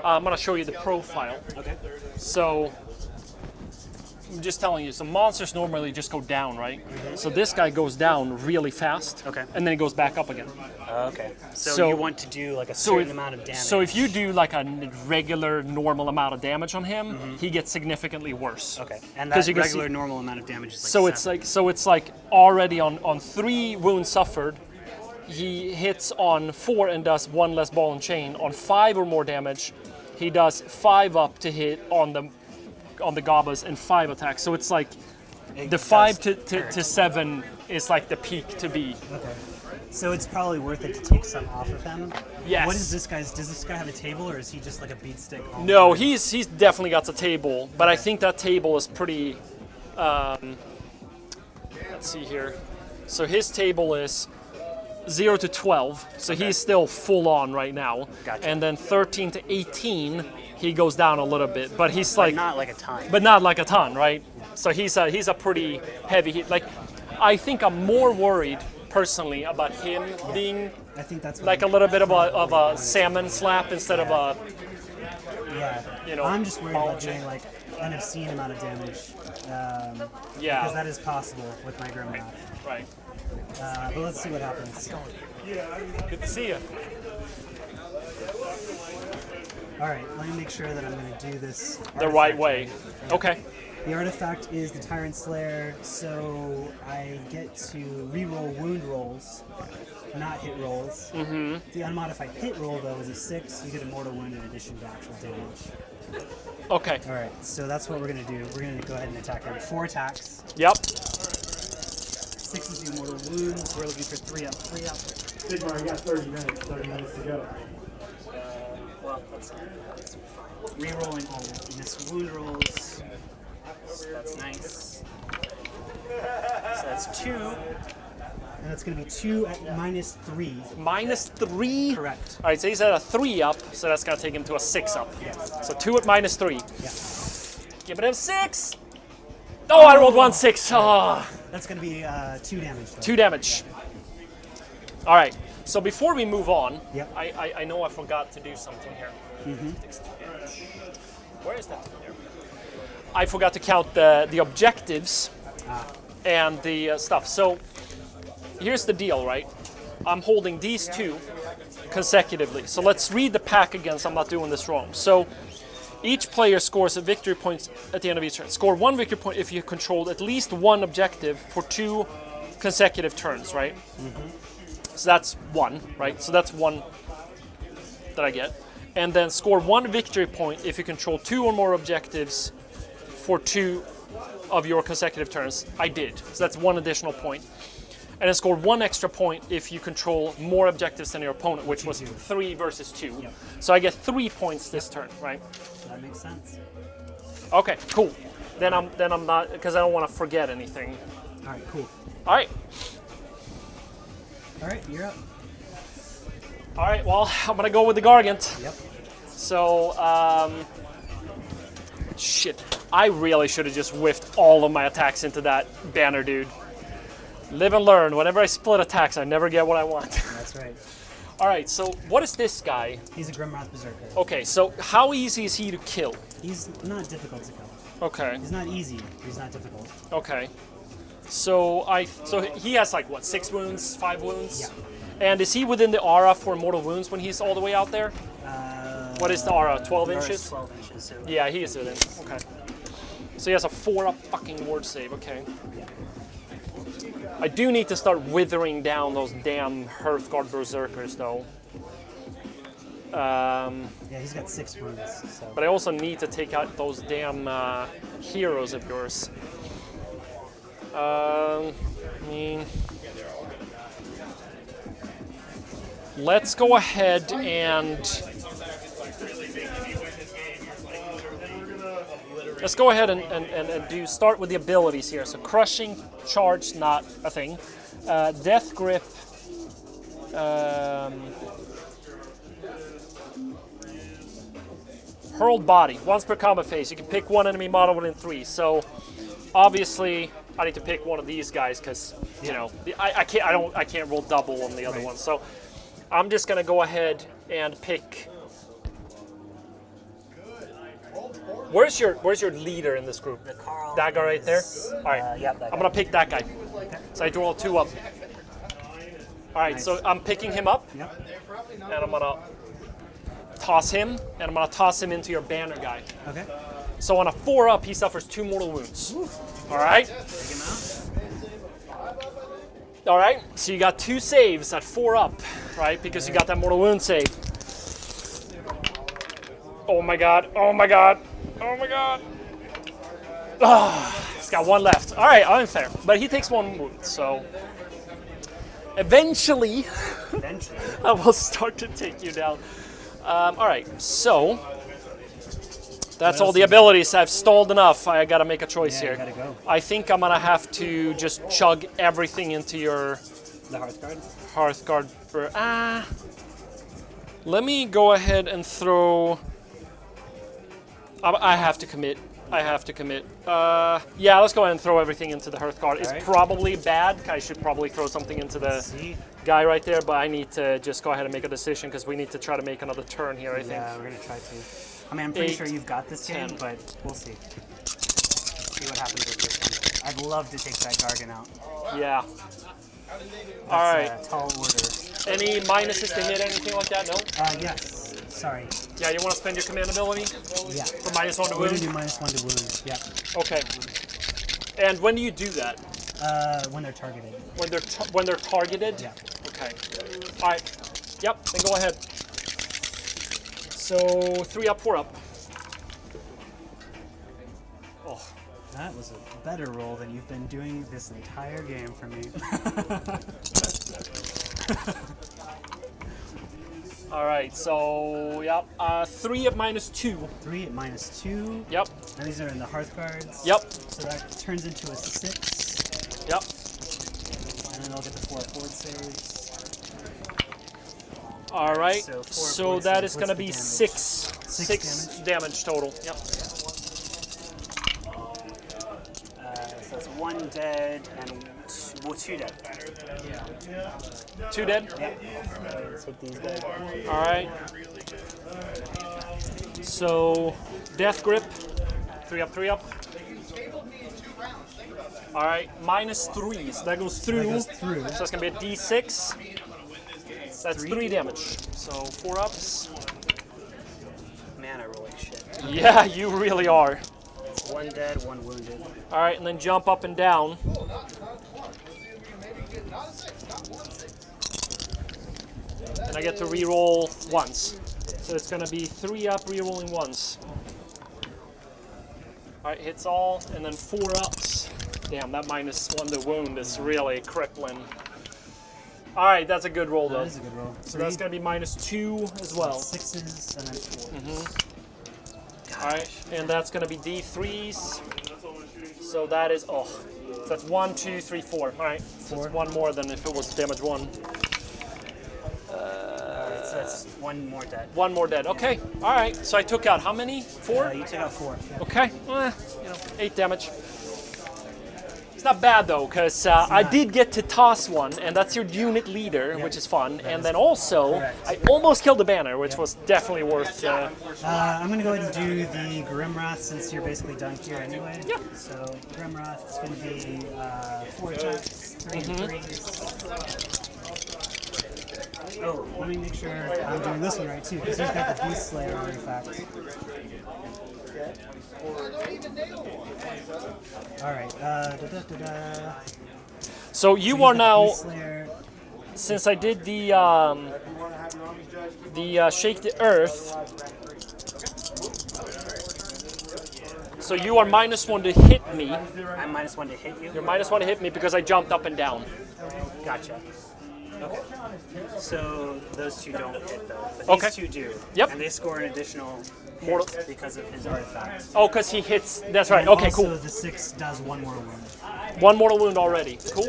I'm going to show you the profile. Okay. So I'm just telling you, so monsters normally just go down, right? So this guy goes down really fast. Okay. And then he goes back up again. Okay. So, So- you want to do like a So certain if, amount of damage. so if you do like a regular, normal amount of damage on him, he gets significantly worse. Okay. And 'Cause that you can regular see- normal amount of damage is like So 7. it's like already on 3 wounds suffered, he hits on 4 and does 1 less ball and chain. On 5 or more damage, he does 5 up to hit on the gobas and 5 attacks. So it's like It the does 5 hurt. to 7 is like the peak to be. Okay. So it's probably worth it to take some off of him. Yes. What is this guy's? Does this guy have a table, or is he just like a beat stick? all the No, time? he's definitely got a table, but I think that table is pretty. Let's see here. So his table is 0 to 12, so he's still full on right now. Gotcha. And then 13 to 18, he goes down a little bit, but he's like, not like a ton. but not like a ton, right? So he's a pretty heavy hit. Like, I think I'm more worried personally about him being I think that's what like a I'm little bit of probably a salmon slap instead of a. Yeah. you know, I'm just worried about bulging. doing like an obscene amount of damage. Yeah. Because that is possible with my Grimroth. Right. But let's see what happens. Good to see you. All right, let me make sure that I'm going to do this The right artifact way. Okay. The artifact is the Tyrant Slayer, so I get to reroll wound rolls, not hit rolls. Mm-hmm. The unmodified hit roll, though, is a 6. You get a mortal wound in addition to actual damage. Okay. All right, so that's what we're going to do. We're going to go ahead and attack him. 4 attacks. Yep. 6 is the mortal wounds. We're looking for 3 up, 3 up. Sigmar, you got 30 minutes to go. Well, let's be fine. Rerolling all miss wound rolls. So that's nice. So that's 2. And that's going to be 2 at -3. -3. Correct. All right, so he's at a 3 up, so that's gonna take him to a 6 up. Yes. So 2 at -3. Yeah. Giving him 6. Oh, I rolled 1 6. Oh, That's going to be 2 damage. Though. 2 damage. All right. So before we move on, Yep. I know I forgot to do something here. Where is that? There. I forgot to count the objectives and the stuff. So here's the deal, right? I'm holding these two consecutively. So let's read the pack again so I'm not doing this wrong. So each player scores a victory point at the end of each turn. Score 1 victory point if you controlled at least one objective for 2 consecutive turns, right? So that's 1, right? So that's 1 that I get. And then score 1 victory point if you control 2 or more objectives for 2 of your consecutive turns. I did. So that's 1 additional point. And then score 1 extra point if you control more objectives than your opponent, which was 3 versus 2. Yep. So I get 3 points this turn, right? That makes sense. Okay, cool. Then I'm not, because I don't want to forget anything. All right, cool. All right. All right, you're up. All right, well, I'm going to go with the Gargant. Yep. So, shit. I really should have just whiffed all of my attacks into that banner, dude. Live and learn. Whenever I split attacks, I never get what I want. That's right. All right, so what is this guy? He's a Grimace Berserker. Okay, so how easy is he to kill? He's not difficult to kill. Okay, He's not easy. He's not difficult. okay. So he has like what, 6 wounds, 5 wounds? Yeah. And is he within the aura for mortal wounds when he's all the way out there? What is the aura? 12 Aura's inches? 12 inches. So Yeah, he is within. Okay. So he has a 4-up fucking ward save. Okay. Yeah. I do need to start withering down those damn Hearthguard Berserkers, though. Yeah, he's got 6 wounds. So. But I also need to take out those damn heroes of yours. I mean, let's go ahead and do start with the abilities here. So crushing, charge, not a thing. Death grip. Hurled body. Once per combat phase, you can pick one enemy model within 3. So obviously, I need to pick one of these guys because you know I can't roll double on the other one. So I'm just gonna go ahead and pick. Where's your leader in this group? Carl That guy right there? All right. Yep, that I'm guy. gonna pick that guy. So I have to roll 2 up. All right. Nice. So I'm picking him up, Yep. and I'm gonna toss him, and I'm gonna toss him into your banner guy. Okay. So on a 4 up, he suffers 2 mortal wounds. All right. Take him out. All right. So you got 2 saves at 4 up, right? Because you got that mortal wound save. Oh my god. Oh my god. Oh my god. He's got 1 left. All right, unfair. But he takes 1 wound, so eventually I will start to take you down. All right, so that's all the abilities. I've stalled enough. I got to make a choice Yeah, here. you gotta go. I think I'm gonna have to just chug everything into your The Hearthguard. Hearthguard. Let me go ahead and throw. I have to commit. Yeah, let's go ahead and throw everything into the Hearthguard. It's Alright. probably bad. I should probably throw something into the See? guy right there, but I need to just go ahead and make a decision because we need to try to make another turn here, I think. Yeah, we're gonna try to. I mean, I'm pretty 8, sure you've got this game, 10. but we'll see. See what happens with this one. I'd love to take that Gargant out. Yeah. That's All right. a tall order. Any minuses to hit, anything like that? No? Yes. Sorry. Yeah, you want to spend your command ability Yeah. for -1 to We're gonna wound? do -1 to wound. Yeah. Okay. And when do you do that? When they're targeted. When they're targeted? Yeah. Okay. All right. Yep. Then go ahead. So 3 up, 4 up. Oh. That was a better roll than you've been doing this entire game for me. All right. So yep. 3 at -2. 3 at -2. Yep. And these are in the Hearthguards. Yep. So that turns into a 6. Yep. And then I'll get the 4 forward saves. All right. So 4 So forward that saves. is going to What's the be damage? 6 damage total. Yep. So it's 1 dead and 2 dead. 2 dead. Let's hit these guys. All right. So, Death Grip. 3 up, 3 up. All right, -3, so that goes through. goes through. So it's gonna be a D6. That's 3 damage. So 4 ups. Man, I roll like shit. Yeah, you really are. It's 1 dead, 1 wounded. All right, and then jump up and down. And I get to re-roll once. So it's gonna be 3 up, re-rolling once. All right, hits all, and then 4 ups. Damn, that -1 to wound is really crippling. All right, that's a good roll though. That is a good roll. So that's gonna be -2 as well. 6s and then 4s. All right, and that's gonna be D3s. So that is, so that's 1, 2, 3, 4. All right, so it's 1 more than if it was damage 1. So that's 1 more dead. 1 more dead. Okay, all right. So I took out how many? 4? You took out 4. Yeah. Okay, 8 damage. It's not bad though, because I did get to toss one, and that's your unit leader, which is fun. And then also, I almost killed the banner, which was definitely worth. I'm going to go ahead and do the Grimwrath since you're basically done here anyway. Yeah. So Grimwrath is going to be 4 attacks, 3 3s. Oh, let me make sure I'm doing this one right too, because he's got the Beast Slayer artifact. Alright, So you he's are got now, Beast Slayer. since I did the Shake the Earth. So you are -1 to hit me. I'm -1 to hit you. You're -1 to hit me because I jumped up and down. Gotcha. Okay. So those 2 don't hit though, but Okay. these 2 do. Yep. And they score an additional Mortal- hit because of his artifact. Oh, because he hits. That's right. And Okay, also cool. the 6 does 1 more wound. 1 mortal wound already. Cool.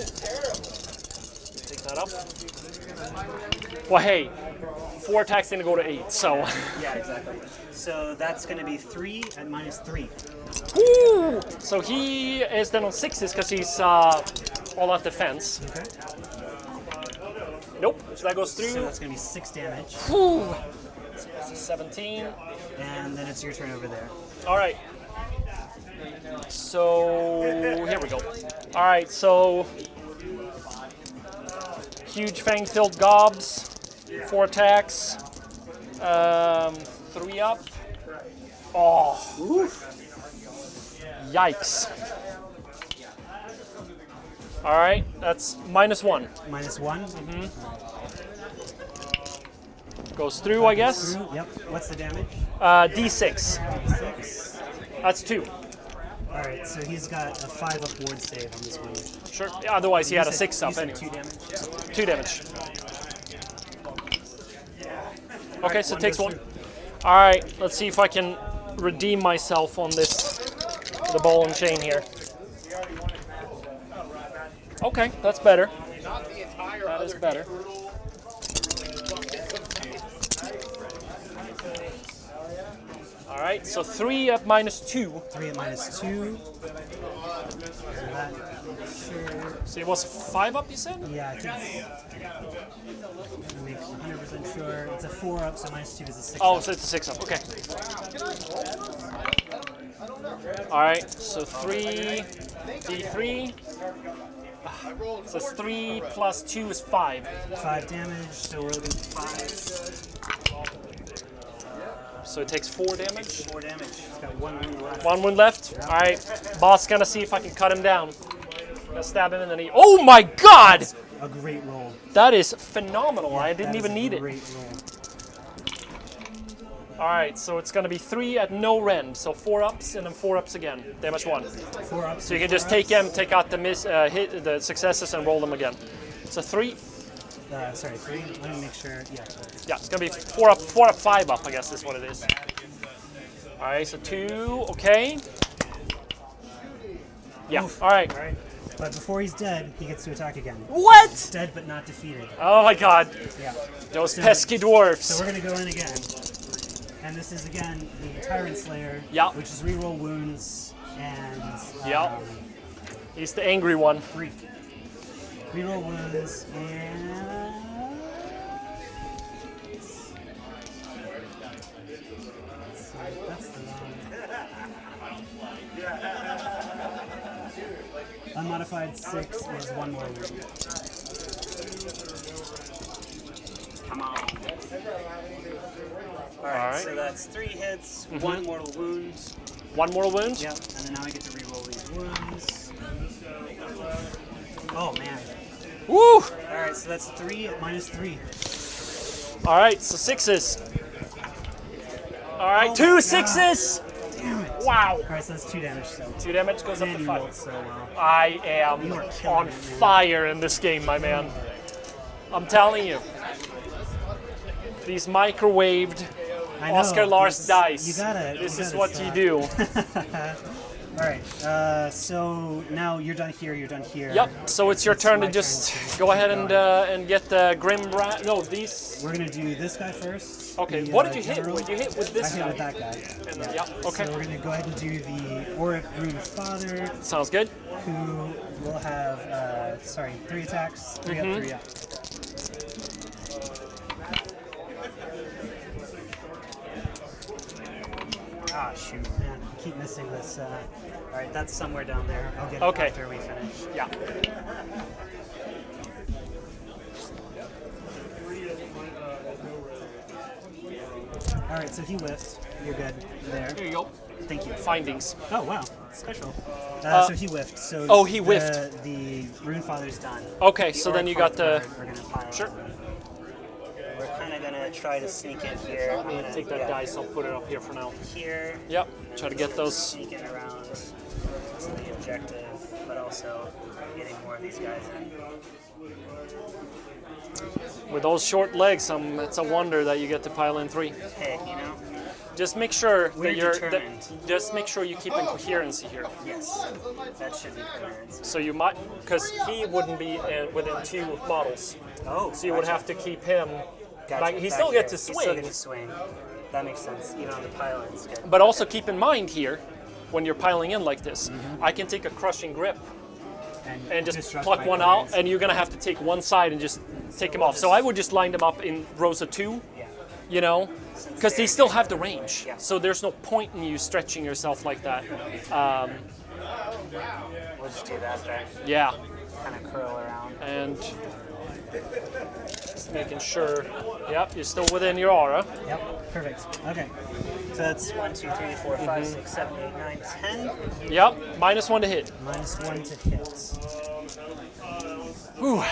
Take that up. Well, hey, 4 attacks didn't go to 8, so. Yeah, exactly. So that's going to be 3 at -3. Woo! So he is then on 6s because he's all out defense. Okay. Nope. So that goes So through. that's going to be 6 damage. Woo! So this is 17. And then it's your turn over there. All right. So here we go. All right. So huge fang-filled gobs. 4 attacks. 3 up. Oh. Yikes. All right. That's -1. -1. Goes through, I guess. Through. Yep. What's the damage? D6. 6. That's 2. All right. So he's got a 5 up ward save on this one. Sure. Otherwise, he had a You 6 said- up you said anyway. 2 damage. 2 damage. Okay, so it one takes goes 1. All right, let's see if I can redeem myself on this, the ball and chain here. Okay, that's better. That is better. All right, so 3 at -2. 3 at -2. So that, sure. So it was 5 up, you said? Yeah, I think it's, to make 100% sure. It's a 4 up, so -2 is a 6 Oh, up. so it's a 6 up. Okay. All right, so 3 D3. So it's 3 plus 2 is 5. 5 damage, so we're looking at 5. So it takes 4 damage. 4 damage. He's got 1 wound left. 1 wound left. All right, boss gonna see if I can cut him down. Gonna stab him in the knee. Oh my God! A great roll. That is phenomenal. I didn't That is even a need it. Great roll. All right, so it's gonna be 3 at no rend. So 4 ups and then 4 ups again. Damage 1. 4 ups. So you can just take him, take out the hit, the successes, and roll them again. So 3. Sorry, 3. Let me make sure. Yeah. Yeah, it's gonna be 4 up, 5 up. I guess is what it is. All right, so 2. Okay. Yeah. All right. All right. But before he's dead, he gets to attack again. What? Dead but not defeated. Oh my God! Yeah. Those So- pesky dwarfs. So we're gonna go in again. And this is again the Tyrant Slayer, Yeah. which is reroll wounds and Yeah. He's the angry one. freak. Reroll wounds and. That's the wrong. Unmodified 6 is 1 more wound. Come on. Alright, so that's 3 hits, 1 mortal wound. 1 mortal wound? Yep, and then now I get to reroll these wounds. Oh man. Woo! Alright, so that's 3 minus 3. Alright, so 6s. Alright, Oh 2 my 6s! Damn it. Wow! Alright, so that's 2 damage still. 2 damage goes up Man, to you 5. rolled so well. I am You are killing on it, man. fire in this game, my man. I'm telling you. These microwaved I know, Oscar Lars it's- dice. You gotta. This you is gotta what stop. you do. Alright, so now you're done here, you're done here. Yep. So it's your It's turn my to just turn to go ahead keep and get the No, these. We're gonna do this guy first. Okay. the, what did you hit general. with? You hit with this I hit guy. with that guy. And then, yeah. Okay. So we're gonna go ahead and do the Auric Rune Father, Sounds good. who will have 3 attacks, 3 up, 3 up. Ah, shoot, man, I keep missing this. All right, that's somewhere down there. I'll get it Okay. after we finish. Yeah. All right, so he whiffed. You're good there. Here you go. Thank you. Findings. Oh wow, special. So he whiffed. So oh, he whiffed. The Rune Father's done. Okay, The so then Auric you got the. Hearthguard, we're gonna pile Sure. on. We're kind of gonna try to sneak in here. Let me take that dice. I'll put it up here for now. Here. Yep. Try to get those. Sneaking around to the objective, but also getting more of these guys in. With those short legs, it's a wonder that you get to pile in 3. Hey, you know. Just make sure We're that you're. determined. Just make sure you keep in coherency here. Yes. That should be coherence. So you might, because he wouldn't be within 2 models. Oh. So you would have to keep him. Gotcha. Like he Back still here. gets to He still swing, gets to swing. That makes sense. Even on the pile-ins, good. but also keep in mind here, when you're piling in like this, I can take a crushing grip and just disrupt pluck my one out, coherence. and you're gonna have to take one side and just take him off. So I would just line them up in rows of 2, Yeah. you know, because they still have the range. Yeah. So there's no point in you stretching yourself like that. We'll just do that there. Yeah, Kind of curl around. and just making sure. Yep, you're still within your aura. Yep. Perfect. Okay. So that's 1, 2, 3, 4, 5, 6, 7, 8, 9, 10. Yep, -1 to hit. -1 to hit. Whew.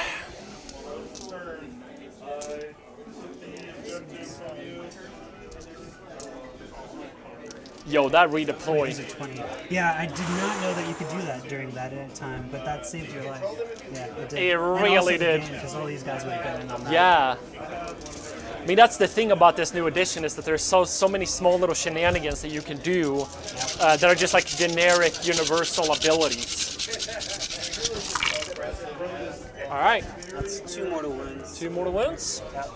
Yo, that redeploy. These are 20. Yeah, I did not know that you could do that during that time, but that saved your life. Yeah, it did. It really did. Because all these guys would have been in on that. Yeah. I mean, that's the thing about this new edition is that there's so many small little shenanigans that you can do that are just like generic universal abilities. All right, That's 2 mortal wounds. 2 mortal wounds. Yep.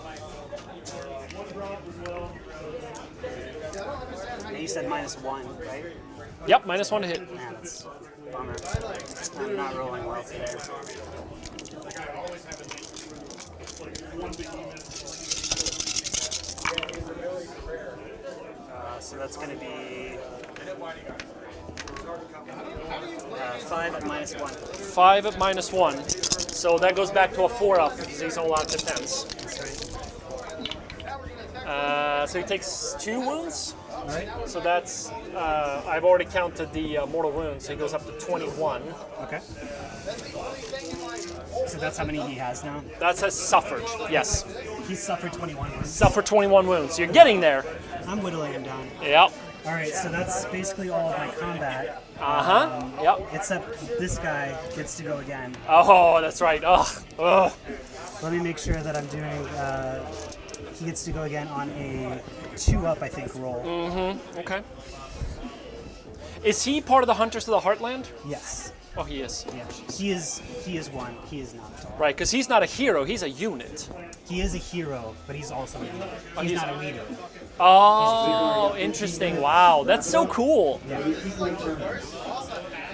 And you said -1, right? Yep, -1 to hit. Man, that's a bummer. I'm not rolling well today. So that's going to be 5 at -1. 5 at -1. So that goes back to a 4 up because he's all out defense. That's right. So he takes 2 wounds. All right. So that's, I've already counted the mortal wounds, so he goes up to 21. Okay. So that's how many he has now? That says suffered, yes. He's suffered 21 wounds. Suffered 21 wounds. You're getting there. I'm whittling him down. Yep. All right, so that's basically all of my combat. Yep. Except this guy gets to go again. Oh, that's right. Ugh. Ugh. Let me make sure that I'm doing. He gets to go again on a 2-up, I think, roll. Okay. Is he part of the Hunters of the Heartland? Yes. Oh, he is. Yeah. He is one. He is not. Right, because he's not a hero, he's a unit. He is a hero, but he's also a leader. He's he's- not a leader. Oh, interesting. Wow, that's so cool.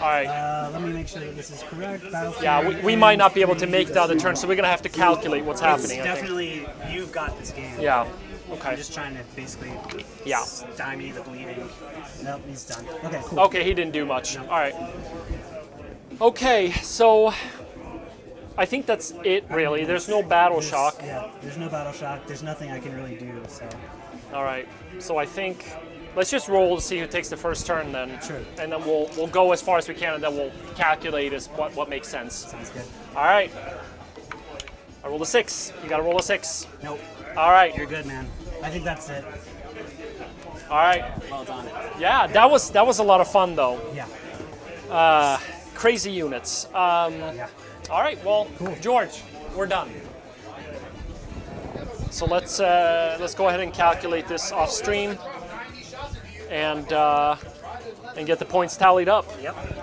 All right. Let me make sure that this is correct. Battlefield. Yeah, we might not be able to make the other turn, so we're gonna have to calculate what's It's happening. I think. definitely you've got this game. Yeah. I'm Okay. just trying to basically Yeah. stymie the bleeding. Nope, he's done. Okay, cool. Okay, he didn't do much. All right. Okay, so I think that's it, really. There's no battle shock. Yeah, there's no battle shock. There's nothing I can really do. So All right. So I think let's just roll to see who takes the first turn then. Sure. And then we'll go as far as we can, and then we'll calculate as what makes sense. sounds good. All right. I rolled a 6. You got to roll a 6. Nope, All right. you're good, man. I think that's it. All right. Well done. Yeah, that was a lot of fun though. Yeah. Crazy units. Yeah. All right. Well, Cool. George, we're done. So let's go ahead and calculate this off stream, and get the points tallied up. Yep.